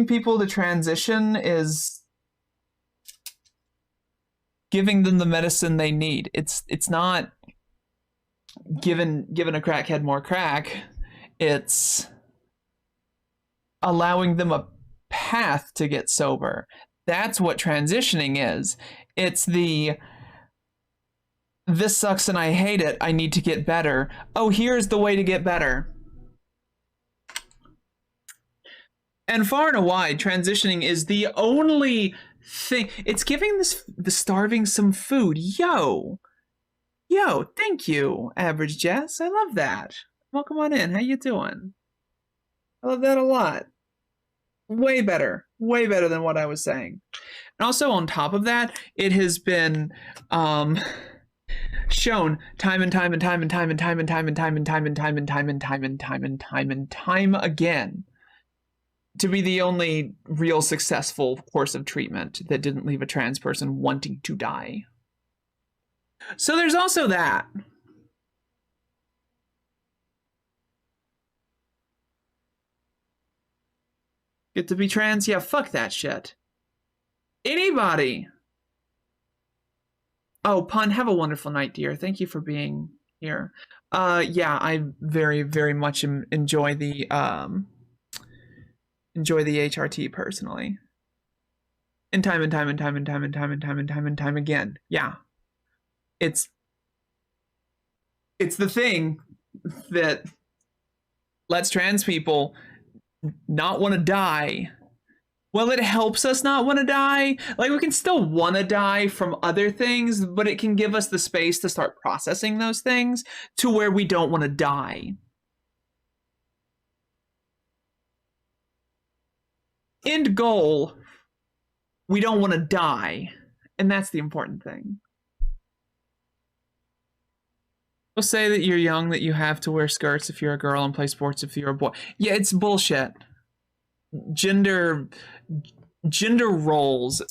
people to transition is giving them the medicine they need. It's not giving a crackhead more crack. It's allowing them a path to get sober. That's what transitioning is. It's this sucks and I hate it. I need to get better. Oh, here's the way to get better. And far and wide, transitioning is the only thing. It's giving the starving some food. Yo, thank you, Average Jess. I love that. Welcome on in. How you doing? I love that a lot. Way better than what I was saying. And also on top of that, it has been shown time and time again to be the only real successful course of treatment that didn't leave a trans person wanting to die. So there's also that. Get to be trans? Yeah, fuck that shit. Anybody. Oh, Pun, have a wonderful night, dear. Thank you for being here. Yeah, I very, very much enjoy the HRT personally. And time again. Yeah. It's it's the thing that lets trans people not want to die. Well, it helps us not want to die. Like, we can still want to die from other things, but it can give us the space to start processing those things to where we don't want to die. End goal, we don't want to die. And that's the important thing. We'll say that you're young, that you have to wear skirts if you're a girl and play sports if you're a boy. Yeah, it's bullshit. Gender roles,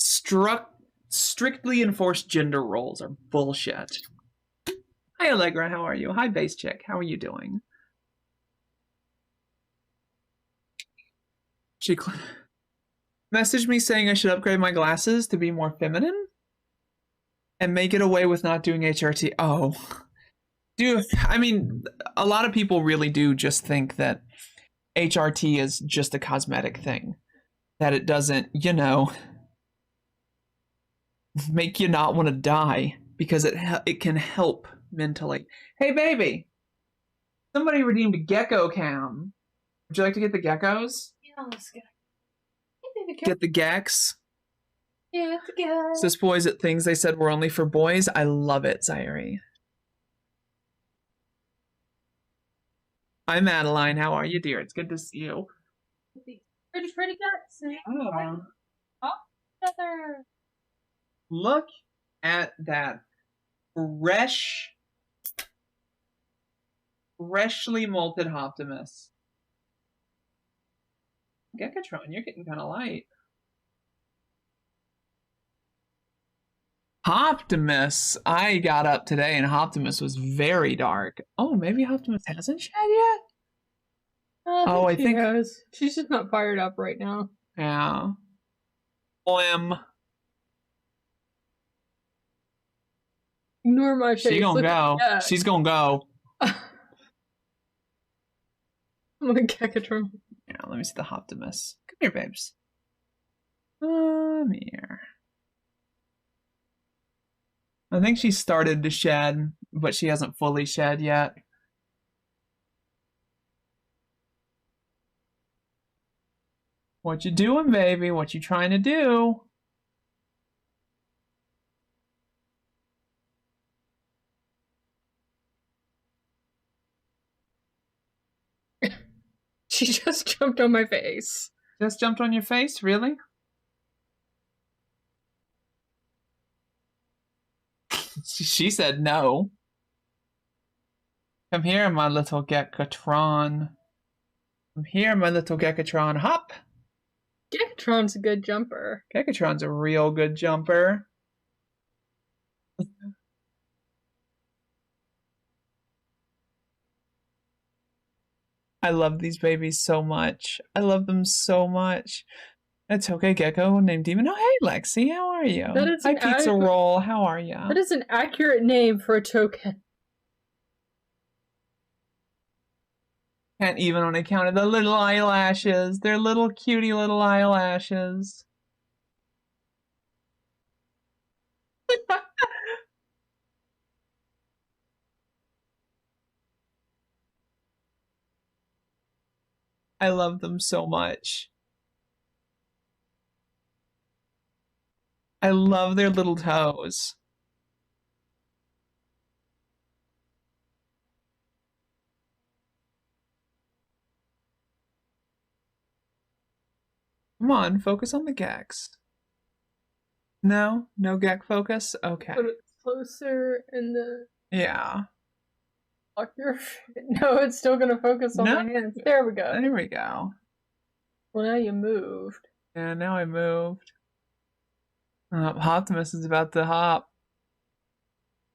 strictly enforced gender roles are bullshit. Hi, Allegra, how are you? Hi, Base Chick, how are you doing? She messaged me saying I should upgrade my glasses to be more feminine and make it away with not doing HRT. Oh. Dude, I mean, a lot of people really do just think that HRT is just a cosmetic thing. That it doesn't, you know, make you not want to die because it can help mentally. Hey, baby. Somebody redeemed a gecko cam. Would you like to get the geckos? Yeah, let's get Get the gex? Yeah, together. Sis boys at things they said were only for boys. I love it, Zairi. Hi, Madeline. How are you, dear? It's good to see you. Pretty guts. Oh. Together. Look at that freshly malted Optimus. Gekatron, you're getting kind of light. Optimus, I got up today and Optimus was very dark. Oh, maybe Optimus hasn't shed yet? I think she has. She's just not fired up right now. Yeah. Blim. Ignore my face. She gonna Look go. at that. She's gonna go. I'm like Gekatron. Yeah, let me see the Optimus. Come here, babes. Come here. I think she started to shed, but she hasn't fully shed yet. What you doing, baby? What you trying to do? She just jumped on my face. Just jumped on your face? Really? She said no. Come here, my little Gekatron. Come here, my little Gekatron. Hop! Gekatron's a good jumper. Gekatron's a real good jumper. I love these babies so much. I love them so much. It's okay, Gecko named Demon. Oh, hey, Lexi, how are you? That is Hi, an Pizza Roll, how are you? That is an accurate name for a token. Can't even on account of the little eyelashes. They're little cutie little eyelashes. I love them so much. I love their little toes. Come on, focus on the Gex. No? No Gek focus? Okay. Put it closer in the... Yeah. No, it's still gonna focus on No. my hands. There we go. There we go. Well, now you moved. Yeah, now I moved. Optimus is about to hop.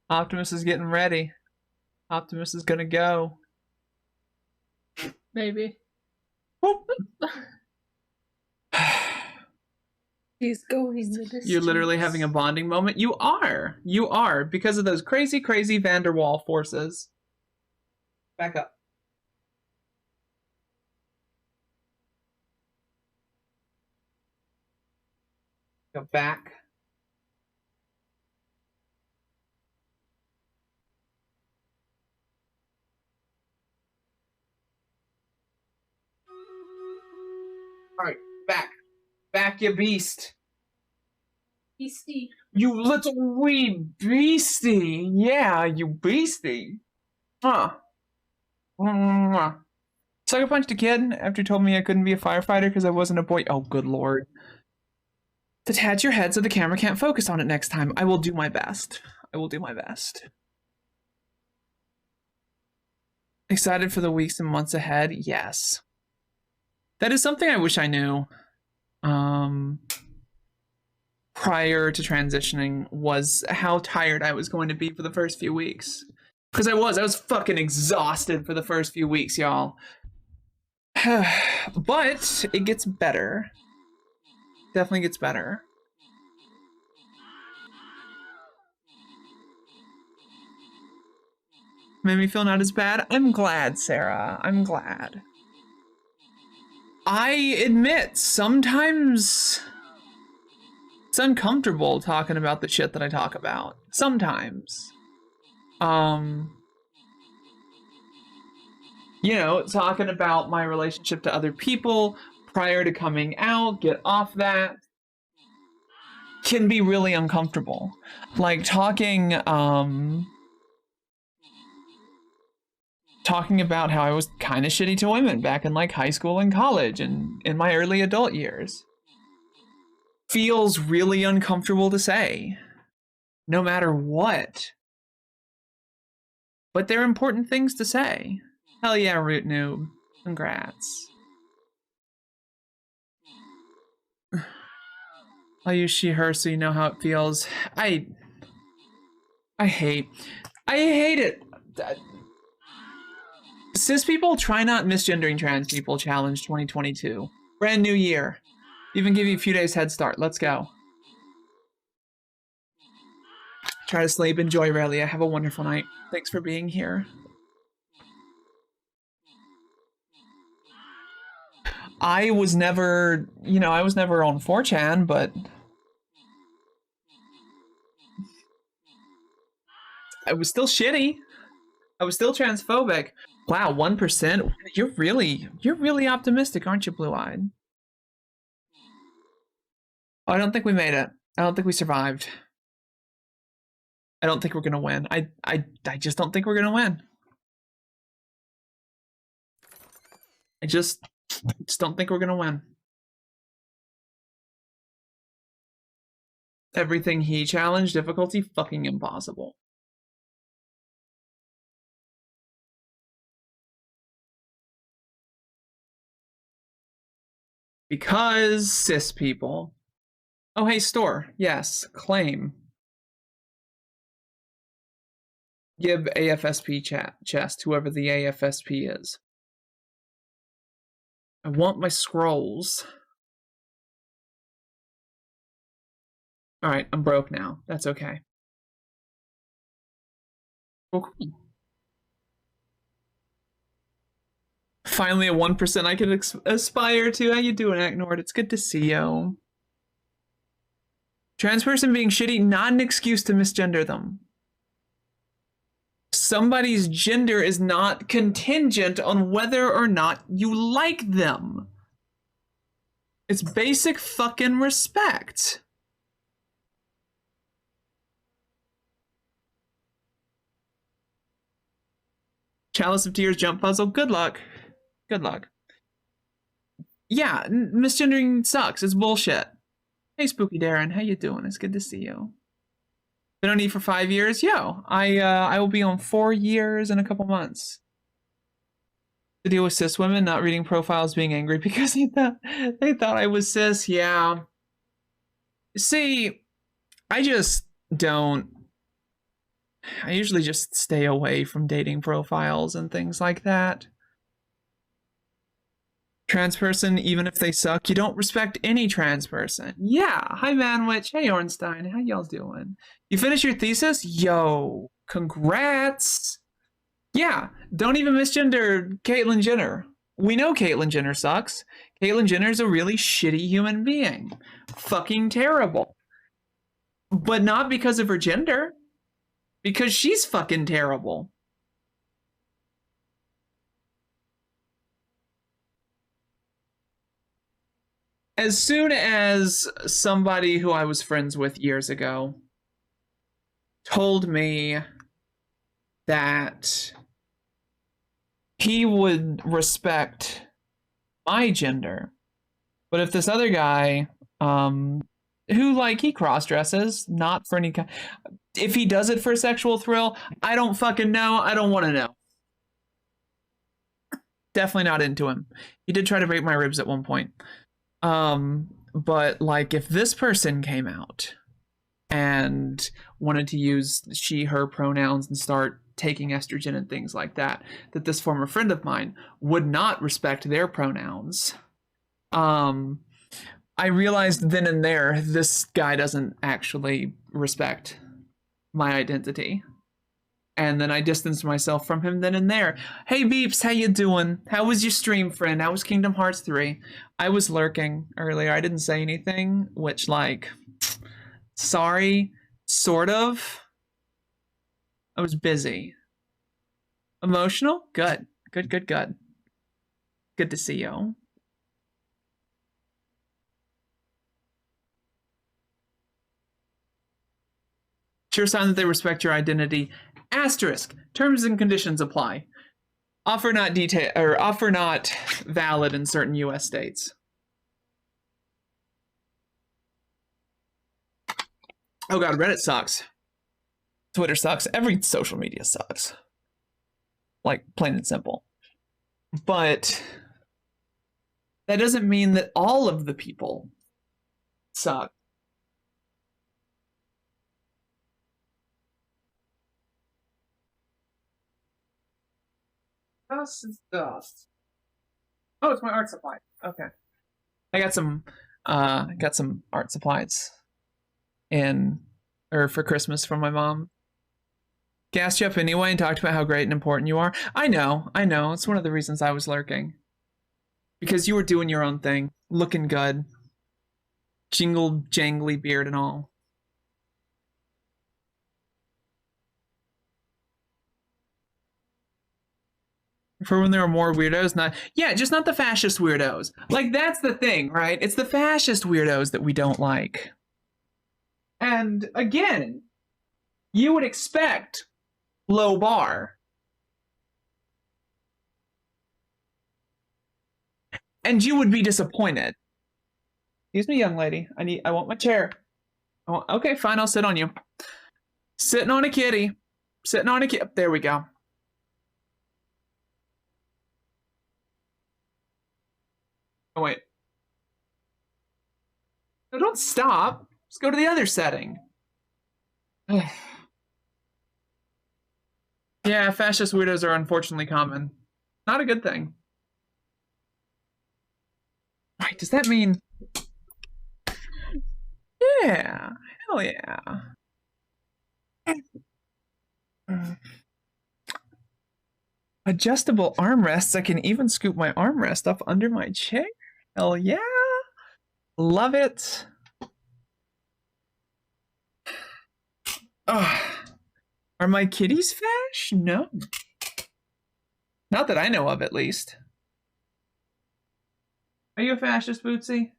Optimus is getting ready. Optimus is gonna go. Maybe. Whoop. He's going the distance. You're literally having a bonding moment. You are. You are. Because of those crazy, crazy Van der Waal forces. Back up. Go back. back, you beast. Beastie. You little wee beastie. Yeah, you beastie. Huh. Mwah. Sucker punched a kid after he told me I couldn't be a firefighter because I wasn't a boy. Oh, good lord. Detach your head so the camera can't focus on it next time. I will do my best. I will do my best. Excited for the weeks and months ahead? Yes. That is something I wish I knew. Prior to transitioning, was how tired I was going to be for the first few weeks. Because I was fucking exhausted for the first few weeks, y'all. But it gets better. Definitely gets better. Made me feel not as bad. I'm glad, Sarah. I'm glad. I admit, sometimes it's uncomfortable talking about the shit that I talk about. Sometimes. You know, talking about my relationship to other people prior to coming out, get off that, can be really uncomfortable. Like talking about how I was kind of shitty to women back in like high school and college and in my early adult years. Feels really uncomfortable to say, no matter what. But they're important things to say. Hell yeah, Root Noob. Congrats. I'll use she, her so you know how it feels. I hate it. Cis people try not misgendering trans people challenge 2022. Brand new year. Even give you a few days head start. Let's go. Try to sleep. Enjoy, Relia. Have a wonderful night. Thanks for being here. I was never, I was never on 4chan, but I was still shitty. I was still transphobic. Wow, 1%? You're really optimistic, aren't you, Blue-Eyed? Oh, I don't think we made it. I don't think we survived. I don't think we're gonna win. I just don't think we're gonna win. I just don't think we're gonna win. Everything he challenged, difficulty, fucking impossible. Because cis people. Oh, hey, store. Yes, claim. Give AFSP chest, whoever the AFSP is. I want my scrolls. Alright, I'm broke now. That's okay. Oh, cool. Finally a 1% I can aspire to. How you doing, Acknord? It's good to see you. Trans person being shitty, not an excuse to misgender them. Somebody's gender is not contingent on whether or not you like them. It's basic fucking respect. Chalice of Tears jump puzzle. Good luck. Good luck. Yeah, misgendering sucks. It's bullshit. Hey, Spooky Darren, how you doing? It's good to see you. Been on E for 5 years? Yo, I will be on 4 years in a couple months. To deal with cis women not reading profiles, being angry because they thought I was cis. Yeah. See, I just don't. I usually just stay away from dating profiles and things like that. Trans person, even if they suck, you don't respect any trans person. Yeah. Hi, Manwich. Hey, Ornstein. How y'all doing? You finished your thesis? Yo, congrats. Yeah, don't even misgender Caitlyn Jenner. We know Caitlyn Jenner sucks. Caitlyn Jenner's a really shitty human being. Fucking terrible. But not because of her gender. Because she's fucking terrible. as soon as somebody who I was friends with years ago told me that he would respect my gender, but if this other guy, who, like, he cross-dresses, not for any kind, if he does it for a sexual thrill, I don't fucking know. I don't want to know. Definitely not into him. He did try to break my ribs at one point. But like, if this person came out and wanted to use she, her pronouns and start taking estrogen and things like that, that this former friend of mine would not respect their pronouns. I realized then and there, this guy doesn't actually respect my identity. And then I distanced myself from him then and there. Hey Beeps, how you doing? How was your stream, friend? How was Kingdom Hearts 3? I was lurking earlier. I didn't say anything, which, like, sorry, sort of. I was busy. Emotional? Good. Good, good, good. Good to see you. Sure sign that they respect your identity. Asterisk. Terms and conditions apply. Offer not valid in certain US states. Oh god, Reddit sucks. Twitter sucks. Every social media sucks. Like, plain and simple. But that doesn't mean that all of the people suck. Dust is dust. Oh, it's my art supply. Okay. I got some art supplies for Christmas from my mom. Gassed you up anyway and talked about how great and important you are. I know. It's one of the reasons I was lurking. Because you were doing your own thing. Looking good. Jingle jangly beard and all. For when there are more weirdos, just not the fascist weirdos. Like, that's the thing, right? It's the fascist weirdos that we don't like. And again, you would expect low bar. And you would be disappointed. Excuse me, young lady. I want my chair. Okay, fine, I'll sit on you. Sitting on a kitty. Sitting on a kitty. There we go. Oh, wait. No, don't stop. Let's go to the other setting. Yeah, fascist weirdos are unfortunately common. Not a good thing. Right, does that mean... Yeah, hell yeah. Adjustable armrests. I can even scoop my armrest up under my chair. Hell yeah. Love it. Are my kitties fash? No. Not that I know of, at least. Are you a fascist, Bootsy?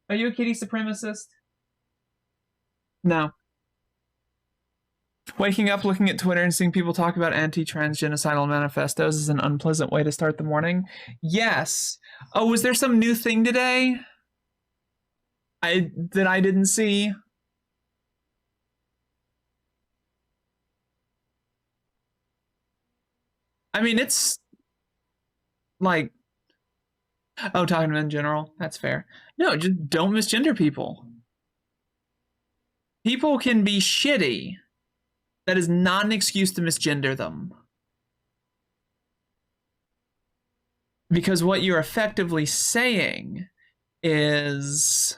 Are you a kitty supremacist? No. Waking up, looking at Twitter, and seeing people talk about anti-trans genocidal manifestos is an unpleasant way to start the morning. Yes. Oh, was there some new thing today? That I didn't see? I mean, it's like, oh, talking to men in general. That's fair. No, just don't misgender people. People can be shitty. That is not an excuse to misgender them. Because what you're effectively saying is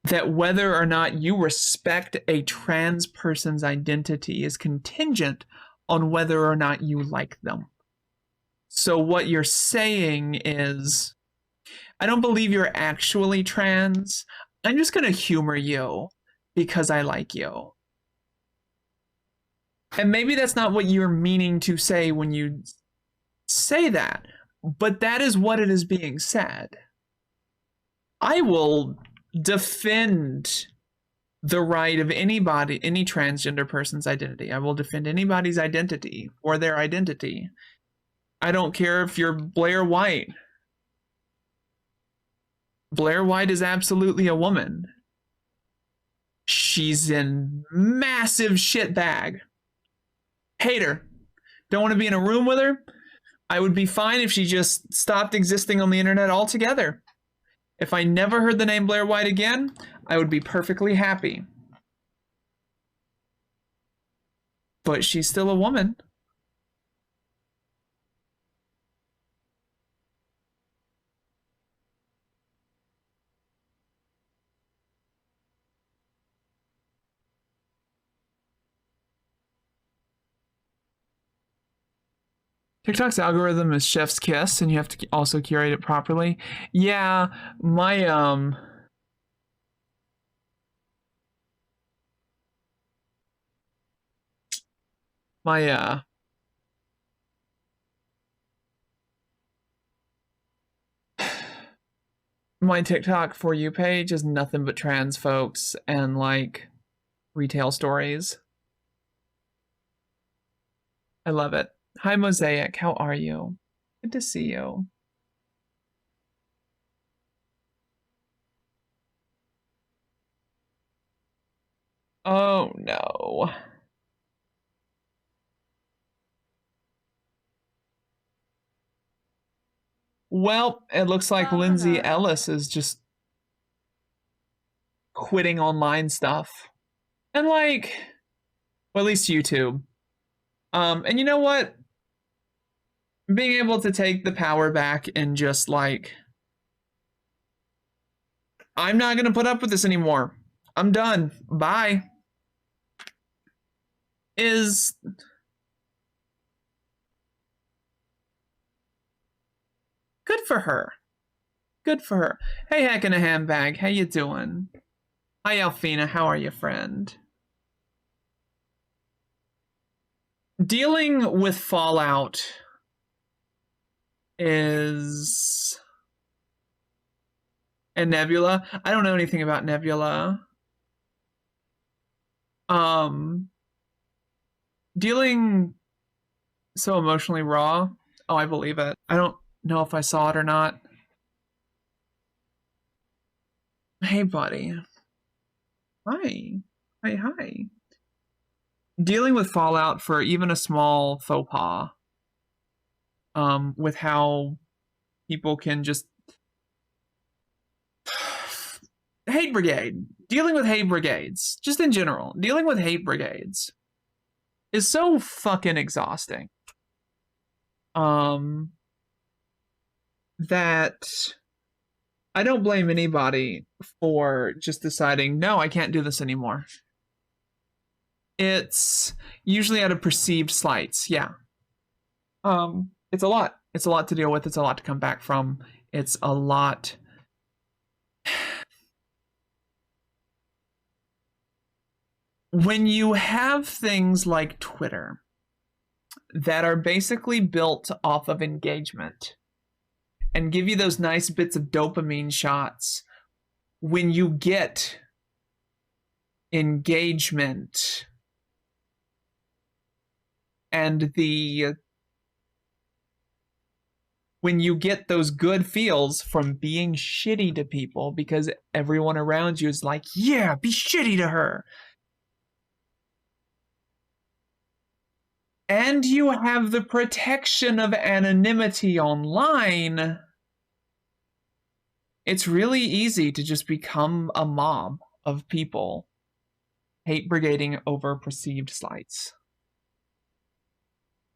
that whether or not you respect a trans person's identity is contingent on whether or not you like them. So what you're saying is, I don't believe you're actually trans. I'm just going to humor you because I like you. And maybe that's not what you're meaning to say when you say that, but that is what it is being said. I will defend the right of anybody, any transgender person's identity. I will defend anybody's identity or their identity. I don't care if you're Blair White. Blair White is absolutely a woman. She's in massive shit bag. Hate her. Don't want to be in a room with her. I would be fine if she just stopped existing on the internet altogether. If I never heard the name Blair White again, I would be perfectly happy. But she's still a woman. TikTok's algorithm is chef's kiss, and you have to also curate it properly. Yeah, my my TikTok For You page is nothing but trans folks and like retail stories. I love it. Hi, Mosaic. How are you? Good to see you. Oh, no. Well, it looks like Lindsay Ellis is just quitting online stuff. And like, well, at least YouTube. And you know what? Being able to take the power back and just like, I'm not going to put up with this anymore. I'm done. Bye. Is good for her. Good for her. Hey, Heck in a Handbag. How you doing? Hi, Alfina. How are you, friend? Dealing with fallout is... And Nebula. I don't know anything about Nebula. Dealing so emotionally raw. Oh, I believe it. I don't know if I saw it or not. Hey, buddy. Hi. Hi. Dealing with fallout for even a small faux pas. With how people can just... Hate brigade. Dealing with hate brigades. Just in general. Dealing with hate brigades is so fucking exhausting. That I don't blame anybody for just deciding, no, I can't do this anymore. It's usually out of perceived slights, yeah. It's a lot. It's a lot to deal with. It's a lot to come back from. It's a lot. When you have things like Twitter that are basically built off of engagement and give you those nice bits of dopamine shots, when you get engagement and when you get those good feels from being shitty to people because everyone around you is like, yeah, be shitty to her. And you have the protection of anonymity online, it's really easy to just become a mob of people hate brigading over perceived slights.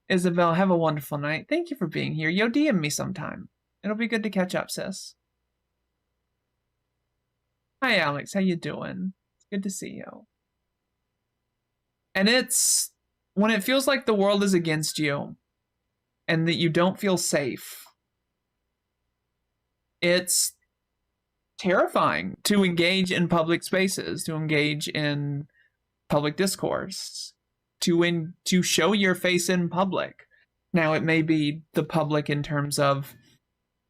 Isabel, have a wonderful night. Thank you for being here. Yo, DM me sometime. It'll be good to catch up, sis. Hi, Alex. How you doing? It's good to see you. And it's... when it feels like the world is against you and that you don't feel safe, it's terrifying to engage in public spaces, to engage in public discourse. to show your face in public. Now, it may be the public in terms of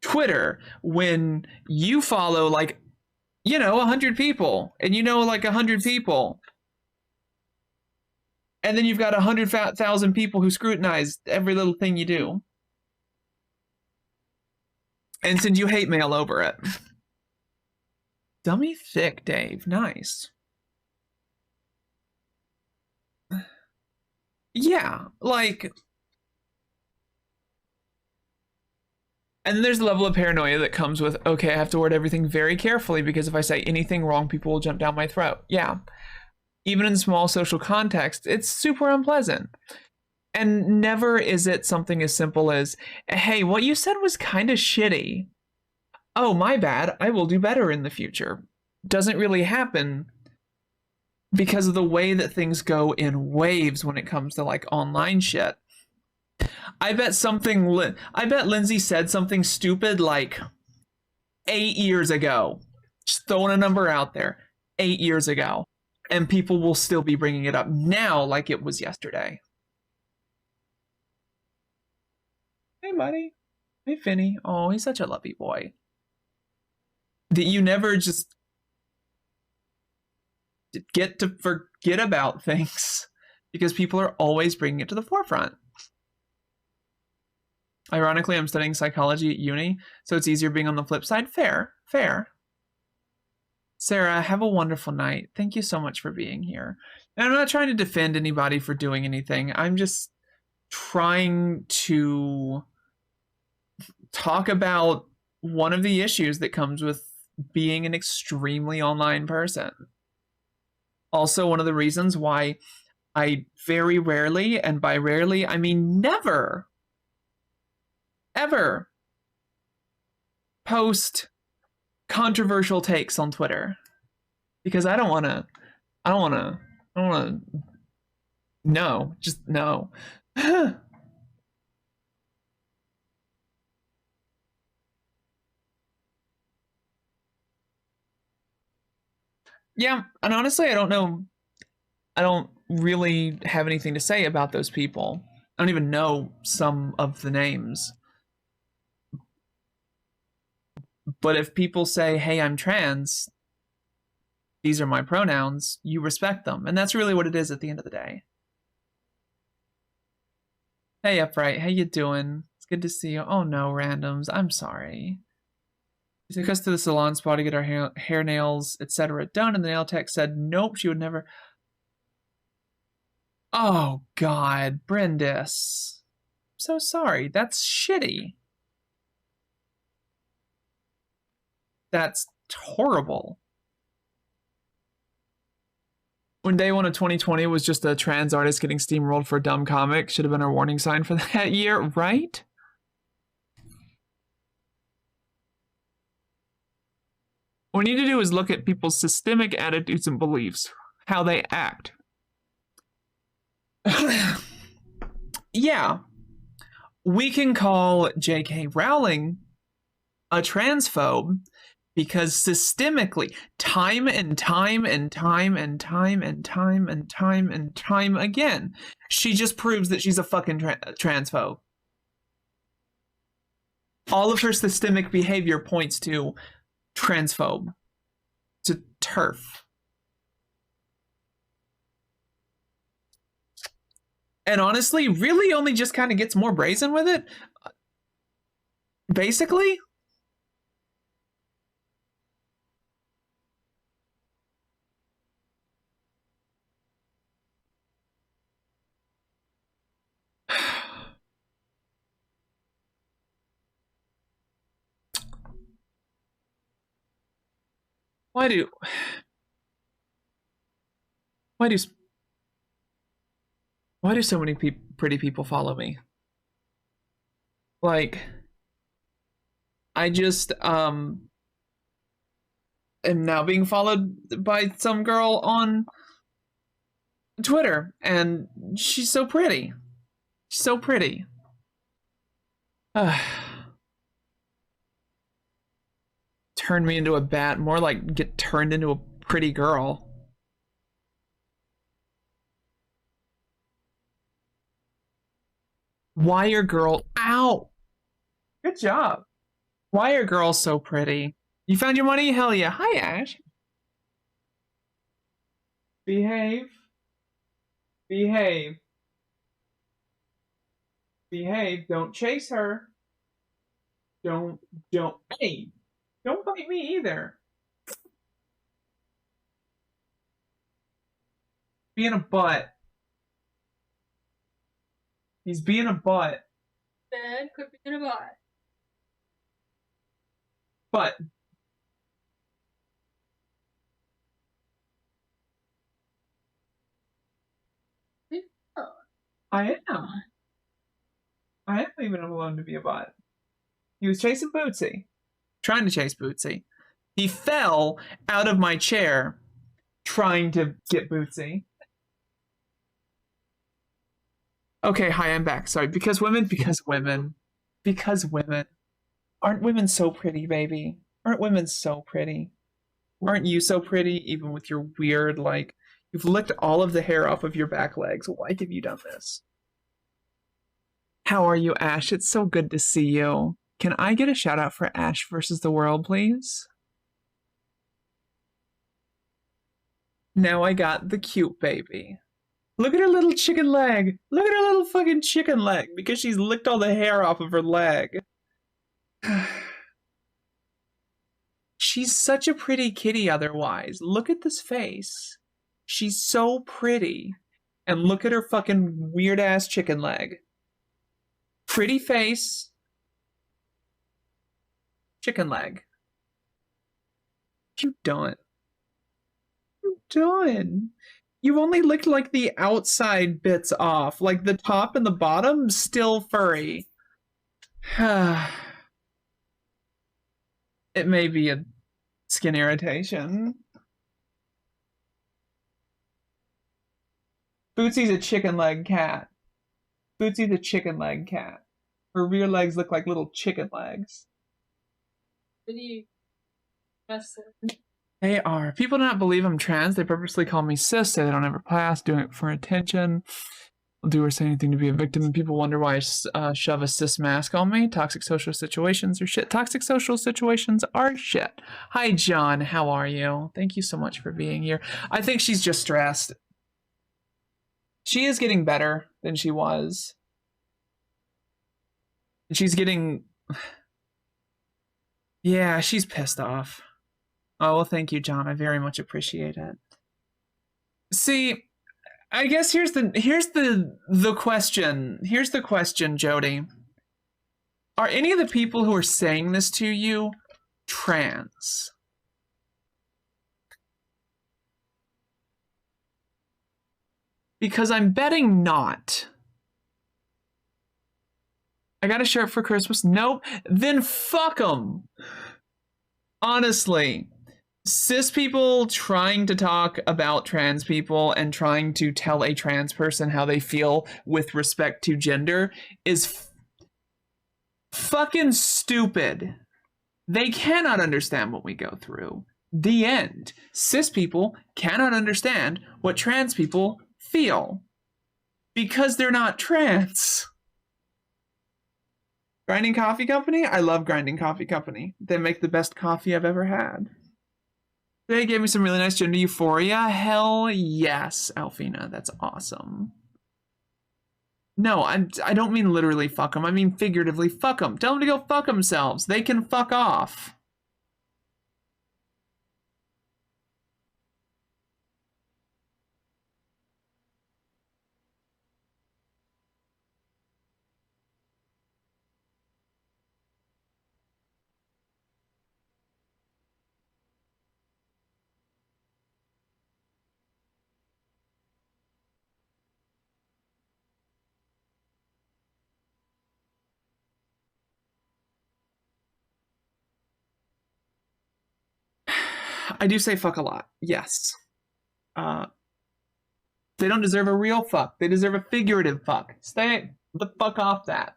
Twitter, when you follow, like, 100 people, and like 100 people, and then you've got 100,000 people who scrutinize every little thing you do and send you hate mail over it. Dummy thick, Dave. Nice. Yeah, like... And then there's the level of paranoia that comes with, okay, I have to word everything very carefully because if I say anything wrong, people will jump down my throat. Yeah. Even in small social context, it's super unpleasant. And never is it something as simple as, hey, what you said was kind of shitty. Oh, my bad. I will do better in the future. Doesn't really happen because of the way that things go in waves when it comes to like online shit. I bet Lindsay said something stupid like 8 years ago. Just throwing a number out there. 8 years ago. And people will still be bringing it up now like it was yesterday. Hey, buddy. Hey, Finny. Oh, he's such a lovely boy. That you never just get to forget about things because people are always bringing it to the forefront. Ironically, I'm studying psychology at uni, so it's easier being on the flip side. Fair. Sarah, have a wonderful night. Thank you so much for being here. And I'm not trying to defend anybody for doing anything. I'm just trying to talk about one of the issues that comes with being an extremely online person. Also, one of the reasons why I very rarely, and by rarely, I mean never, ever post controversial takes on Twitter, because I don't want to no. Yeah, and honestly, I don't really have anything to say about those people. I don't even know some of the names. But if people say, hey, I'm trans, these are my pronouns, you respect them. And that's really what it is at the end of the day. Hey, Upright, how you doing? It's good to see you. Oh no, randoms, I'm sorry. She took us to the salon spa to get our hair, nails, etc. done, and the nail tech said, nope, she would never... Oh, God, Brindis. I'm so sorry. That's shitty. That's horrible. When day one of 2020 was just a trans artist getting steamrolled for a dumb comic, should have been our warning sign for that year, right? What we need to do is look at people's systemic attitudes and beliefs, how they act. Yeah, we can call J.K. Rowling a transphobe because systemically, time and time again, she just proves that she's a fucking transphobe. All of her systemic behavior points to transphobe, to TERF. And honestly, really only just kind of gets more brazen with it. Basically. Why do so many pretty people follow me? Like, I just am now being followed by some girl on Twitter, and she's so pretty. She's so pretty. Turn me into a bat, more like get turned into a pretty girl. Why are girls... Ow! Good job. Why are girls so pretty? You found your money? Hell yeah. Hi, Ash. Behave. Behave. Behave. Don't chase her. Don't. Hey, don't bite me either. Being a butt. He's being a butt. Bad, quit being a bot. But I am. I am leaving him alone to be a bot. He was chasing Bootsy. Trying to chase Bootsy. He fell out of my chair trying to get Bootsy. Okay, hi, I'm back. Sorry. Because women. Aren't women so pretty, baby? Aren't women so pretty? Aren't you so pretty, even with your weird, like, you've licked all of the hair off of your back legs. Why have you done this? How are you, Ash? It's so good to see you. Can I get a shout out for Ash versus the world, please? Now I got the cute baby. Look at her little chicken leg. Look at her little fucking chicken leg because she's licked all the hair off of her leg. She's such a pretty kitty otherwise. Look at this face. She's so pretty. And look at her fucking weird ass chicken leg. Pretty face. Chicken leg. What you done? You done? You've only licked like the outside bits off. Like the top and the bottom still furry. It may be a skin irritation. Bootsy's a chicken leg cat. Bootsy's a chicken leg cat. Her rear legs look like little chicken legs. Pretty wrestler. They are. People do not believe I'm trans. They purposely call me cis, say they don't ever pass, doing it for attention. I'll do or say anything to be a victim, and people wonder why I shove a cis mask on me. Toxic social situations are shit. Toxic social situations are shit. Hi, John. How are you? Thank you so much for being here. I think she's just stressed. She is getting better than she was. She's getting... Yeah, she's pissed off. Oh, well, thank you, John. I very much appreciate it. See... I guess here's the question. Here's the question, Jody. Are any of the people who are saying this to you trans? Because I'm betting not. I got a shirt for Christmas. Nope. Then fuck them. Honestly. Cis people trying to talk about trans people and trying to tell a trans person how they feel with respect to gender is fucking stupid. They cannot understand what we go through. The end. Cis people cannot understand what trans people feel because they're not trans. Grinding Coffee Company? I love Grinding Coffee Company. They make the best coffee I've ever had. They gave me some really nice gender euphoria. Hell yes, Alfina. That's awesome. No, I don't mean literally fuck them. I mean figuratively fuck them. Tell them to go fuck themselves. They can fuck off. I do say fuck a lot. Yes. They don't deserve a real fuck. They deserve a figurative fuck. Stay the fuck off that.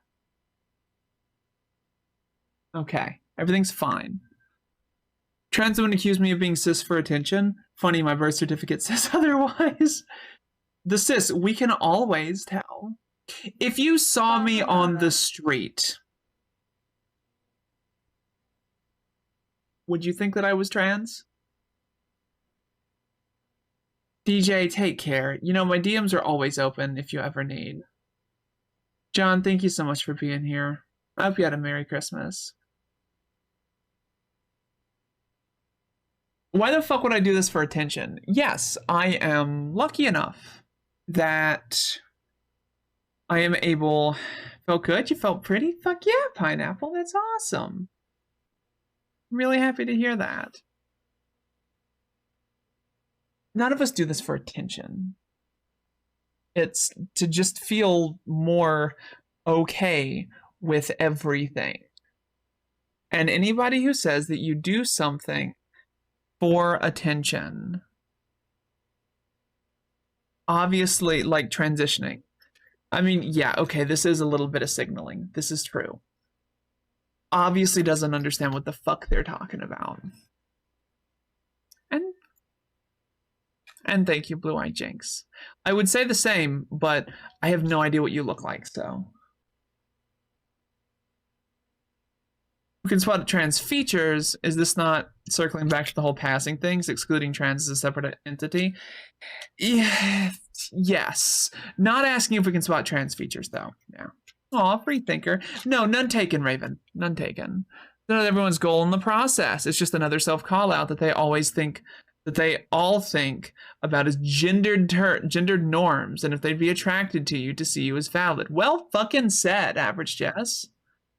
Okay. Everything's fine. Trans women accuse me of being cis for attention. Funny, my birth certificate says otherwise. The cis, we can always tell. If you saw me on the street, would you think that I was trans? DJ, take care. You know, my DMs are always open if you ever need. John, thank you so much for being here. I hope you had a Merry Christmas. Why the fuck would I do this for attention? Yes, I am lucky enough that I am able... Felt good? You felt pretty? Fuck yeah, Pineapple. That's awesome. I'm really happy to hear that. None of us do this for attention. It's to just feel more okay with everything. And anybody who says that you do something for attention, obviously, like transitioning. I mean, yeah, okay, this is a little bit of signaling. This is true. Obviously doesn't understand what the fuck they're talking about. And thank you, Blue-Eyed Jinx. I would say the same, but I have no idea what you look like, so. We can spot trans features. Is this not circling back to the whole passing things, excluding trans as a separate entity? Yeah, yes. Not asking if we can spot trans features, though. Yeah. Aw, free thinker. No, none taken, Raven. None taken. Not everyone's goal in the process. It's just another self-call-out that they always think, that they all think about as gendered norms, and if they'd be attracted to you to see you as valid. Well fucking said, Average Jess.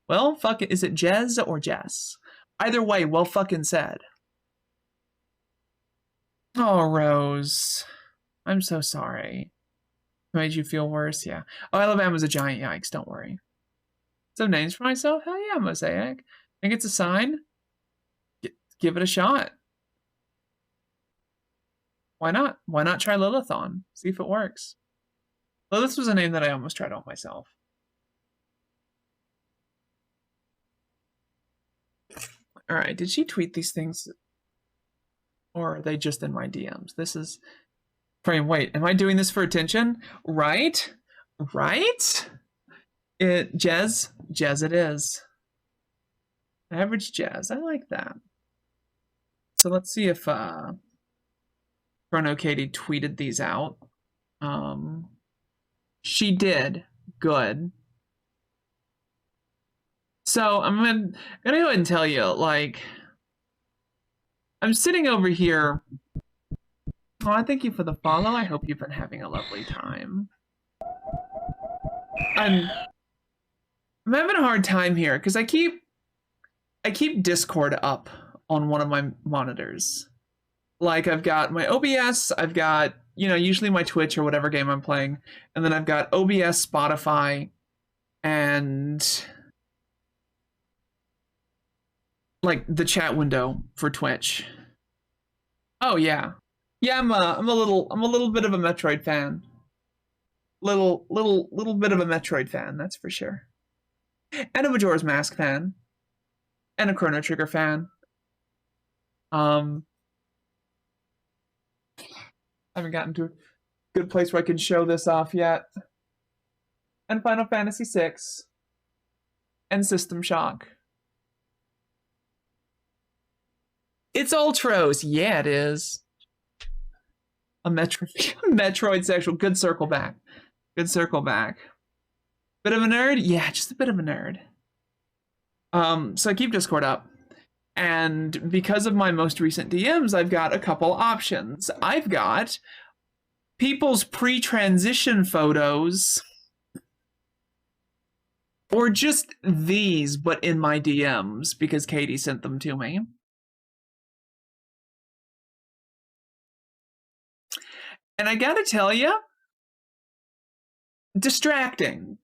Well fucking, is it Jez or Jess? Either way, well fucking said. Oh, Rose. I'm so sorry. Made you feel worse, yeah. Oh, Alabama's a giant yikes, don't worry. Some names for myself? Hell yeah, Mosaic. Think it's a sign? Give it a shot. Why not? Why not try Lilithon? See if it works. Lilith was a name that I almost tried on myself. Alright, did she tweet these things? Or are they just in my DMs? This is... Frame, wait, am I doing this for attention? Right? Right? Jez it is. Average Jez, I like that. So let's see if, Chrono Katie tweeted these out. She did. Good. So I'm gonna go ahead and tell you, like, I'm sitting over here. Oh, thank you for the follow. I hope you've been having a lovely time. I'm having a hard time here because I keep Discord up on one of my monitors. Like, I've got my OBS, I've got, you know, usually my Twitch or whatever game I'm playing, and then I've got OBS, Spotify, and like the chat window for Twitch. Oh yeah, yeah. I'm a little bit of a Metroid fan. Little bit of a Metroid fan, that's for sure. And a Majora's Mask fan, and a Chrono Trigger fan. I haven't gotten to a good place where I can show this off yet. And Final Fantasy VI. And System Shock. It's Ultros. Yeah, it is. A Metroid sexual. Good circle back. Good circle back. Bit of a nerd? Yeah, just a bit of a nerd. So I keep Discord up. And because of my most recent DMs, I've got a couple options. I've got people's pre-transition photos, or just these, but in my DMs, because Katie sent them to me. And I gotta tell you, distracting.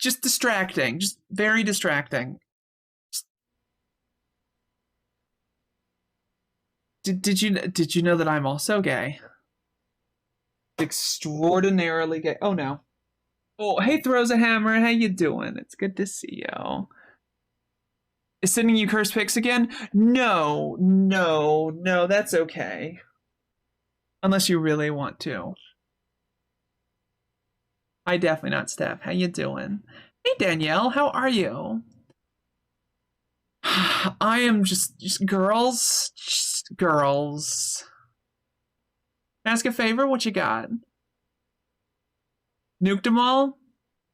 Just distracting. Just very distracting. Did you know that I'm also gay? Extraordinarily gay. Oh no. Oh, hey Throws a Hammer, how you doing? It's good to see you. Is sending you curse pics again? No, that's okay. Unless you really want to. Hi, definitely not Steph. How you doing? Hey, Danielle, how are you? I am just girls. Just girls. Ask a favor, what you got? Nuked them all?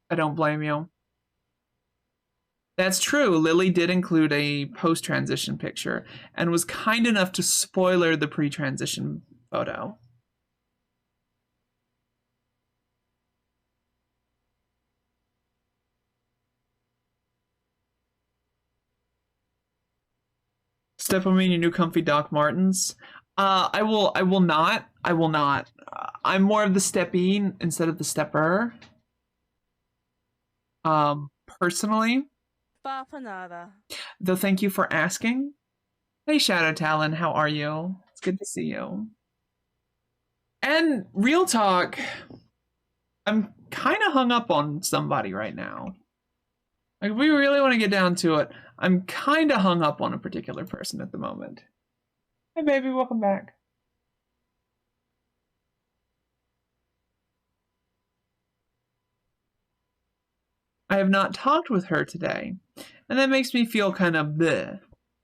I don't blame you. That's true. Lily did include a post-transition picture and was kind enough to spoiler the pre-transition photo. Step on me in your new comfy Doc Martens. I will not. I will not. I'm more of the stepping instead of the stepper. Personally. Though thank you for asking. Hey Shadow Talon, how are you? It's good to see you. And real talk, I'm kind of hung up on somebody right now. Like, if we really want to get down to it, I'm kind of hung up on a particular person at the moment. Hey baby, welcome back. I have not talked with her today, and that makes me feel kind of bleh.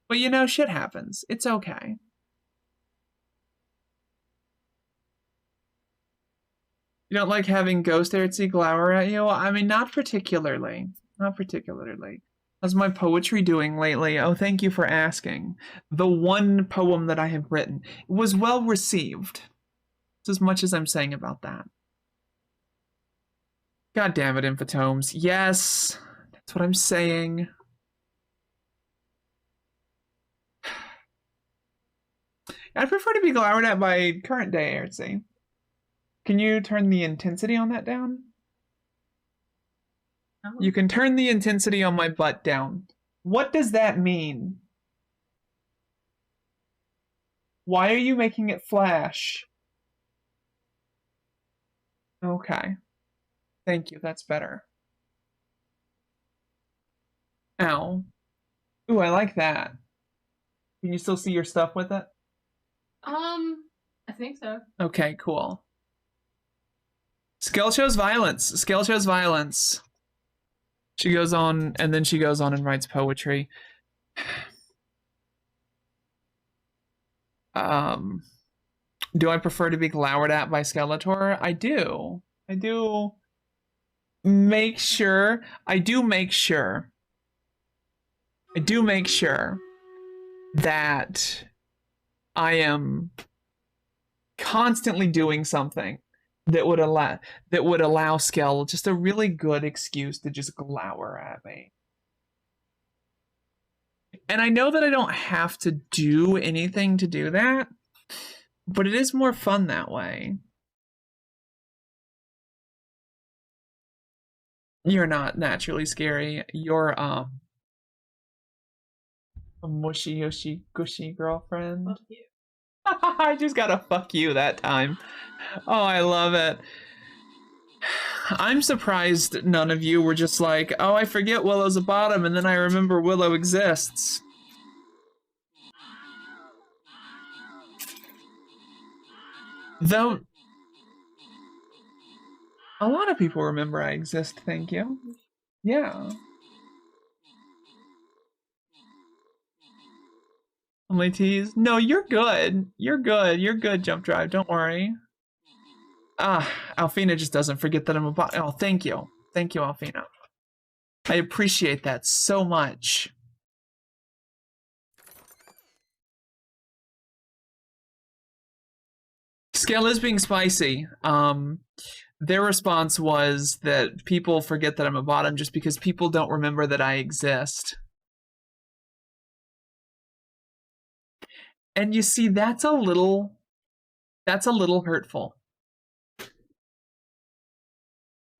But you know, shit happens. It's okay. You don't like having Ghost Ertzi glower at you? I mean, not particularly. Not particularly. How's my poetry doing lately? Oh, thank you for asking. The one poem that I have written was well received. It's as much as I'm saying about that. God damn it, Infotomes. Yes, that's what I'm saying. I prefer to be glowered at by current day Ertzi. Can you turn the intensity on that down? You can turn the intensity on my butt down. What does that mean? Why are you making it flash? Okay. Thank you, that's better. Ow. Ooh, I like that. Can you still see your stuff with it? I think so. Okay, cool. Skell shows violence. Skell shows violence. She goes on, and then she goes on and writes poetry. Do I prefer to be glowered at by Skeletor? I do. I do make sure. I do make sure that I am constantly doing something that would allow Skell just a really good excuse to just glower at me. And I know that I don't have to do anything to do that, but it is more fun that way. You're not naturally scary. You're a mushy yoshi gushy girlfriend. Fuck you. I just got a fuck you that time. Oh, I love it. I'm surprised none of you were just like, oh, I forget Willow's a bottom, and then I remember Willow exists. Though, a lot of people remember I exist, thank you. Yeah. Only tease? No, you're good. You're good. You're good, Jump Drive. Don't worry. Alfina just doesn't forget that I'm a bot. Oh, thank you. Thank you, Alfina. I appreciate that so much. Scale is being spicy. Their response was that people forget that I'm a bottom just because people don't remember that I exist. And you see, that's a little hurtful.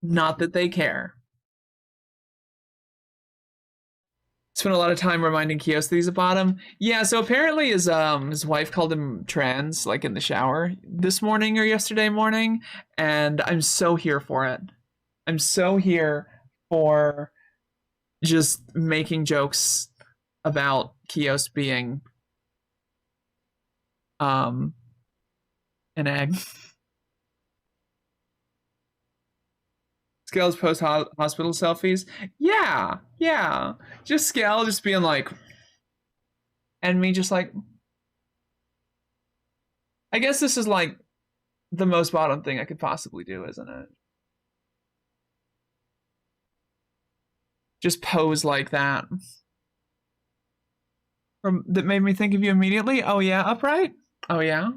Not that they care. Spent a lot of time reminding Kios that he's a bottom. Yeah, so apparently his wife called him trans, like in the shower this morning or yesterday morning, and I'm so here for it. I'm so here for just making jokes about Kios being an egg. Scale's post-hospital selfies. Yeah. Just Scale just being like, and me just like, I guess this is like the most bottom thing I could possibly do, isn't it? Just pose like that. That made me think of you immediately. Oh yeah, upright? Oh yeah.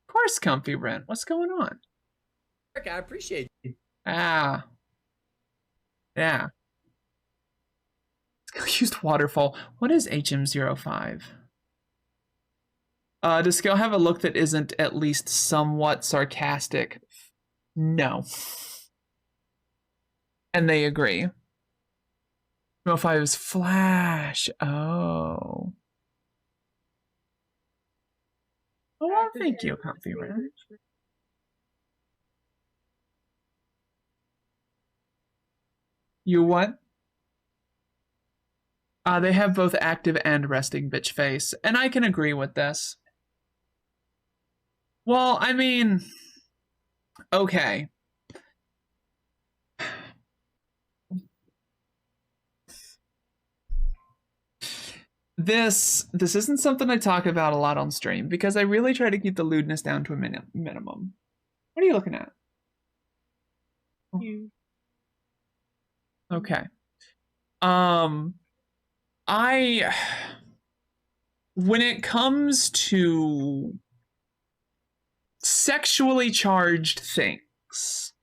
Of course, comfy Brent. What's going on? I appreciate you. Ah. Yeah. Used waterfall. What is HM05? Does Scale have a look that isn't at least somewhat sarcastic? No. And they agree. HM05 is Flash. Oh. Oh, well, thank you, Comfy Brent. You what? They have both active and resting bitch face, and I can agree with this. Well, I mean, okay. This isn't something I talk about a lot on stream because I really try to keep the lewdness down to a minimum. What are you looking at? You. Okay. When it comes to sexually charged things,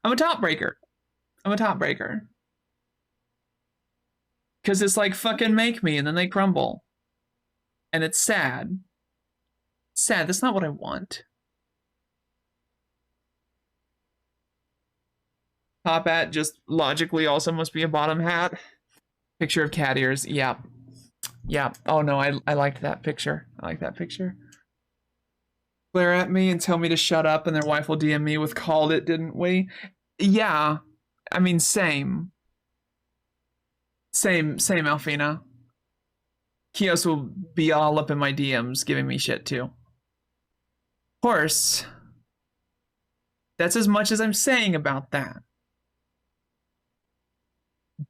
I'm a top breaker. Because it's like, fucking make me, and then they crumble. And it's sad. Sad, that's not what I want. Top hat just logically also must be a bottom hat. Picture of cat ears. Yeah. Oh no, I liked that picture. Glare at me and tell me to shut up, and their wife will DM me with "called it, didn't we?" Yeah. I mean, same, Alfina. Kios will be all up in my DMs giving me shit too. Of course. That's as much as I'm saying about that.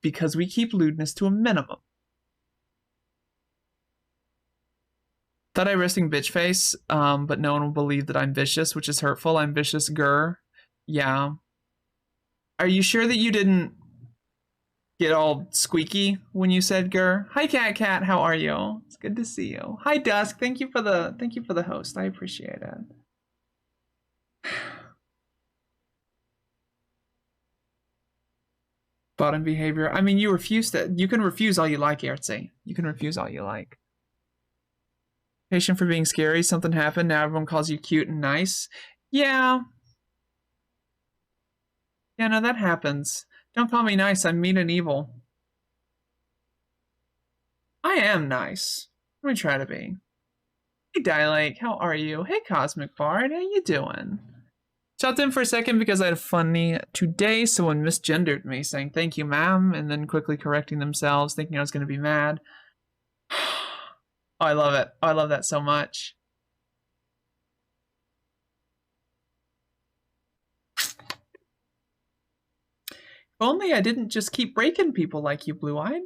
Because we keep lewdness to a minimum. Thought I resting bitch face, but no one will believe that I'm vicious, which is hurtful. I'm vicious, grr. Yeah. Are you sure that you didn't get all squeaky when you said grr? Hi, Cat. How are you? It's good to see you. Hi, Dusk. Thank you for the host. I appreciate it. Bottom behavior. I mean, you can refuse all you like, Ertzi. You can refuse all you like. Patient for being scary. Something happened. Now everyone calls you cute and nice. Yeah. Yeah, no, that happens. Don't call me nice. I'm mean and evil. I am nice. Let me try to be. Hey, Dilake. How are you? Hey, Cosmic Bard. How you doing? Shot in for a second because I had funny today. Someone misgendered me, saying "thank you, ma'am," and then quickly correcting themselves, thinking I was going to be mad. Oh, I love it. Oh, I love that so much. If only I didn't just keep breaking people like you, Blue-Eyed.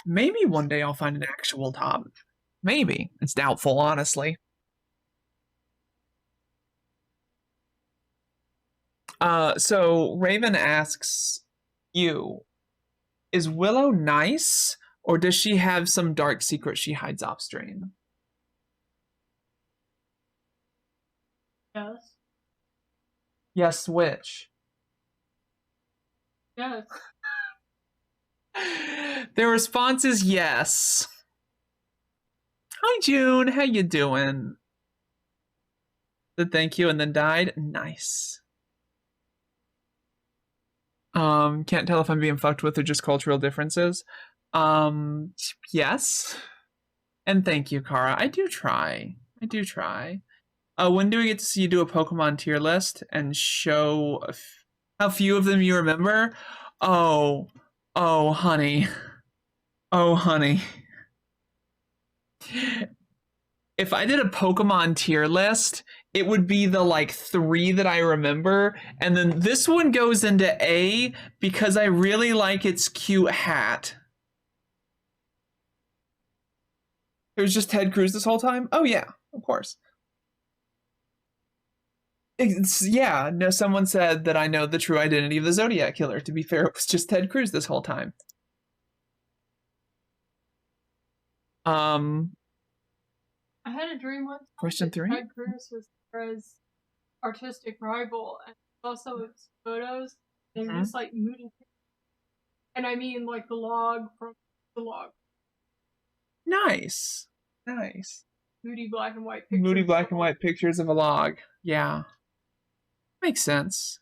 Maybe one day I'll find an actual top. Maybe. It's doubtful, honestly. So Raven asks you, is Willow nice, or does she have some dark secret she hides off stream? Yes. Yes, which? Yes. Their response is yes. Hi, June. How you doing? Said thank you and then died. Nice. Can't tell if I'm being fucked with or just cultural differences. Yes. And thank you, Kara. I do try. When do we get to see you do a Pokemon tier list and show How few of them you remember? Oh, honey. Oh, honey. If I did a Pokemon tier list, it would be the like 3 that I remember, and then this one goes into A because I really like its cute hat. It was just Ted Cruz this whole time? Oh yeah, of course. Yeah, no, someone said that I know the true identity of the Zodiac Killer. To be fair, it was just Ted Cruz this whole time. I had a dream once. Question 3? Ted Cruz was Sarah's artistic rival, and also its photos. They were just like moody. And I mean like the log from the log. Nice. Moody black and white pictures. Moody black and white pictures of a log. Yeah. Makes sense.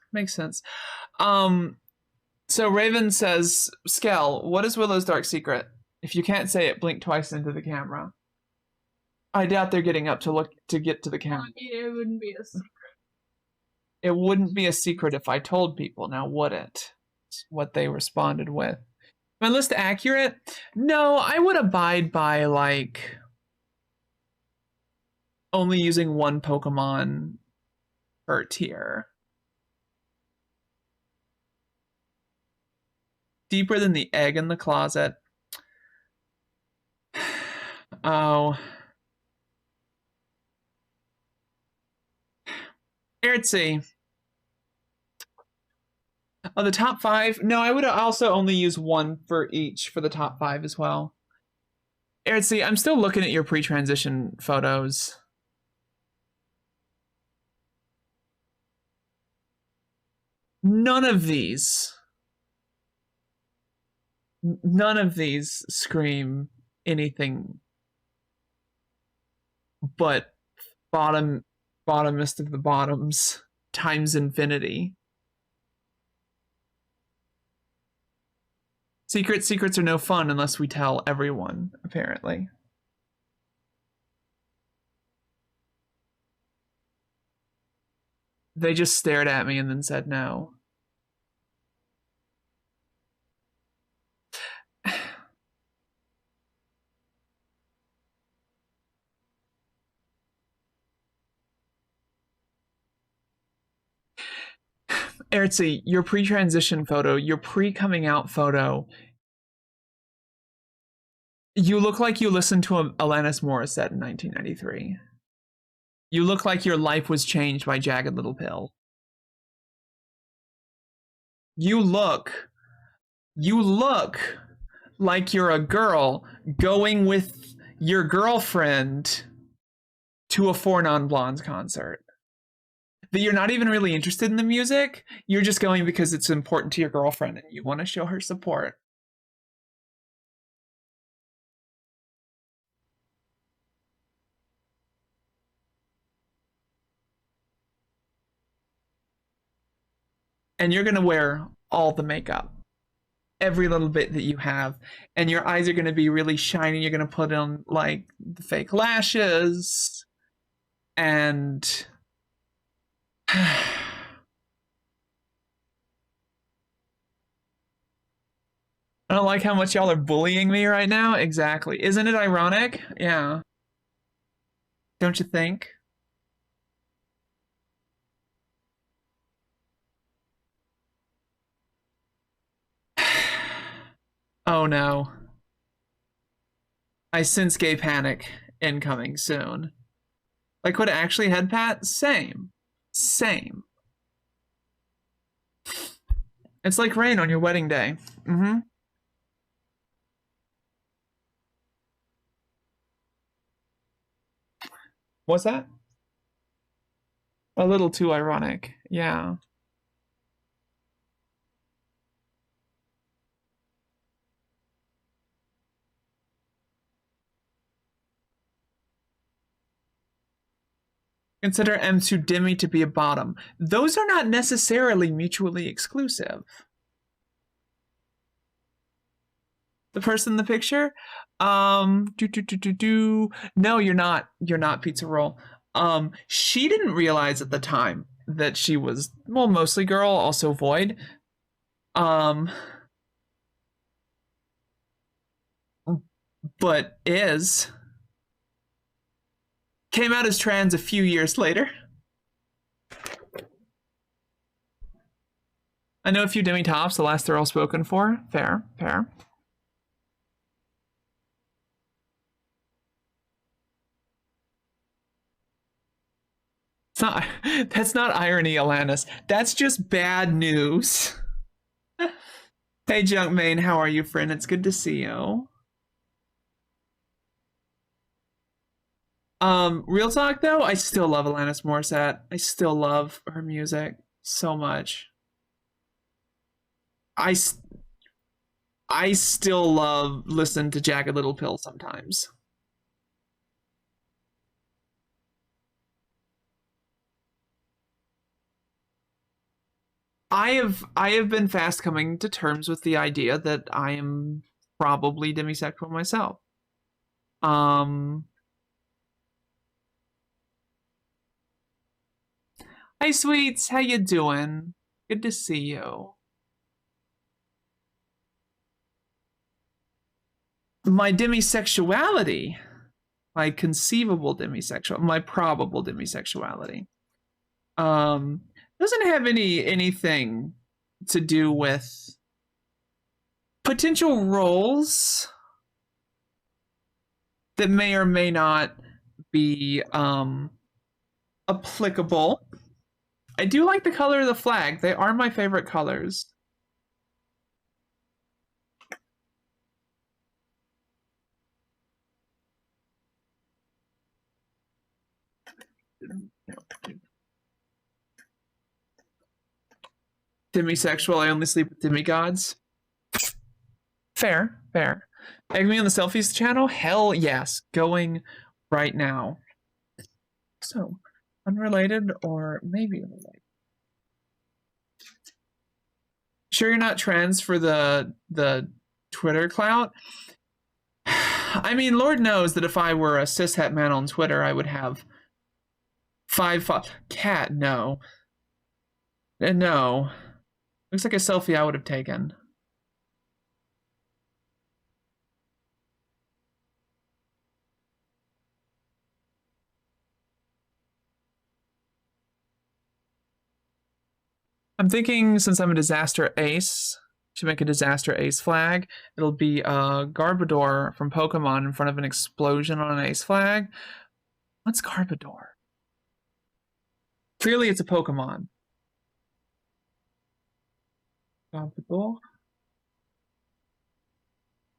So Raven says, Skell, what is Willow's dark secret? If you can't say it, blink twice into the camera. I doubt they're getting up to get to the camera. I mean, it wouldn't be a secret. It wouldn't be a secret if I told people, now would it? What they responded with. My list accurate? No, I would abide by like only using one Pokemon per tier. Deeper than the egg in the closet. Oh. Ertzi. Oh, the top 5? No, I would also only use one for each for the top 5 as well. Ertzi, I'm still looking at your pre-transition photos. None of these scream anything but bottomest of the bottoms times infinity. Secrets are no fun unless we tell everyone, apparently. They just stared at me and then said no. Ertzi, your pre-transition photo, your pre-coming out photo, you look like you listened to Alanis Morissette in 1993. You look like your life was changed by Jagged Little Pill. You look like you're a girl going with your girlfriend to a Four Non Blondes concert. That you're not even really interested in the music, you're just going because it's important to your girlfriend and you want to show her support. And you're going to wear all the makeup, every little bit that you have, and your eyes are going to be really shiny. You're going to put on like the fake lashes and I don't like how much y'all are bullying me right now. Exactly. Isn't it ironic? Yeah. Don't you think? Oh no. I sense gay panic incoming soon. Like what actually had Pat? Same. It's like rain on your wedding day. What's that? A little too ironic. Yeah. Consider M2 Demi to be a bottom. Those are not necessarily mutually exclusive. The person in the picture? No, you're not. You're not, Pizza Roll. She didn't realize at the time that she was, well, mostly girl, also void. But came out as trans a few years later. I know a few Demi Tops, the last they're all spoken for. Fair, fair. It's not, that's not irony, Alanis. That's just bad news. Hey, Junkmain, how are you, friend? It's good to see you. Real talk though, I still love Alanis Morissette. I still love her music so much. I still love listening to Jagged Little Pill sometimes. I have been fast coming to terms with the idea that I am probably demisexual myself. Hi, sweets. How you doing? Good to see you. My demisexuality, my conceivable demisexual, my probable demisexuality, doesn't have anything to do with potential roles that may or may not be applicable. I do like the color of the flag. They are my favorite colors. Demisexual, I only sleep with demigods. Fair, fair. Egg me on the selfies channel? Hell yes. Going right now. So, unrelated or maybe related. Sure you're not trans for the Twitter clout? I mean, Lord knows that if I were a cishet man on Twitter, I would have five cat, no. No. Looks like a selfie I would have taken. I'm thinking since I'm a disaster ace, should make a disaster ace flag. It'll be a Garbodor from Pokemon in front of an explosion on an ace flag. What's Garbodor? Clearly it's a Pokemon. Garbodor?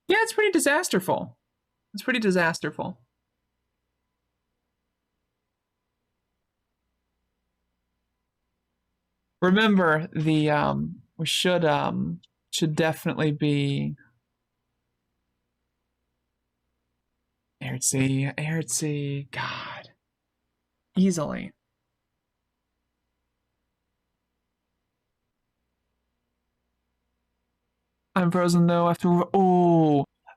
Yeah, it's pretty disasterful. It's pretty disasterful. Remember, the we should definitely be Aertsy, God. Easily. I'm frozen though after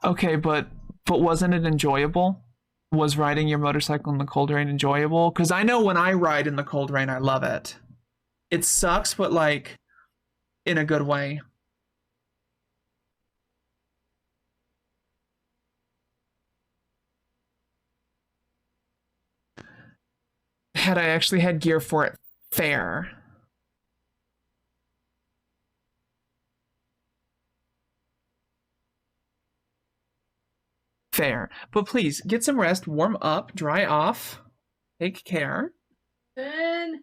okay, but wasn't it enjoyable? Was riding your motorcycle in the cold rain enjoyable? Because I know when I ride in the cold rain, I love it. It sucks, but like in a good way. Had I actually had gear for it, fair. Fair. But please, get some rest, warm up, dry off, take care. Then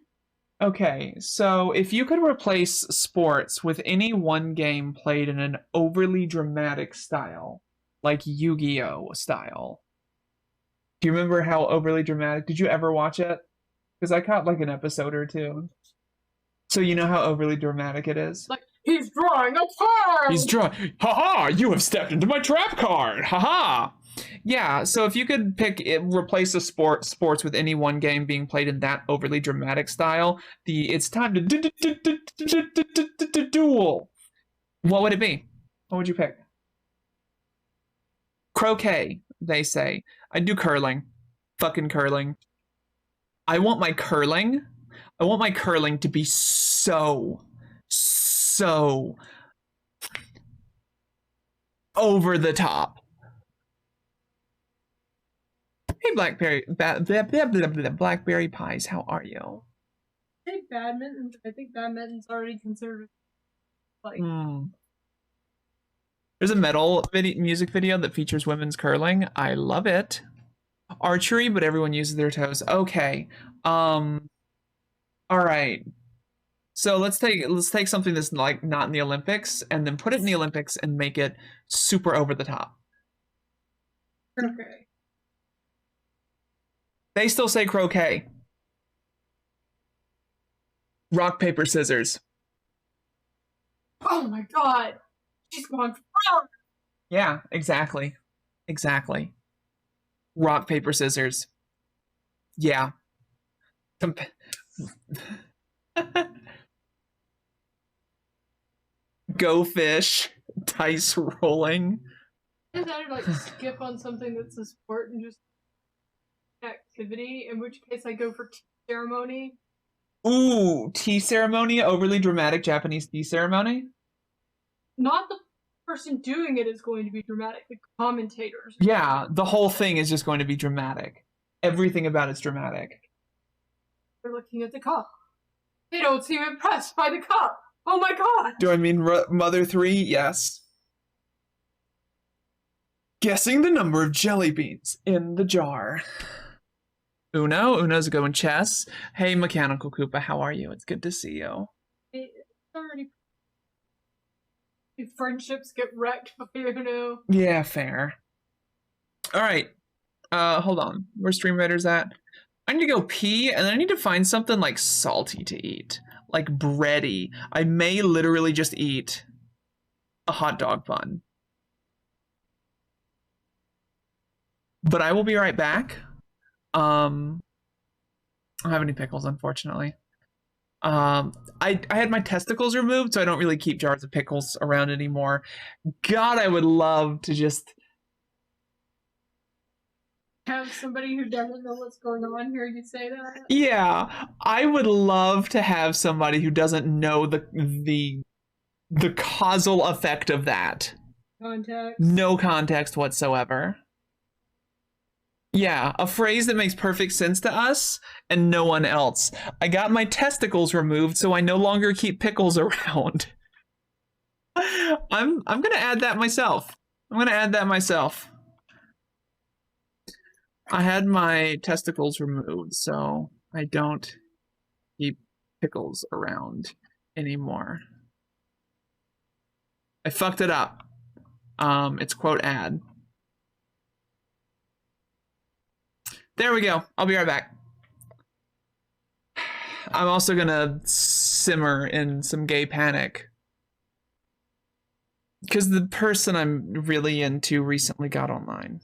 Okay, so if you could replace sports with any one game played in an overly dramatic style, like Yu-Gi-Oh style. Do you remember how overly dramatic? Did you ever watch it? Because I caught like an episode or two. So you know how overly dramatic it is? like he's drawing a card. He's drawing. Haha! You have stepped into my trap card. Haha! Yeah. So if you could replace the sports with any one game being played in that overly dramatic style, it's time to duel. What would it be? What would you pick? Croquet, they say. I do curling. Fucking curling. I want my curling I want my curling to be so over the top. Hey, Blackberry Pies, how are you? I think badminton. I think badminton's already considered like There's a music video that features women's curling. I love it. Archery, but everyone uses their toes. Okay. All right. So let's take something that's like not in the Olympics and then put it in the Olympics and make it super over the top. okay. They still say croquet. Rock, paper, scissors. Oh my god, she's going for Yeah, exactly. Exactly. Rock, paper, scissors. Yeah. Go fish. Dice rolling. Is that like skip on something that's a sport and just activity? In which case, I go for tea ceremony. Ooh, tea ceremony, overly dramatic Japanese tea ceremony. Not the person doing it is going to be dramatic. The commentators. Yeah, the whole thing is just going to be dramatic. Everything about it's dramatic. They're looking at the cup. They don't seem impressed by the cup. Oh my god! Do I mean Mother 3? Yes. Guessing the number of jelly beans in the jar. Uno's going chess. Hey, Mechanical Koopa, how are you? It's good to see you. It's already. Friendships get wrecked by Uno. Yeah, fair. All right. Hold on. Where's Stream Raiders at? I need to go pee, and then I need to find something like salty to eat, like bready. I may literally just eat a hot dog bun. But I will be right back. I don't have any pickles, unfortunately. I had my testicles removed, so I don't really keep jars of pickles around anymore. God, I would love to just Have somebody who doesn't know what's going on hear you say that. Yeah, I would love to have somebody who doesn't know the causal effect of that. Context. No context whatsoever. Yeah, a phrase that makes perfect sense to us and no one else. I got my testicles removed, so I no longer keep pickles around. I'm gonna add that myself. I had my testicles removed, so I don't keep pickles around anymore. I fucked it up. It's quote ad. There we go. I'll be right back. I'm also gonna simmer in some gay panic. Because the person I'm really into recently got online.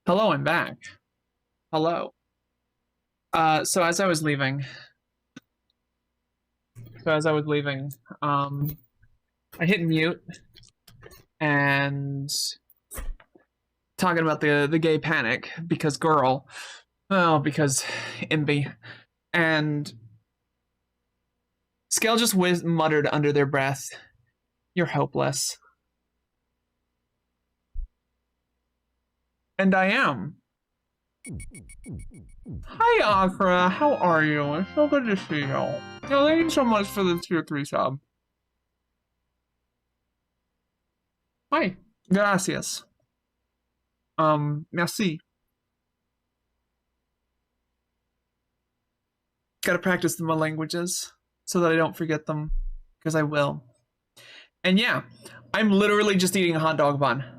Hello, I'm back. Hello. So as I was leaving, I hit mute and talking about the gay panic because girl, because Imby, and Scale just muttered under their breath, "You're hopeless." And I am. Hi, Akra. How are you? It's so good to see you. Yo, thank you so much for the tier 3 sub. Hi. Gracias. Merci. Gotta practice my languages so that I don't forget them, because I will. And yeah, I'm literally just eating a hot dog bun.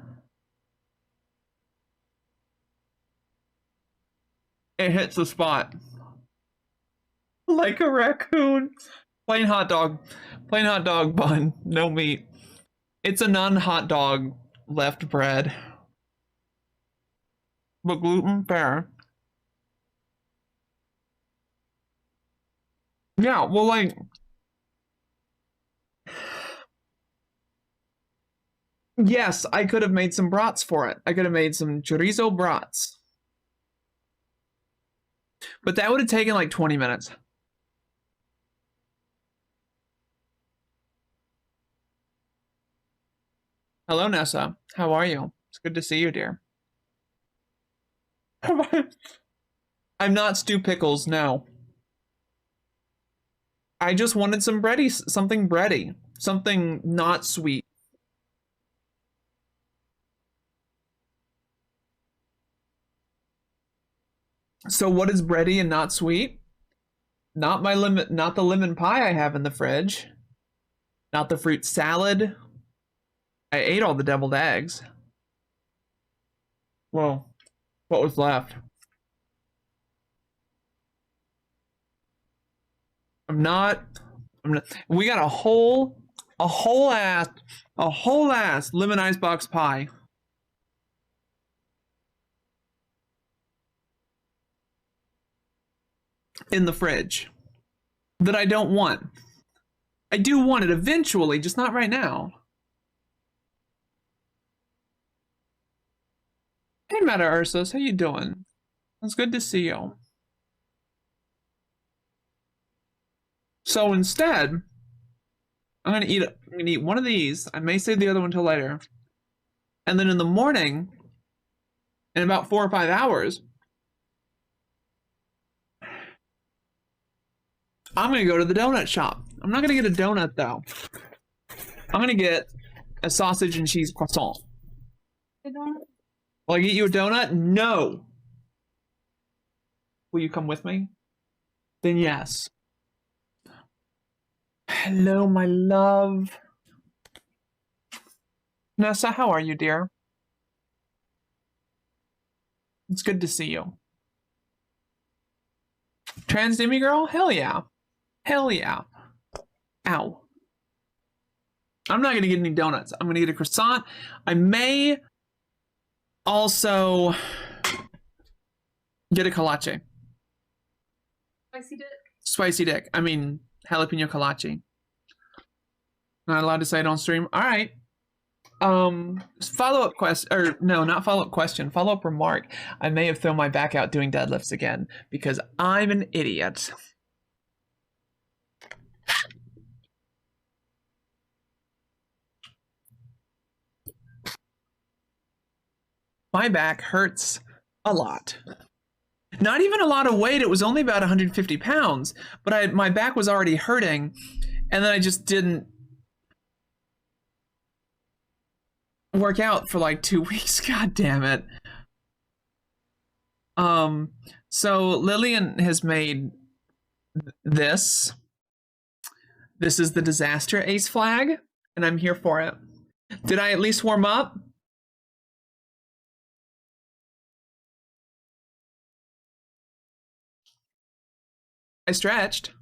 It hits the spot. Like a raccoon. Plain hot dog bun, no meat. It's a non-hot dog left bread. But gluten fair. Yeah, well, like, yes, I could have made some brats for it. I could have made some chorizo brats. But that would have taken like 20 minutes. Hello, Nessa. How are you? It's good to see you, dear. I'm not Stu Pickles, no. I just wanted some something bready, something not sweet. So what is bready and not sweet? Not the lemon pie I have in the fridge. Not the fruit salad. I ate all the deviled eggs. Well, what was left? I'm not. We got a whole ass lemon icebox pie. In the fridge that I don't want. I do want it eventually, just not right now. Hey, Meta Ursus, how you doing? It's good to see you. So instead, I'm gonna eat one of these. I may save the other one till later. And then in the morning, in about 4 or 5 hours, I'm gonna go to the donut shop. I'm not gonna get a donut though. I'm gonna get a sausage and cheese croissant. Will I get you a donut? No. Will you come with me? Then yes. Hello, my love. Nessa, how are you, dear? It's good to see you. Trans Demi girl? Hell yeah. Hell yeah. Ow. I'm not gonna get any donuts. I'm gonna get a croissant. I may also get a kolache. Spicy dick. Spicy dick. I mean, jalapeno kolache. Not allowed to say it on stream. All right. Follow-up question, or no, not follow-up question. Follow-up remark. I may have thrown my back out doing deadlifts again because I'm an idiot. My back hurts a lot. Not even a lot of weight. It was only about 150 pounds, but my back was already hurting, and then I just didn't work out for like 2 weeks. God damn it. So Lillian has made this. This is the disaster ace flag, and I'm here for it. Did I at least warm up? I stretched.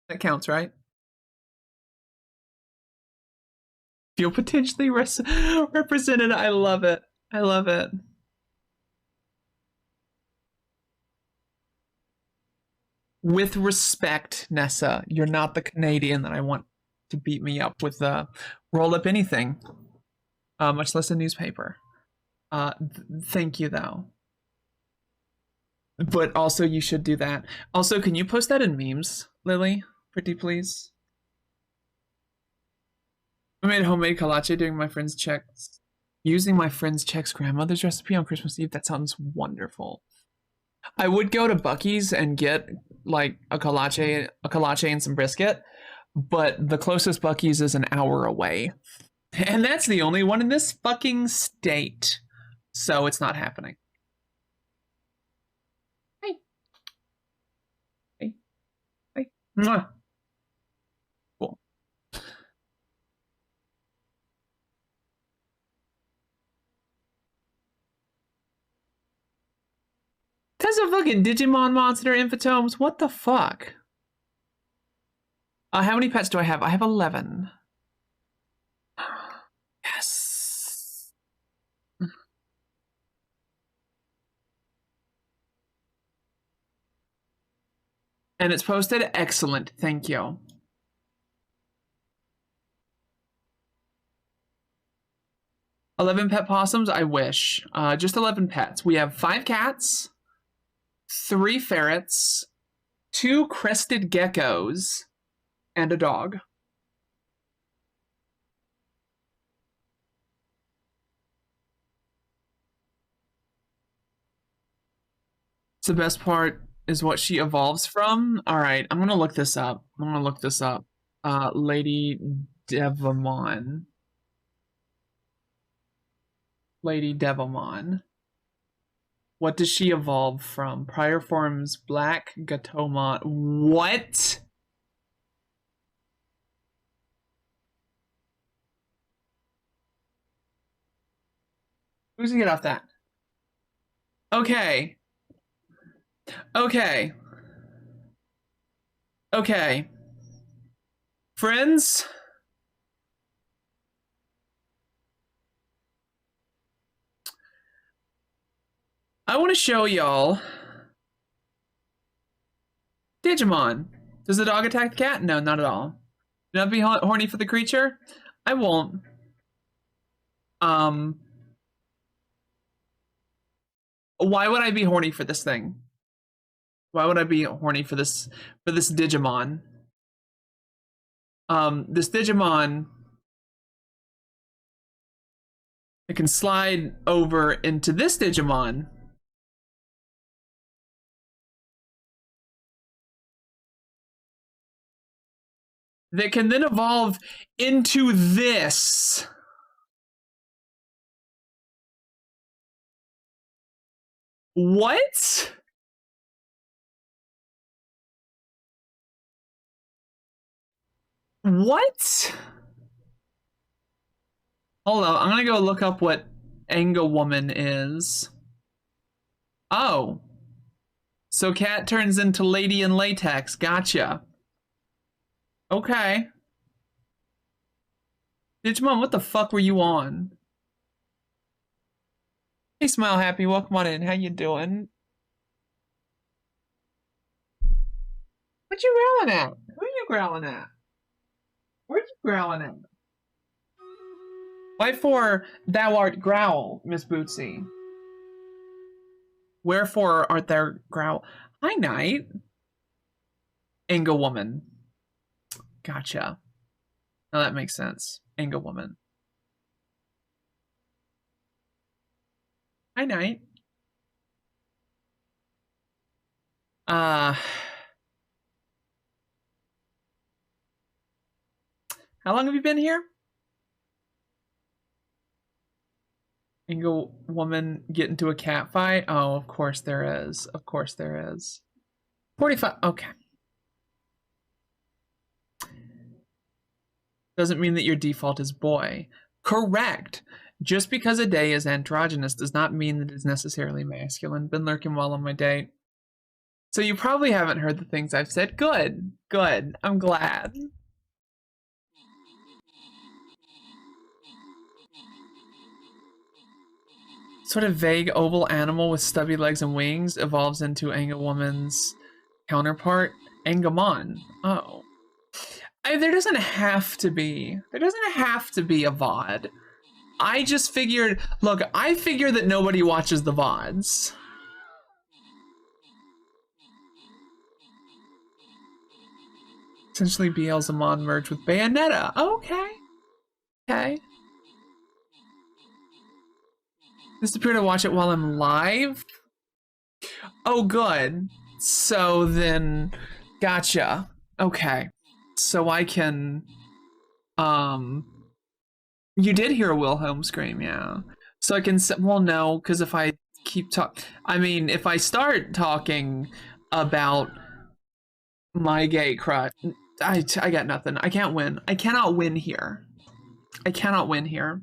That counts, right? Feel potentially represented. I love it. I love it. With respect, Nessa, you're not the Canadian that I want to beat me up with roll up anything, much less a newspaper. Thank you, though. But also, you should do that. Also, can you post that in memes, Lily? Pretty please. I made homemade kolache during my friend's checks. Using my friend's Czech's grandmother's recipe on Christmas Eve. That sounds wonderful. I would go to Buc-ee's and get like a kolache and some brisket, but the closest Buc-ee's is an hour away. And that's the only one in this fucking state. So it's not happening. Hey. Hey. Hey. Mwah. Cool. That's a fucking Digimon monster Infatomes. What the fuck? How many pets do I have? I have 11. Yes. And it's posted. Excellent. Thank you. $11 pet possums? I wish. Just 11 pets. We have 5 cats, 3 ferrets, 2 crested geckos, and a dog. It's the best part is what she evolves from. All right, I'm gonna look this up. Lady Devamon. Lady Devamon. What does she evolve from? Prior forms, Black Gatomon. What? Who's gonna get off that? Okay. Okay. Okay. Friends? I want to show y'all Digimon. Does the dog attack the cat? No, not at all. Do not be horny for the creature? I won't. Why would I be horny for this thing? Why would I be horny for this Digimon? This Digimon, it can slide over into this Digimon. That can then evolve into this. What? What? Hold on, I'm gonna go look up what Anga Woman is. Oh. So cat turns into lady in latex. Gotcha. Okay. Digimon, what the fuck were you on? Hey, Smile Happy, welcome on in. How you doing? What you growling at? Who you growling at? Where you growling at? Why for thou art growl, Miss Bootsy? Wherefore art thou growl? Hi, Knight. Anga Woman. Gotcha. Now that makes sense. Anga Woman. Hi, Knight. How long have you been here? Anga Woman get into a cat fight? Oh, of course there is. Of course there is. 45. Okay. Doesn't mean that your default is boy. Correct. Just because a day is androgynous does not mean that it's necessarily masculine. Been lurking well on my date. So you probably haven't heard the things I've said. Good. Good. I'm glad. Sort of vague oval animal with stubby legs and wings evolves into Anga Woman's counterpart, Angamon. Oh. There doesn't have to be. There doesn't have to be a VOD. I just figured, look, I figure that nobody watches the VODs. Essentially, Beelzemon merged with Bayonetta. Okay. Okay. Disappear to watch it while I'm live? Oh, good. So then, gotcha. Okay. So I can, you did hear a Wilhelm scream, yeah. So I can, well, no, because if I keep if I start talking about my gay crush, I got nothing. I can't win. I cannot win here. I cannot win here.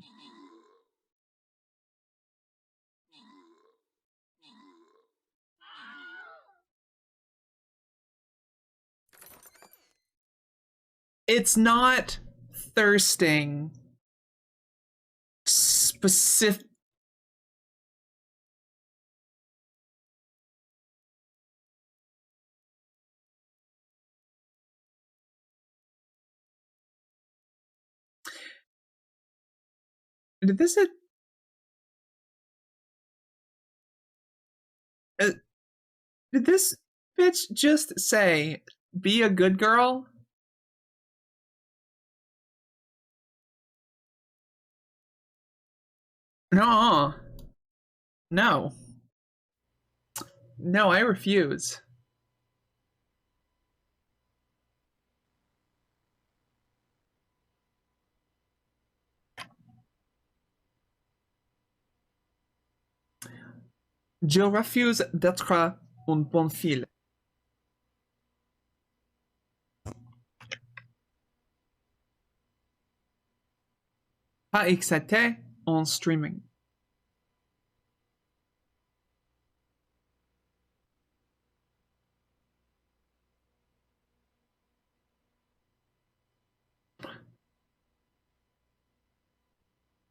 It's not thirsting specific. Did this did this bitch just say be a good girl? No. No. No, I refuse. Je refuse d'être une bonne fille. Pas excité en streaming.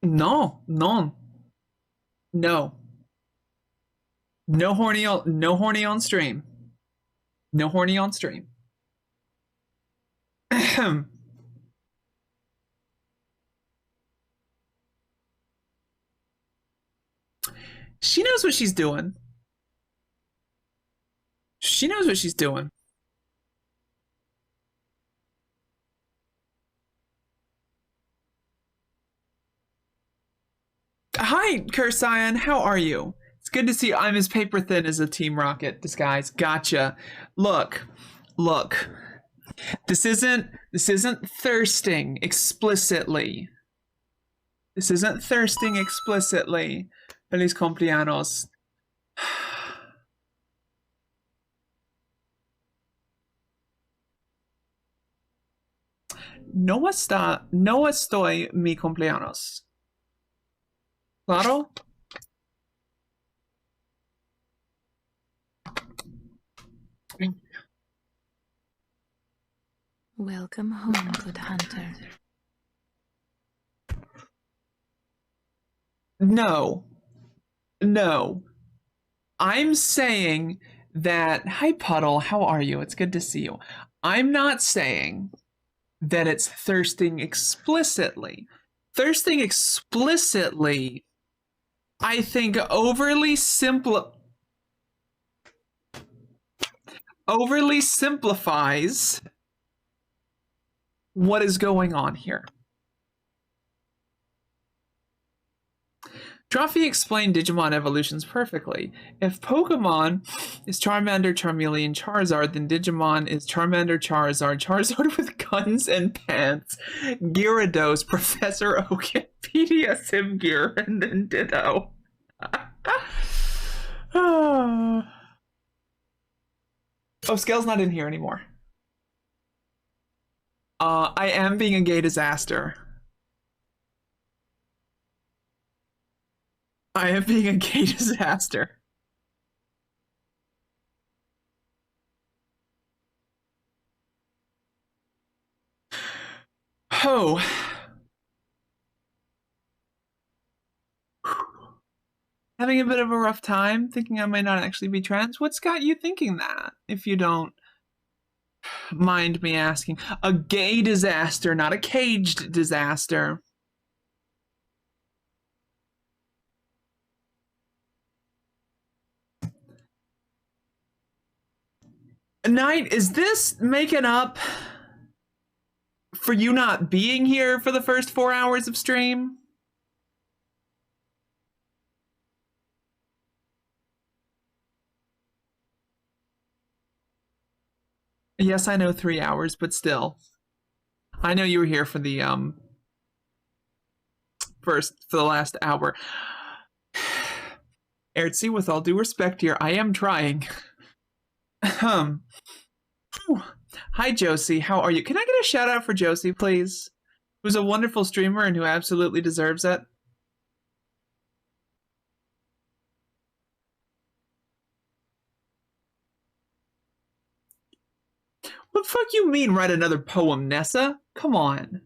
No, no. No. No horny on stream. No horny on stream. She knows what she's doing. She knows what she's doing. Hi, Kursayan. How are you? It's good to see you. I'm as paper thin as a Team Rocket disguise. Gotcha. Look. This isn't thirsting explicitly. This isn't thirsting explicitly. Feliz cumpleaños. No estoy mi cumpleaños. Claro? Welcome home, good hunter. No. I'm saying that, hi Puddle, how are you? It's good to see you. I'm not saying that it's thirsting explicitly. Thirsting explicitly, I think, overly simplifies what is going on here. Trophy explained Digimon evolutions perfectly. If Pokemon is Charmander, Charmeleon, Charizard, then Digimon is Charmander, Charizard, Charizard with guns and pants, Gyarados, Professor Oak, Pediasym Gear, and then Ditto. Oh, Scale's not in here anymore. I am being a gay disaster. I am being a gay disaster. Oh. having a bit of a rough time, thinking I might not actually be trans? What's got you thinking that, if you don't mind me asking? A gay disaster, not a caged disaster. Knight, is this making up for you not being here for the first 4 hours of stream? Yes, I know 3 hours, but still. I know you were here for the for the last hour. Ertzi, with all due respect here, I am trying. Hi Josie, how are you? Can I get a shout out for Josie, please? Who's a wonderful streamer and who absolutely deserves it. What the fuck you mean write another poem, Nessa? Come on.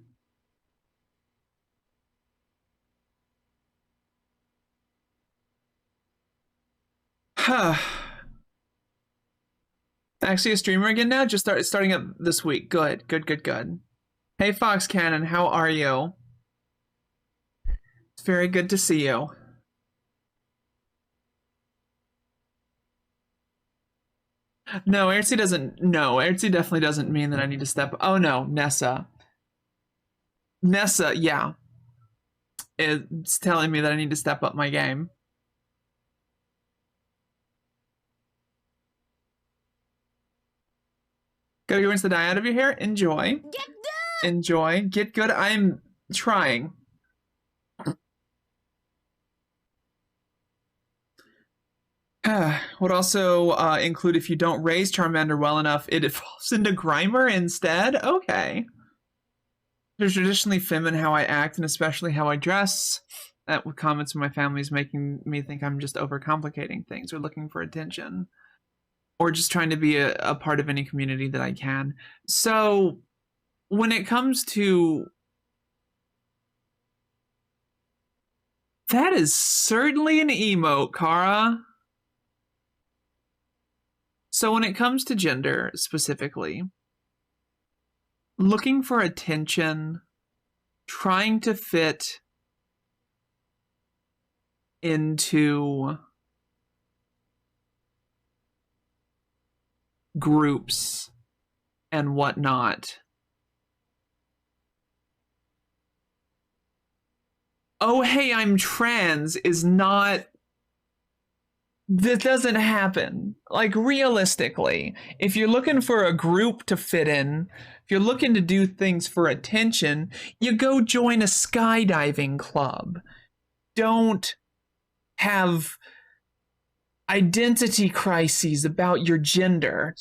Actually a streamer again now? Just starting up this week. Good. Hey Fox Cannon, how are you? It's very good to see you. No, Ertzi doesn't. No, Ertzi definitely doesn't mean that I need to step. Oh no, Nessa. Nessa, yeah. It's telling me that I need to step up my game. Gotta go rinse the dye out of your hair. Enjoy. Get Enjoy. Get good. I'm trying. Would also include if you don't raise Charmander well enough, it evolves into Grimer instead. Okay. There's traditionally feminine how I act and especially how I dress. That with comments from my family is making me think I'm just overcomplicating things or looking for attention. Or just trying to be a part of any community that I can. So when it comes to that is certainly an emote, Kara. So when it comes to gender specifically, looking for attention, trying to fit into groups and whatnot. Oh, hey, I'm trans is not. This doesn't happen. Like, realistically, if you're looking for a group to fit in, if you're looking to do things for attention, you go join a skydiving club. Don't have identity crises about your gender.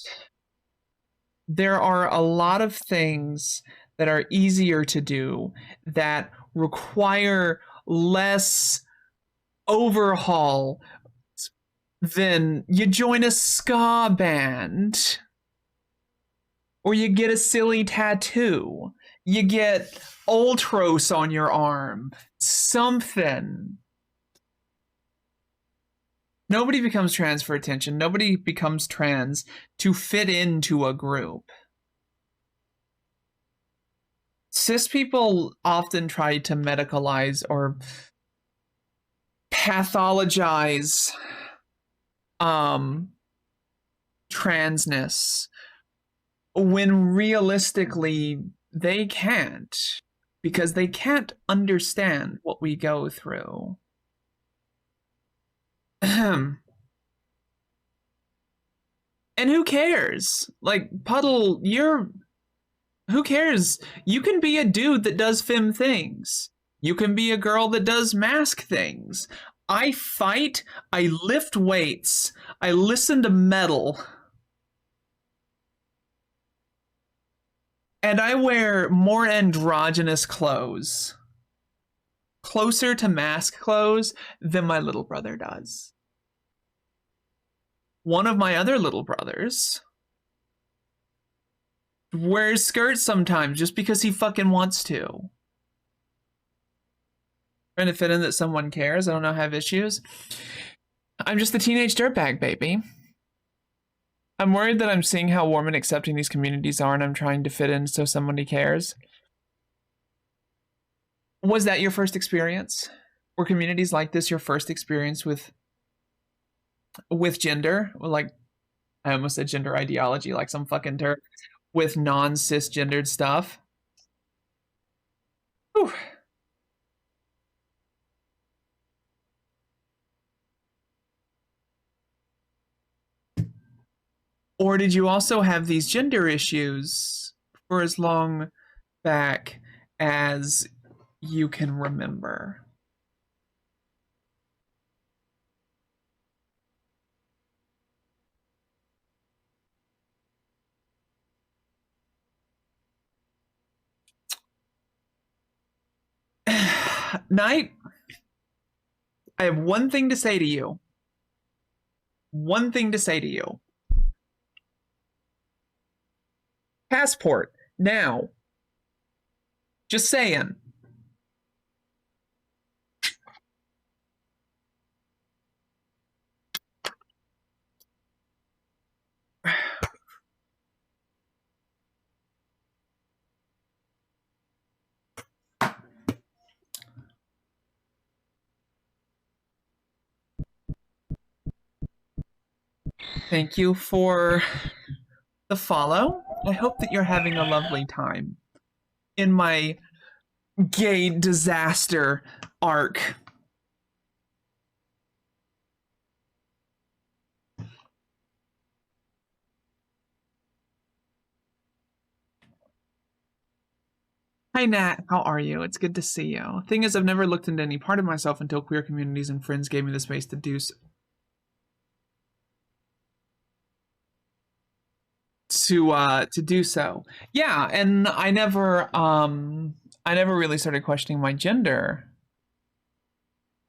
There are a lot of things that are easier to do that require less overhaul than you join a ska band, or you get a silly tattoo, you get Ultros on your arm, something. Nobody becomes trans for attention. Nobody becomes trans to fit into a group. Cis people often try to medicalize or pathologize transness when realistically they can't, because they can't understand what we go through. And who cares? Like, Puddle, who cares? You can be a dude that does femme things. You can be a girl that does mask things. I fight, I lift weights, I listen to metal, and I wear more androgynous clothes, closer to mask clothes than my little brother does. One of my other little brothers wears skirts sometimes just because he fucking wants to. Trying to fit in that someone cares. I don't know, have issues. I'm just the teenage dirtbag, baby. I'm worried that I'm seeing how warm and accepting these communities are, and I'm trying to fit in so somebody cares. Was that your first experience? Were communities like this your first experience with gender? Like, I almost said gender ideology, like some fucking Turk, with non-cisgendered stuff? Whew. Or did you also have these gender issues for as long back as you can remember? Knight, I have one thing to say to you. One thing to say to you. Passport, now. Just saying. Thank you for the follow. I hope that you're having a lovely time in my gay disaster arc. Hi Nat, how are you? It's good to see you. Thing is, I've never looked into any part of myself until queer communities and friends gave me the space to do so. To do so. Yeah, and I never really started questioning my gender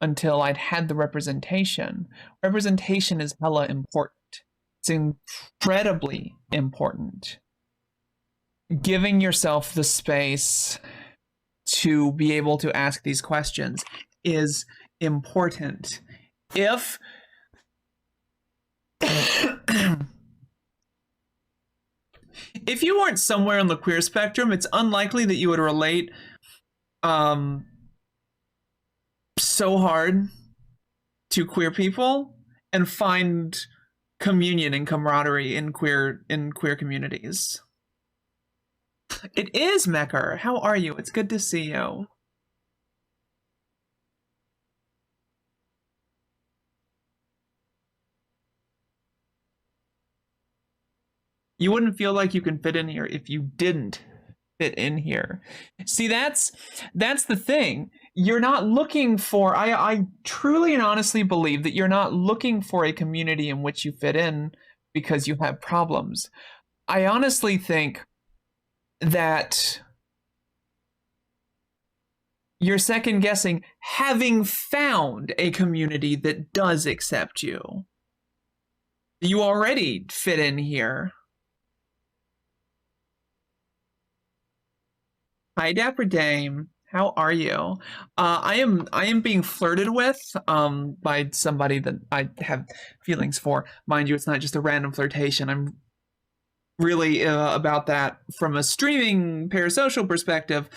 until I'd had the representation. Representation is hella important. It's incredibly important. Giving yourself the space to be able to ask these questions is important. If if you weren't somewhere on the queer spectrum, it's unlikely that you would relate so hard to queer people and find communion and camaraderie in queer communities. It is, Mecker. How are you? It's good to see you. You wouldn't feel like you can fit in here if you didn't fit in here. See, that's the thing. You're not looking for, I truly and honestly believe that you're not looking for a community in which you fit in because you have problems. I honestly think that you're second guessing having found a community that does accept you. You already fit in here. Hi, Dapper Dame. How are you? I am being flirted with by somebody that I have feelings for. Mind you, it's not just a random flirtation. I'm really about that from a streaming parasocial perspective,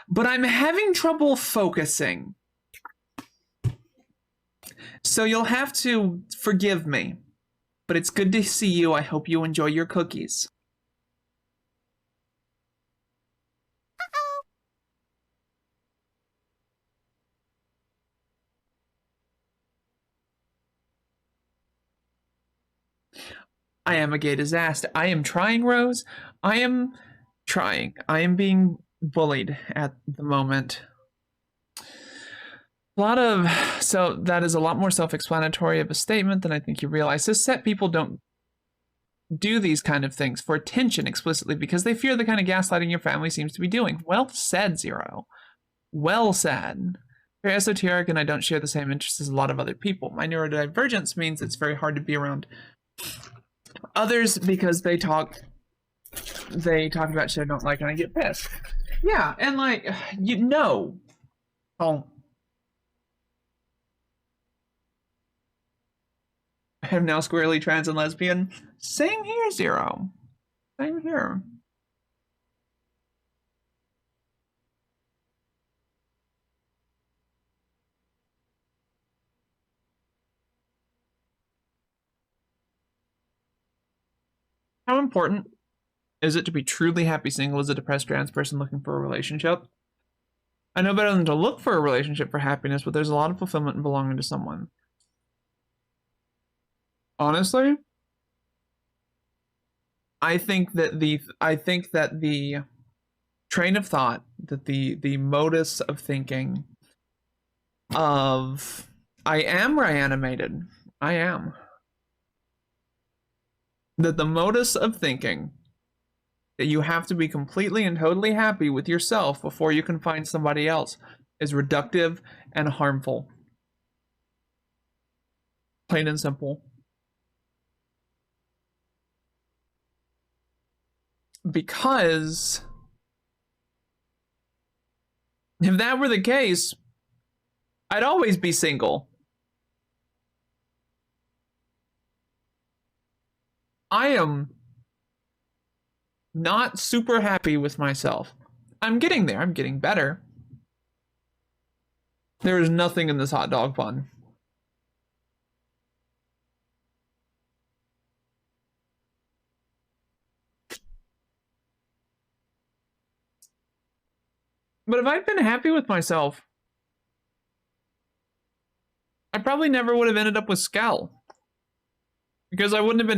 but I'm having trouble focusing. So you'll have to forgive me, but it's good to see you. I hope you enjoy your cookies. I am a gay disaster. I am trying, Rose. I am trying. I am being bullied at the moment. So that is a lot more self-explanatory of a statement than I think you realize. Cis-het people don't do these kind of things for attention explicitly because they fear the kind of gaslighting your family seems to be doing. Well said, Zero. Well said. Very esoteric, and I don't share the same interests as a lot of other people. My neurodivergence means it's very hard to be around others because they talk about shit I don't like and I get pissed. Yeah, and like, you know. Oh, am now squarely trans and lesbian. Same here, Zero. Same here. How important is it to be truly happy single as a depressed trans person looking for a relationship? I know better than to look for a relationship for happiness, but there's a lot of fulfillment in belonging to someone. Honestly, I think that the train of thought, that the modus of thinking of I am reanimated. I am. That the modus of thinking that you have to be completely and totally happy with yourself before you can find somebody else is reductive and harmful. Plain and simple. Because if that were the case, I'd always be single. I am not super happy with myself. I'm getting there. I'm getting better. There is nothing in this hot dog bun. But if I'd been happy with myself, I probably never would have ended up with Scal. Because I wouldn't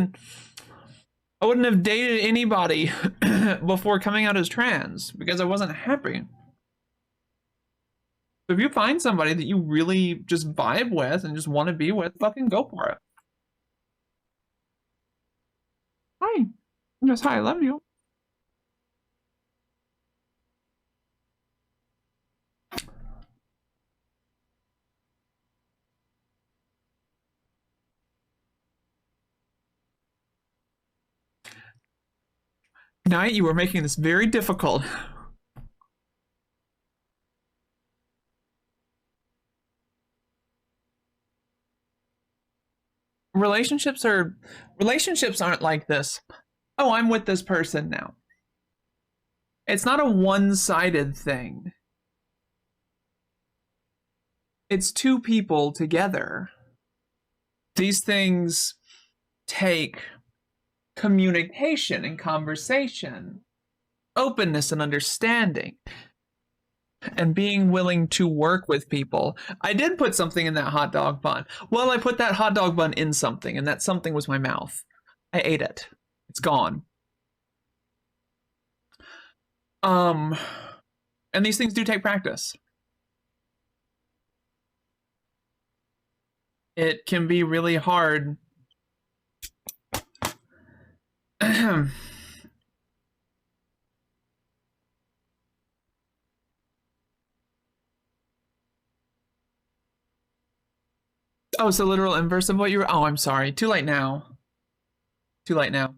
have dated anybody before coming out as trans, because I wasn't happy. So if you find somebody that you really just vibe with and just want to be with, fucking go for it. Hi. Yes, hi, I love you. Knight, you are making this very difficult. Relationships aren't like this. Oh, I'm with this person now. It's not a one-sided thing. It's two people together. These things take communication and conversation, openness and understanding, and being willing to work with people. I did put something in that hot dog bun. Well, I put that hot dog bun in something, and that something was my mouth. I ate it. It's gone. And these things do take practice. It can be really hard. Oh, it's the literal inverse of what you were. Oh, I'm sorry. Too late now. Too late now.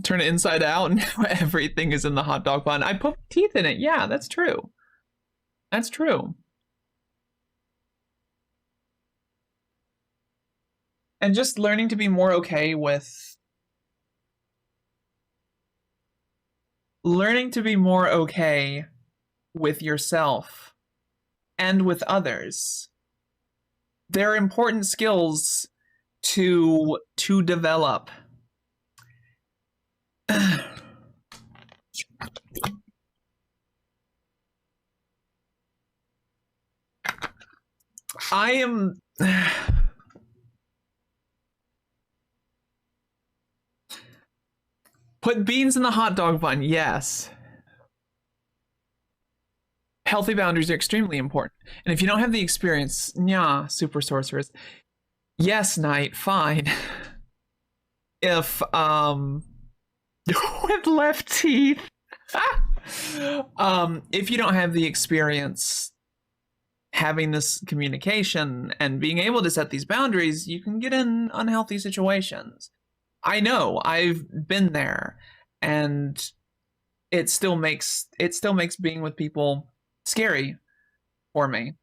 Turn it inside out and now everything is in the hot dog bun. I put teeth in it. Yeah, that's true. That's true. And just learning to be more okay with yourself and with others. They're important skills to develop. I am put beans in the hot dog bun, yes. Healthy boundaries are extremely important. And if you don't have the experience, yeah, super sorceress. Yes, Knight, fine. If with left teeth. If you don't have the experience having this communication and being able to set these boundaries, you can get in unhealthy situations. I know, I've been there, and it still makes being with people scary for me.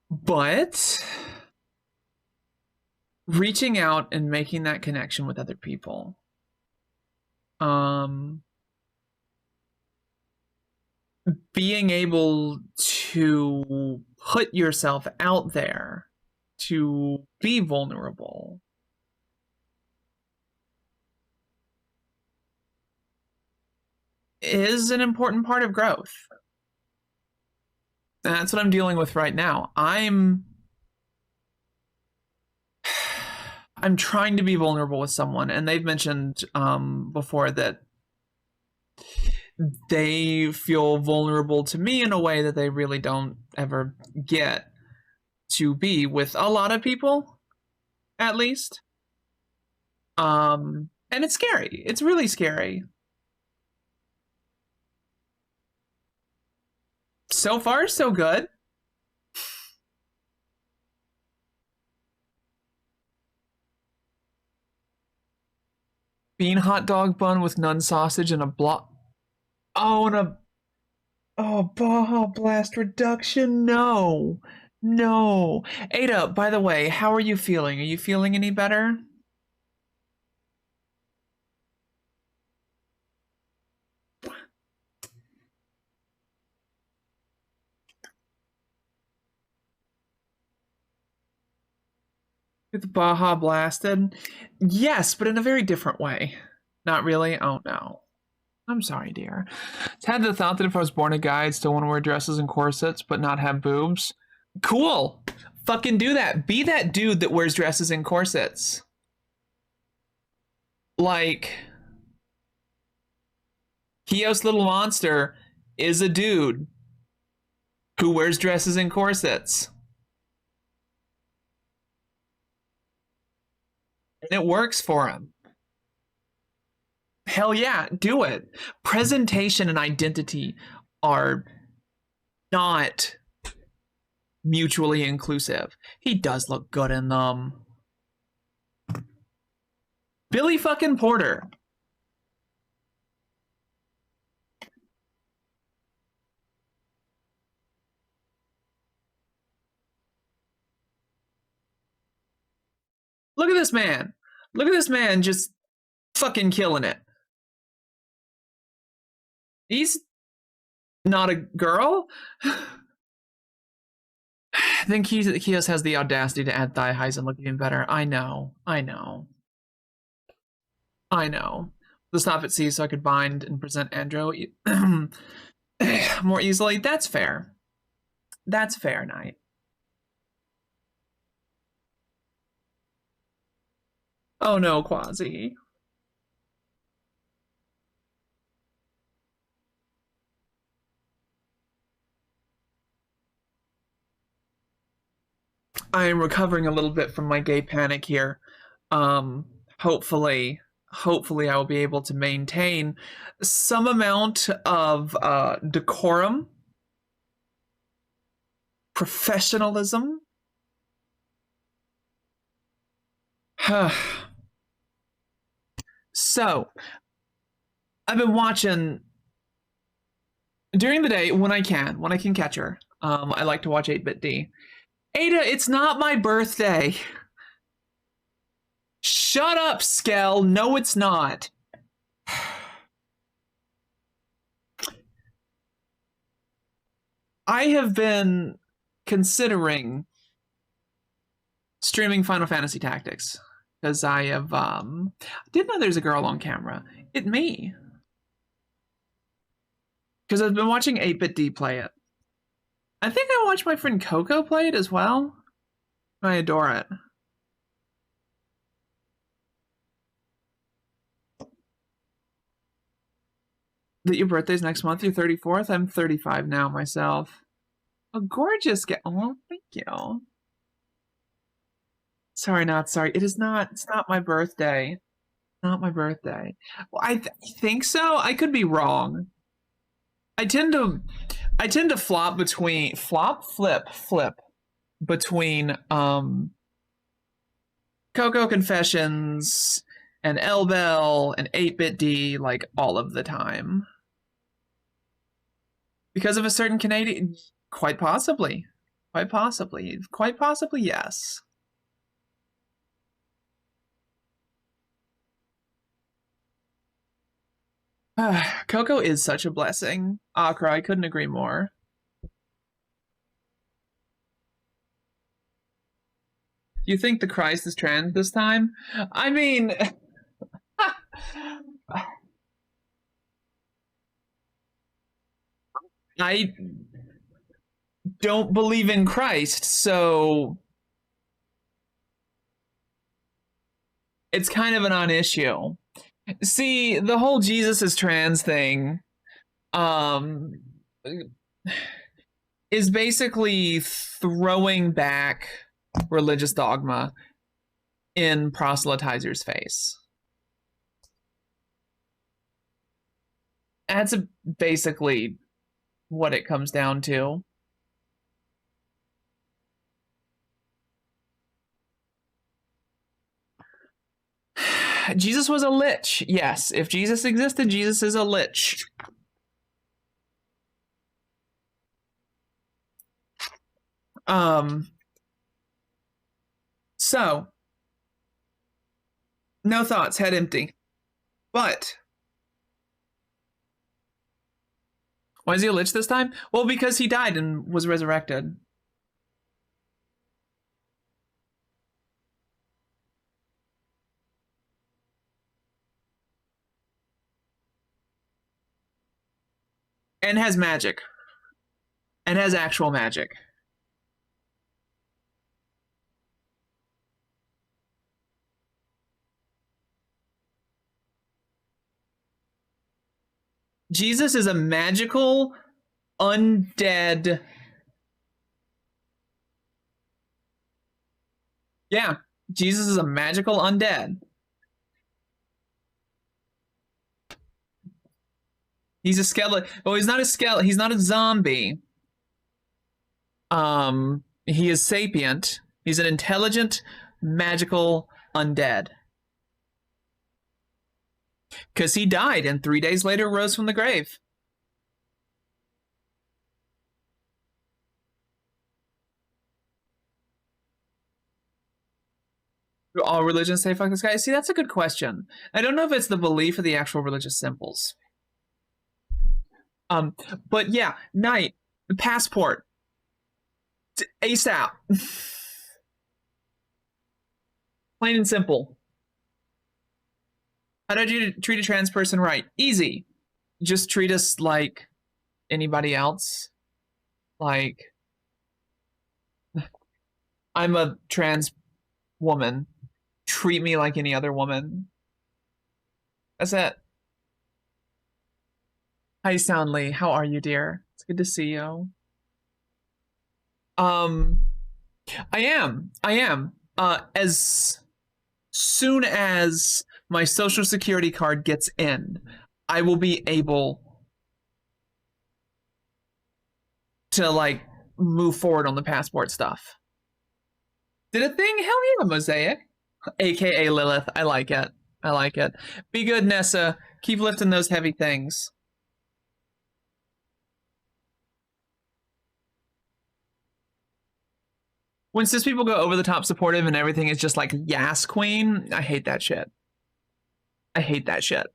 But reaching out and making that connection with other people. Being able to put yourself out there, to be vulnerable. Is an important part of growth. And that's what I'm dealing with right now. I'm trying to be vulnerable with someone, and they've mentioned before that they feel vulnerable to me in a way that they really don't ever get to be with a lot of people, at least. And it's scary. It's really scary. So far, so good. Bean hot dog bun with nun sausage and a block. Oh, and Baja Blast reduction. No. Ada, by the way, how are you feeling? Are you feeling any better? With Baja Blasted? Yes, but in a very different way. Not really? Oh no. I'm sorry, dear. It's had the thought that if I was born a guy, I'd still want to wear dresses and corsets, but not have boobs. Cool. Fucking do that. Be that dude that wears dresses and corsets. Like, Kios Little Monster is a dude who wears dresses and corsets. And it works for him. Hell yeah, do it. Presentation and identity are not mutually inclusive. He does look good in them. Billy fucking Porter. Look at this man. Look at this man just fucking killing it. He's not a girl. I think Kios has the audacity to add thigh highs and look even better. I know. The stop at C so I could bind and present Andro more easily. That's fair. That's fair, Knight. Oh no, Quasi. I am recovering a little bit from my gay panic here. Hopefully I will be able to maintain some amount of decorum, professionalism. So, I've been watching during the day when I can catch her. I like to watch 8BitD. Ada, it's not my birthday. Shut up, Skell. No, it's not. I have been considering streaming Final Fantasy Tactics because I have didn't know there's a girl on camera. It me. Because I've been watching 8BitD play it. I think I watched my friend Coco play it as well. I adore it. That your birthday's next month, your 34th? I'm 35 now myself. A gorgeous oh, thank you. Sorry, not sorry. It is not, it's not my birthday. Not my birthday. Well, I think so. I could be wrong. I tend to I tend to flip between Coco Confessions and L Bell and 8-Bit D like all of the time. Because of a certain Canadian, quite possibly, yes. Coco is such a blessing. Akra, I couldn't agree more. Do you think the Christ is trans this time? I mean, I don't believe in Christ, so it's kind of a non-issue. See, the whole Jesus is trans thing is basically throwing back religious dogma in proselytizers' face. That's basically what it comes down to. Jesus was a lich. Yes, if Jesus existed, Jesus is a lich. So, no thoughts, head empty. But why is he a lich this time? Well, because he died and was resurrected. And has magic. And has actual magic. Jesus is a magical, undead. Yeah, Jesus is a magical undead. He's a skeleton. Oh, he's not a skeleton. He's not a zombie. He is sapient. He's an intelligent, magical undead. Because he died and 3 days later rose from the grave. Do all religions say fuck this guy? See, that's a good question. I don't know if it's the belief or the actual religious symbols. But yeah, Knight, passport. ASAP. Plain and simple. How did you treat a trans person right? Easy. Just treat us like anybody else. Like, I'm a trans woman. Treat me like any other woman. That's it. Hi, Soundly. How are you, dear? It's good to see you. I am. As soon as my social security card gets in, I will be able to, like, move forward on the passport stuff. Did a thing? Hell yeah, Mosaic. AKA Lilith. I like it. I like it. Be good, Nessa. Keep lifting those heavy things. When cis people go over the top supportive and everything is just like, yes, queen, I hate that shit. I hate that shit.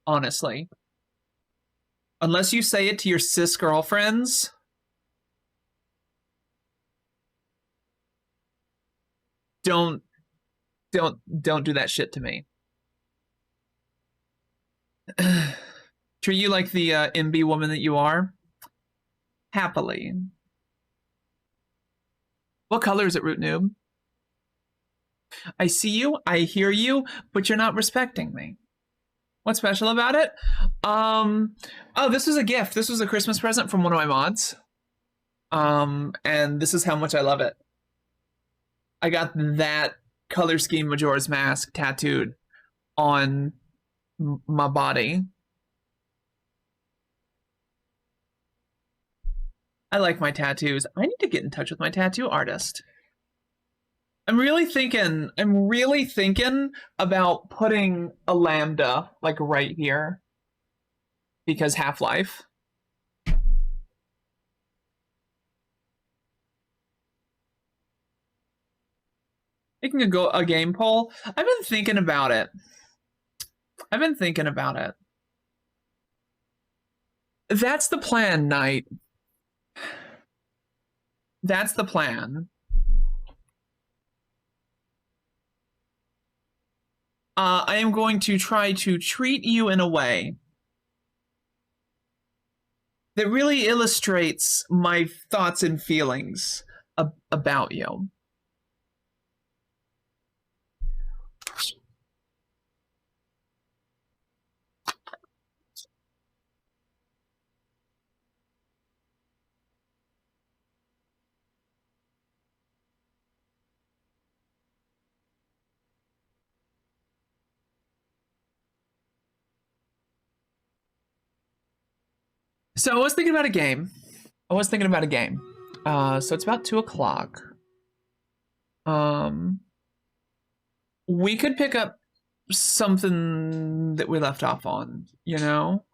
Honestly. Unless you say it to your cis girlfriends. Don't do that shit to me. Treat you like the MB woman that you are. Happily. What color is it, Root Noob? I see you, I hear you, but you're not respecting me. What's special about it? Oh, this was a gift. This was a Christmas present from one of my mods. And this is how much I love it. I got that color scheme Majora's Mask tattooed on my body. I like my tattoos. I need to get in touch with my tattoo artist. I'm really thinking about putting a lambda like right here because Half-Life. Making a game poll. I've been thinking about it. That's the plan, Knight. That's the plan. I am going to try to treat you in a way that really illustrates my thoughts and feelings about you. So I was thinking about a game. So it's about 2 o'clock. We could pick up something that we left off on, you know?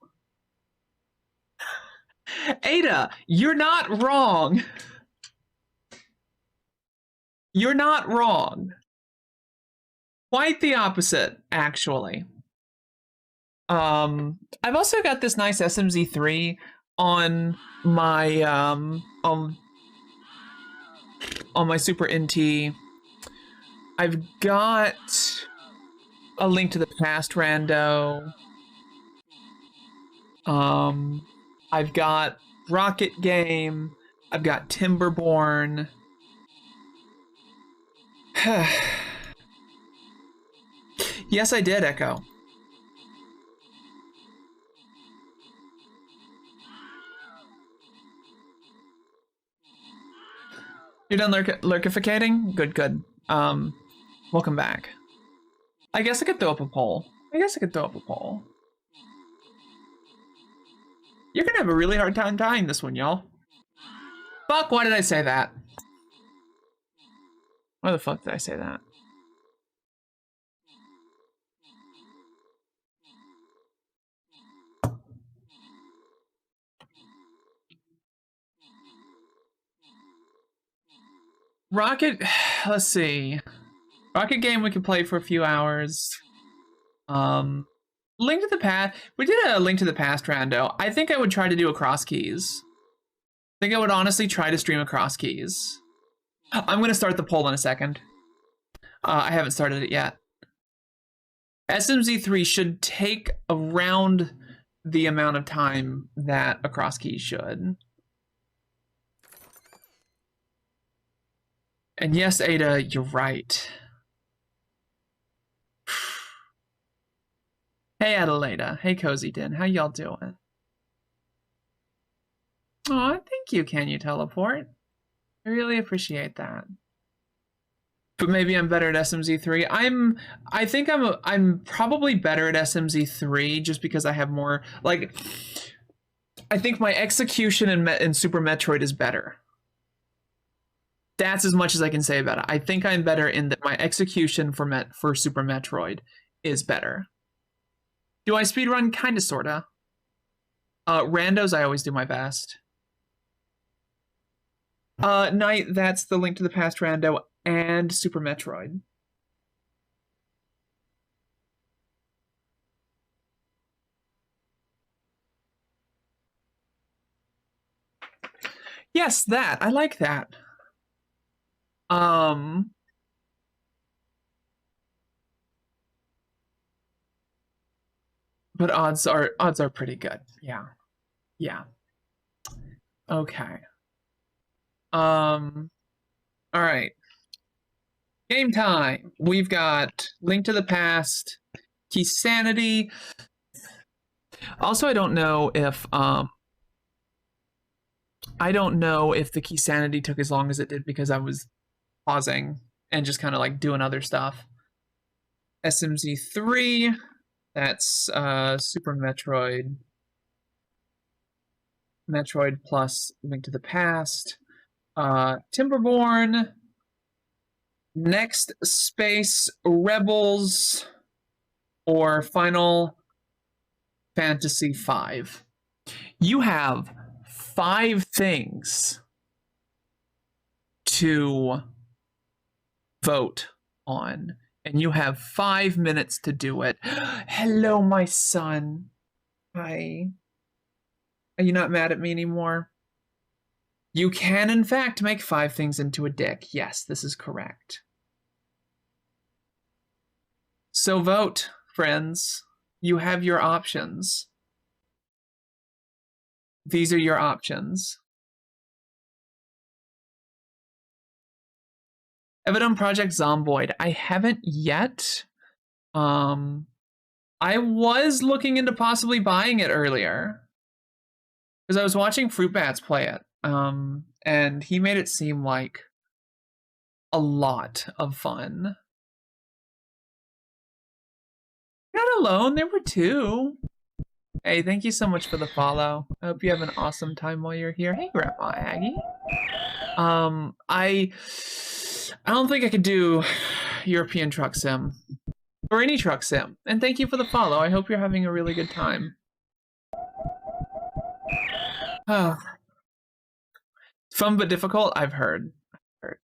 Ada, you're not wrong. You're not wrong. Quite the opposite, actually. I've also got this nice SMZ3 on my on my Super NT. I've got a Link to the Past rando. I've got Rocket Game. I've got Timberborn. Yes, I did, Echo. You're done lurkificating? Good. Welcome back. I guess I could throw up a poll. You're gonna have a really hard time tying this one, y'all. Fuck, why did I say that? Why the fuck did I say that? Rocket, let's see. Rocket Game we could play for a few hours. Link to the Past. We did a Link to the Past rando. I think I would try to do a Cross Keys. I think I would honestly try to stream a Cross Keys. I'm gonna start the poll in a second. I haven't started it yet. SMZ3 should take around the amount of time that a Cross Keys should. And yes, Ada, you're right. Hey, Adelaida. Hey, Cozy Den. How y'all doing? Oh, thank you, Can You Teleport? I really appreciate that. But maybe I'm better at SMZ3. I think I'm probably better at SMZ3 just because I have more, like, I think my execution in Super Metroid is better. That's as much as I can say about it. I think I'm better in that my execution for Super Metroid is better. Do I speedrun? Kinda, sorta. Randos, I always do my best. Knight, that's the Link to the Past rando and Super Metroid. Yes, that. I like that. But odds are pretty good. Yeah. Okay. All right. Game time. We've got Link to the Past, Keysanity. Also, I don't know if the Keysanity took as long as it did because I was pausing and just kind of like doing other stuff. SMZ3. That's Super Metroid. Metroid plus Link to the Past, Timberborn, Next Space Rebels, or Final Fantasy V. You have 5 things to vote on, and you have 5 minutes to do it. Hello, my son. Hi. Are you not mad at me anymore? You can, in fact, make 5 things into a dick. Yes, this is correct. So vote, friends. You have your options. These are your options. Ever done Project Zomboid? I haven't yet. I was looking into possibly buying it earlier because I was watching Fruit Bats play it. And he made it seem like a lot of fun. You're not alone, there were 2. Hey, thank you so much for the follow. I hope you have an awesome time while you're here. Hey, Grandma Aggie. I don't think I could do European Truck Sim or any truck sim. And thank you for the follow. I hope you're having a really good time. Fun but difficult, I've heard. There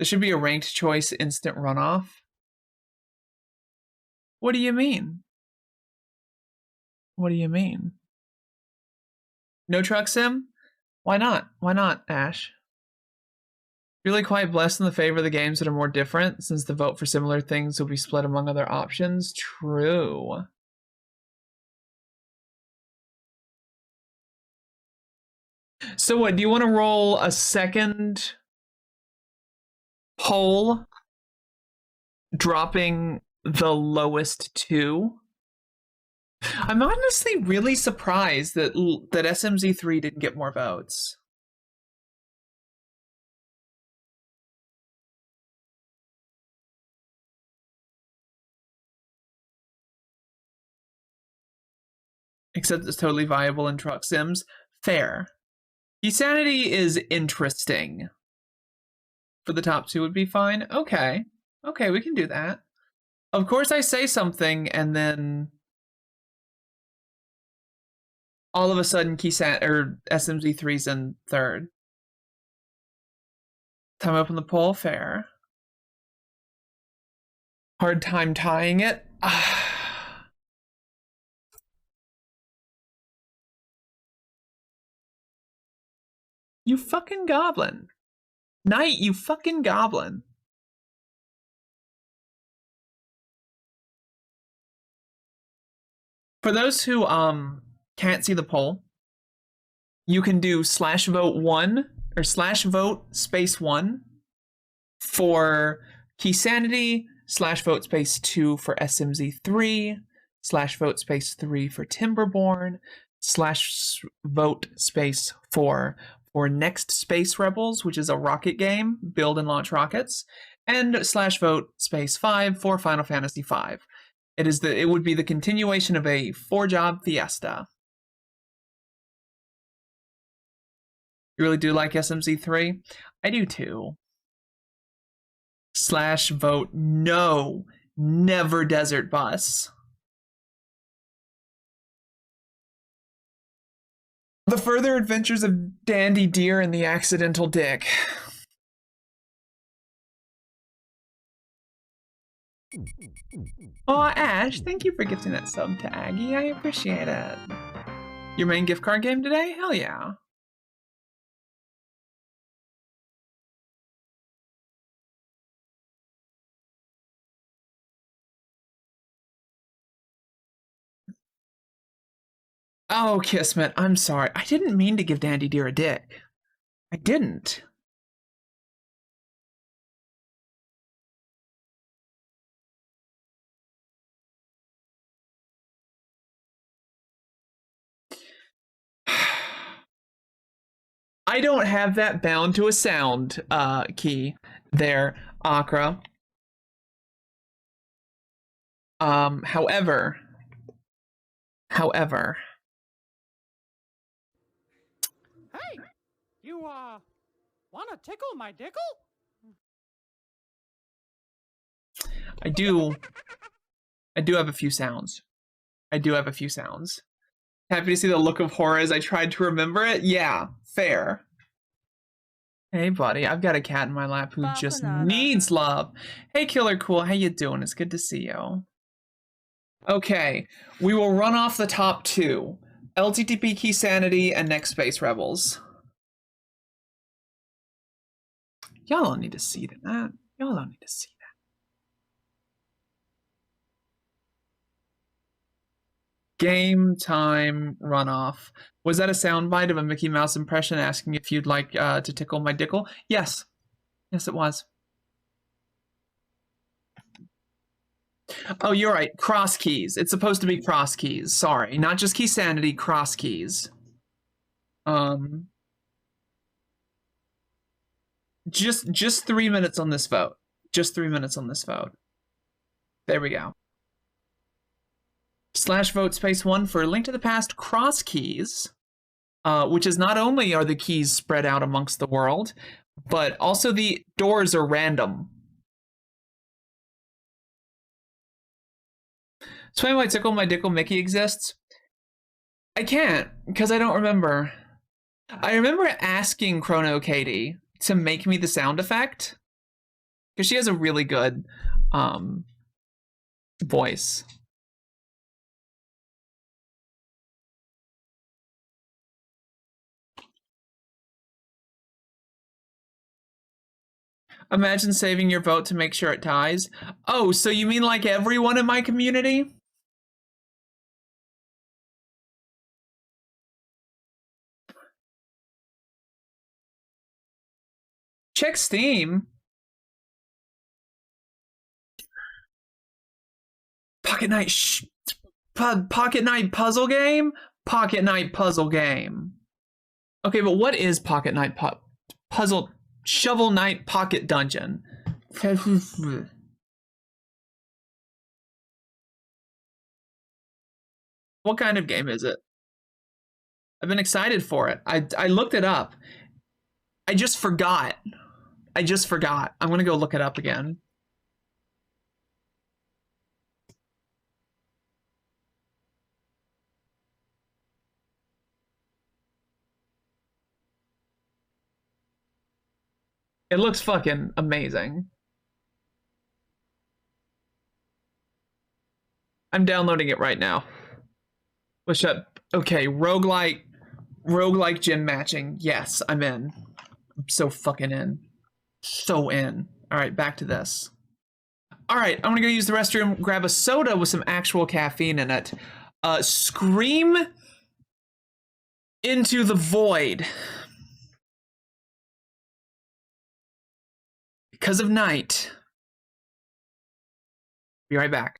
should be a ranked choice instant runoff. What do you mean? What do you mean? No truck sim? Why not? Why not, Ash? Really quite blessed in the favor of the games that are more different, since the vote for similar things will be split among other options. True. So what, do you want to roll a second poll, dropping the lowest 2? I'm honestly really surprised that SMZ3 didn't get more votes. Except it's totally viable in truck sims. Fair. Insanity is interesting. For the top 2 would be fine. Okay. Okay, we can do that. Of course I say something and then all of a sudden SMZ3's in 3rd. Time to open the poll. Fair. Hard time tying it. You fucking goblin. Knight, you fucking goblin. For those who can't see the poll, you can do /vote1 or /vote space 1 for Keysanity, /vote space 2 for SMZ3, /vote space 3 for Timberborn, /vote space 4 for Next Space Rebels, which is a rocket game, build and launch rockets, and /vote space 5 for Final Fantasy V. It would be the continuation of a 4-job fiesta. You really do like SMZ3? I do too. /vote no, never Desert Bus. The Further Adventures of Dandy Deer and the Accidental Dick. Oh, Ash, thank you for gifting that sub to Aggie. I appreciate it. Your main gift card game today? Hell yeah. Oh, Kismet, I'm sorry. I didn't mean to give Dandy Deer a dick. I didn't. I don't have that bound to a sound key there, Akra. However, Hey, you, wanna tickle my dickle? I do have a few sounds. I do have a few sounds. Happy to see the look of horror as I tried to remember it. Yeah, fair. Hey, buddy, I've got a cat in my lap who just needs love. Hey, Killer Cool, how you doing? It's good to see you. Okay, we will run off the top two. LTTP Key Sanity and Next Space Rebels. Y'all don't need to see that. Y'all don't need to see that. Game time runoff. Was that a soundbite of a Mickey Mouse impression asking if you'd like to tickle my dickle? Yes. Yes, it was. Oh, you're right. Cross keys. It's supposed to be cross keys. Sorry. Not just Key Sanity, cross keys. Just 3 minutes on this vote. Just 3 minutes on this vote. There we go. /vote space 1 for Link to the Past cross keys, which is not only are the keys spread out amongst the world, but also the doors are random. Explain why Tickle My Dickle Mickey exists. I can't, because I don't remember. I remember asking Chrono Katie to make me the sound effect, because she has a really good voice. Imagine saving your vote to make sure it ties. Oh, so you mean like everyone in my community? Check Steam. Pocket Night Pocket Night puzzle game? Pocket Night puzzle game. Okay, but what is Pocket Night puzzle? Shovel Knight Pocket Dungeon. What kind of game is it? I've been excited for it. I looked it up. I just forgot. I'm gonna go look it up again. It looks fucking amazing. I'm downloading it right now. What's up? Okay, roguelike gym matching. Yes, I'm in. I'm so fucking in. So in. All right, back to this. All right, I'm gonna go use the restroom, grab a soda with some actual caffeine in it. Scream into the void. Because of night. Be right back.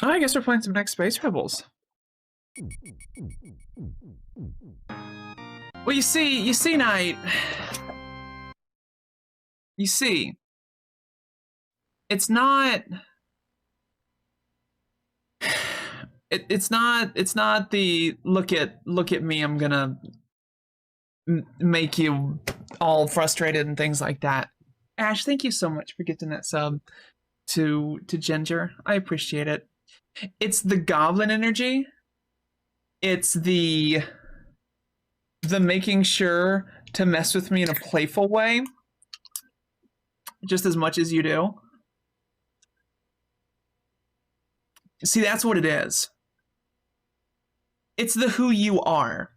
Oh, I guess we're playing some Next Space Rebels. Well, you see, Knight. You see, it's not it's not the look at me, I'm gonna make you all frustrated and things like that. Ash, thank you so much for getting that sub to Ginger. I appreciate it. It's the goblin energy. It's the making sure to mess with me in a playful way just as much as you do. See, that's what it is. It's the who you are.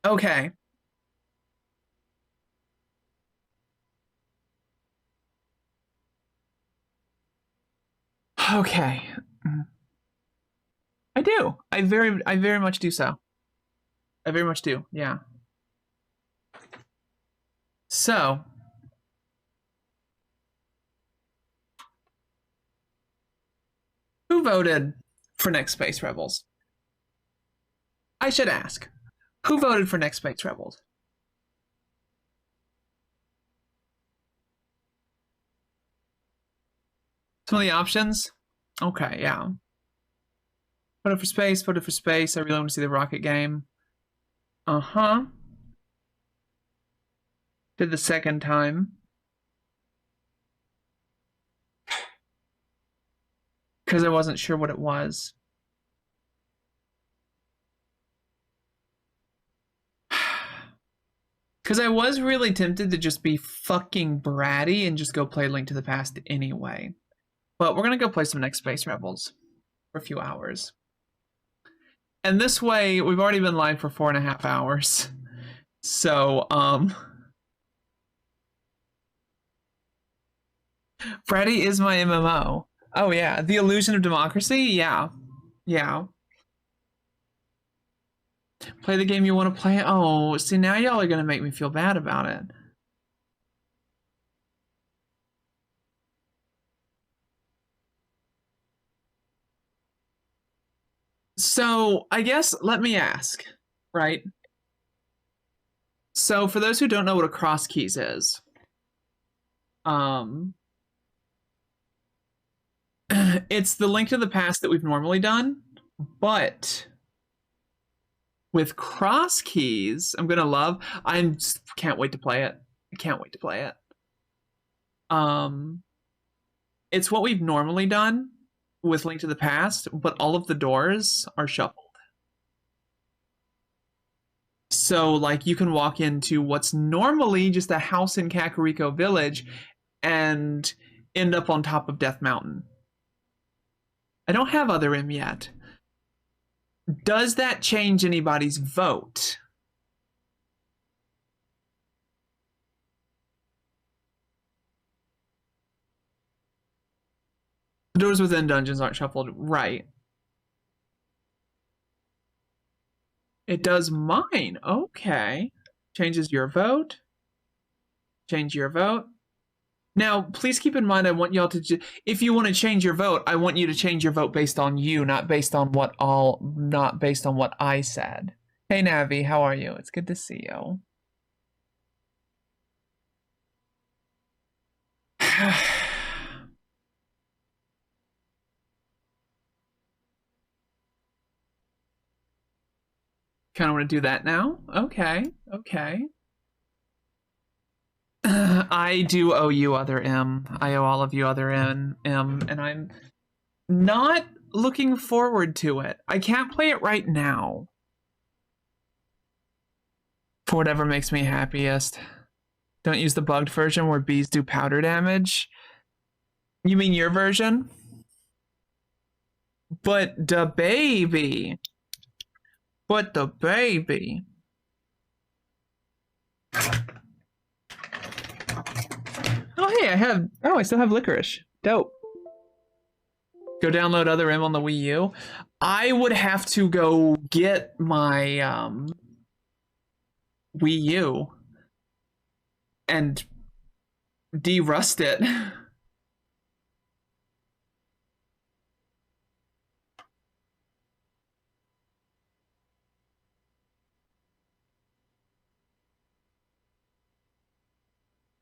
Okay. Okay. I do. I very much do so. I very much do. Yeah. So, who voted for Next Space Rebels? I should ask. Who voted for Next Space Rebels? Some of the options? Okay, yeah. Voted for space, voted for space. I really want to see the rocket game. Uh-huh. Did the second time. Because I wasn't sure what it was. Because I was really tempted to just be fucking bratty and just go play Link to the Past anyway. But we're going to go play some Next Space Rebels for a few hours. And this way, we've already been live for 4.5 hours. So, Bratty is my MMO. Oh yeah, The Illusion of Democracy? Yeah. Yeah. Play the game you want to play? Oh, see, now y'all are going to make me feel bad about it. So, I guess, let me ask, right? So, for those who don't know what a cross keys is, it's the Link to the Past that we've normally done, but with cross keys, I'm gonna love. Can't wait to play it. I can't wait to play it. It's what we've normally done with Link to the Past, but all of the doors are shuffled. So, like, you can walk into what's normally just a house in Kakariko Village and end up on top of Death Mountain. I don't have Other M yet. Does that change anybody's vote? The doors within dungeons aren't shuffled, right? It does mine. Okay. Changes your vote. Change your vote. Now, please keep in mind, I want y'all to, if you want to change your vote, I want you to change your vote based on you, not based on what I said. Hey, Navi, how are you? It's good to see you. Kind of want to do that now? Okay, okay. I do owe you Other M. I owe all of you Other M, and I'm not looking forward to it. I can't play it right now. For whatever makes me happiest. Don't use the bugged version where bees do powder damage. You mean your version? But the baby. But the baby. Oh, hey, I still have Licorice. Dope. Go download Other M on the Wii U. I would have to go get my Wii U and de-rust it.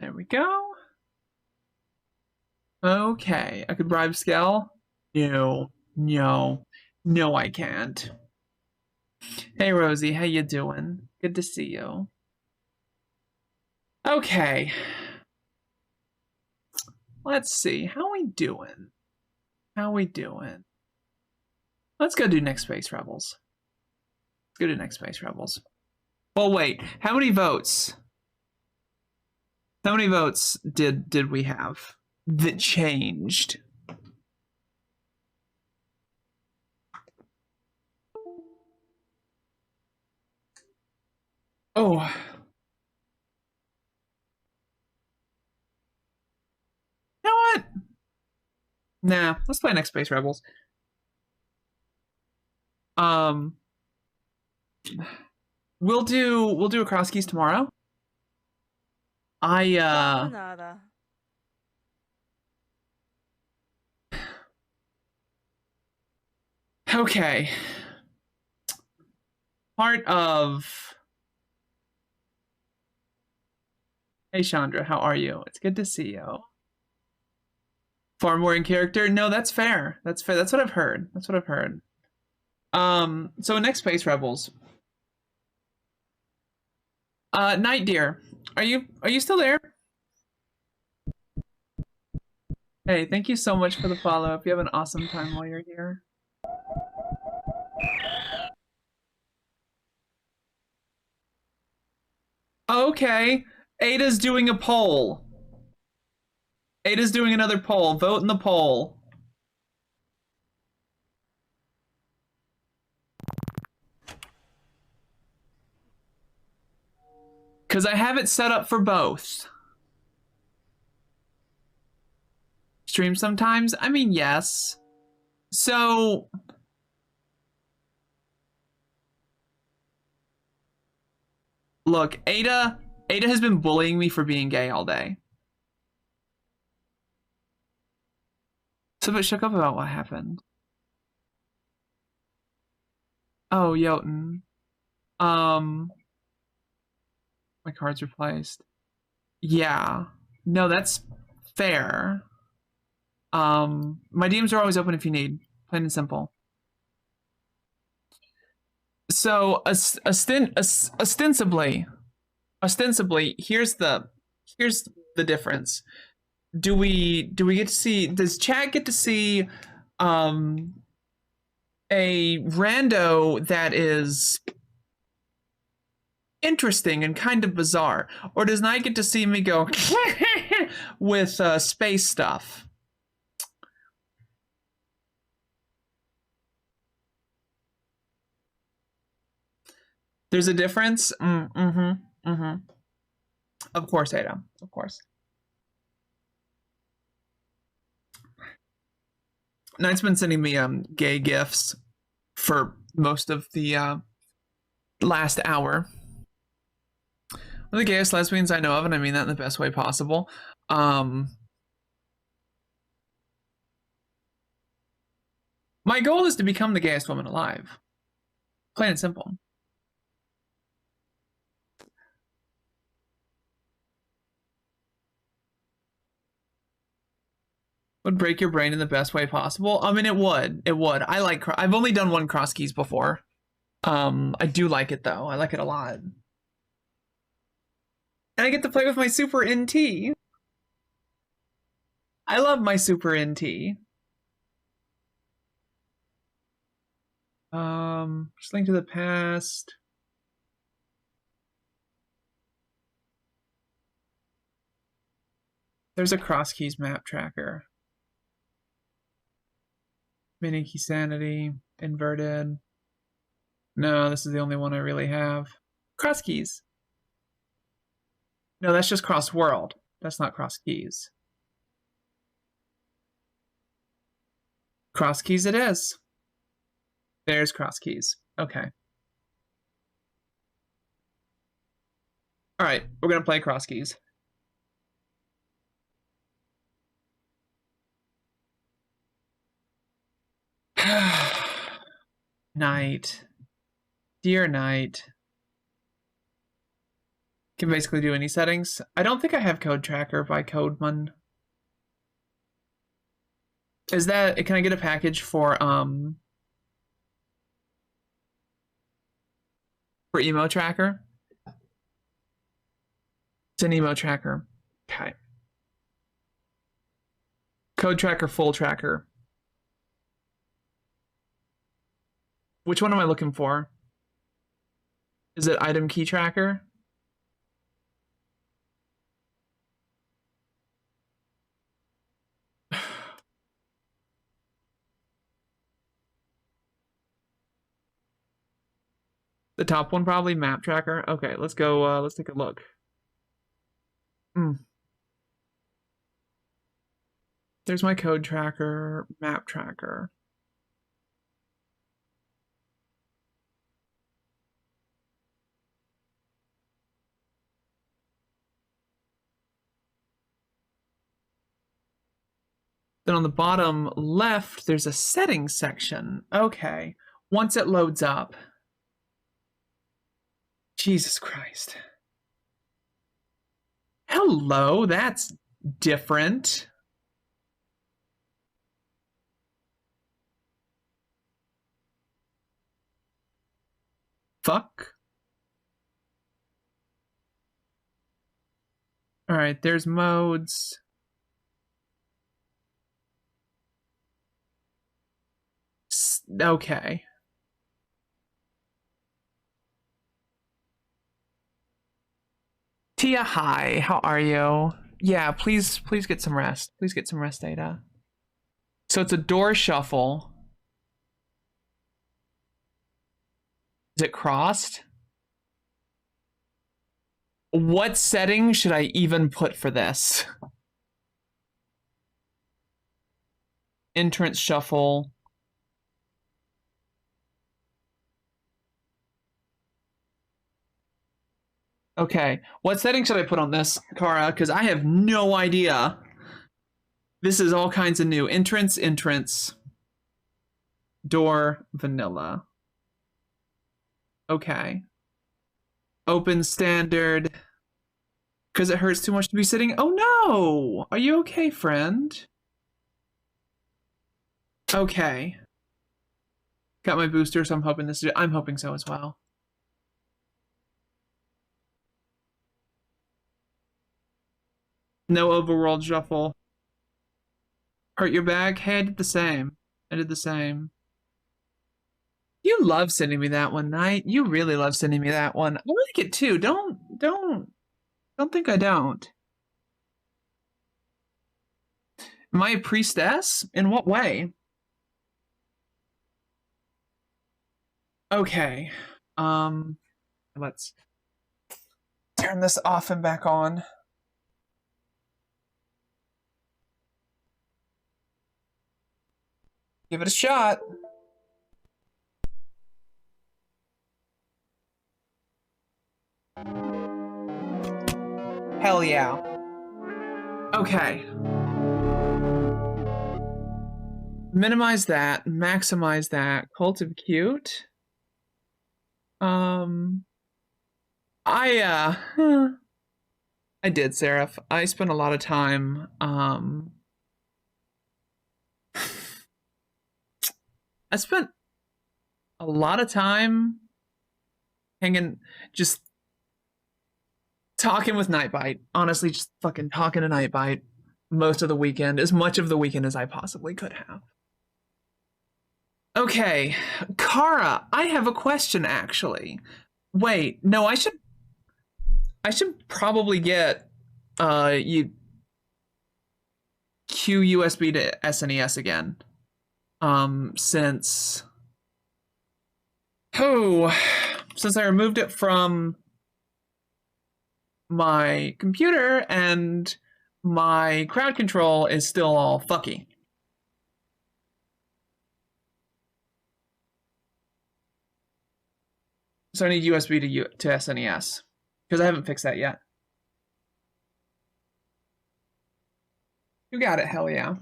There we go. Okay, I could bribe Skell. No, I can't. Hey Rosie, how you doing? Good to see you. Okay. Let's see, how we doing? Let's go do Next Space Rebels. Well, wait, how many votes? How many votes did we have that changed? Oh. You know what? Nah, let's play Next Space Rebels. We'll do Across Keys tomorrow. Nada. Okay. Part of... Hey Chandra, how are you? It's good to see you. Far more in character? No, that's fair. That's fair. That's what I've heard. So Next Space Rebels. Night Deer, are you still there? Hey, thank you so much for the follow-up. You have an awesome time while you're here. Okay, Ada's doing a poll. Ada's doing another poll. Vote in the poll. Because I have it set up for both. Stream sometimes? I mean, yes. So... Look, Ada has been bullying me for being gay all day. So a bit shook up about what happened. Oh, Jotun. My card's replaced. Yeah. No, that's fair. My DMs are always open if you need. Plain and simple. So, ostensibly, here's the difference. Do we get to see? Does chat get to see a rando that is interesting and kind of bizarre, or does Night get to see me go with space stuff? There's a difference. Of course, Ada. Of course. Night's been sending me gay gifts for most of the last hour. One of the gayest lesbians I know of, and I mean that in the best way possible. My goal is to become the gayest woman alive. Plain and simple. Would break your brain in the best way possible. I mean, it would. I've only done one cross keys before. I do like it though. I like it a lot. And I get to play with my Super NT. I love my Super NT. Just Link to the Past. There's a cross keys map tracker. Mini Key Sanity, Inverted. No, this is the only one I really have. Cross keys. No, that's just cross world. That's not cross keys. Cross keys it is. There's cross keys. Okay. All right, we're gonna play cross keys. Night. Dear Night. Can basically do any settings. I don't think I have Code Tracker by Codeman. Is that, can I get a package for Emo Tracker? It's an Emo Tracker. Okay. Code Tracker, Full Tracker. Which one am I looking for? Is it Item Key Tracker? The top one probably, Map Tracker. Okay, let's go, let's take a look. There's my Code Tracker, Map Tracker. Then on the bottom left, there's a settings section. Okay, once it loads up. Jesus Christ. Hello, that's different. Fuck. All right, there's modes. Okay. Tia, hi. How are you? Yeah, please get some rest. Please get some rest, Ada. So it's a door shuffle. Is it crossed? What setting should I even put for this? Entrance shuffle. Okay, what setting should I put on this, Kara? Because I have no idea. This is all kinds of new. Entrance, door, vanilla. Okay. Open standard. Because it hurts too much to be sitting. Oh no! Are you okay, friend? Okay. Got my booster, so I'm hoping this. I'm hoping so as well. No overworld shuffle. Hurt your back? Hey, I did the same. I did the same. You love sending me that one, Knight. You really love sending me that one. I like it too. Don't think I don't. Am I a priestess? In what way? Okay. Let's turn this off and back on. Give it a shot. Hell yeah. Okay. Minimize that, maximize that. Cult of Cute. I did, Seraph. I spent a lot of time, I spent a lot of time hanging, just talking with Nightbite. Honestly, just fucking talking to Nightbite most of the weekend, as much of the weekend as I possibly could have. Okay, Kara, I have a question actually. Wait, no, I should probably get you Q USB to SNES again. Since I removed it from my computer and my crowd control is still all fucky. So I need USB to SNES because I haven't fixed that yet. You got it, hell yeah.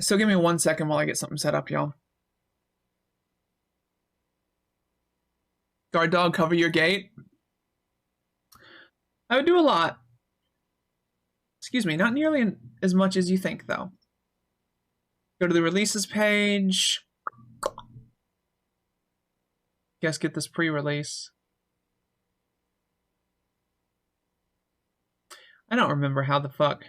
So give me 1 second while I get something set up, y'all. Guard dog, cover your gate. I would do a lot. Excuse me, not nearly as much as you think, though. Go to the releases page. Guess get this pre-release. I don't remember how the fuck.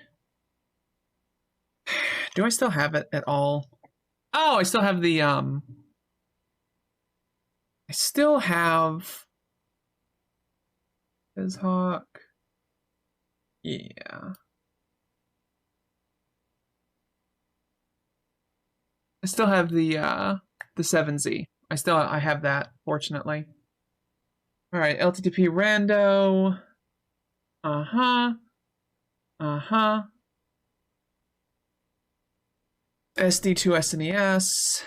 Do I still have it at all? Oh, I still have the I still have Fizhawk. Yeah. I still have the 7Z. I have that, fortunately. Alright, LTTP rando. Uh-huh. Uh-huh. SD2 SNES.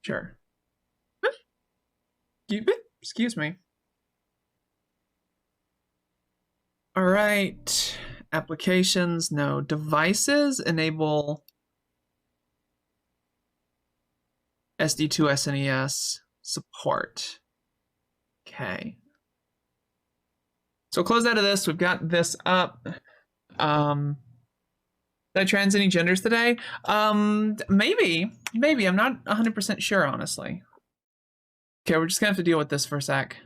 Sure. Excuse me. All right. Applications, no. Devices enable SD2 SNES support. Okay. So close out of this. We've got this up. Did I trans any genders today? Maybe. I'm not 100% sure, honestly. Okay, we're just gonna have to deal with this for a sec.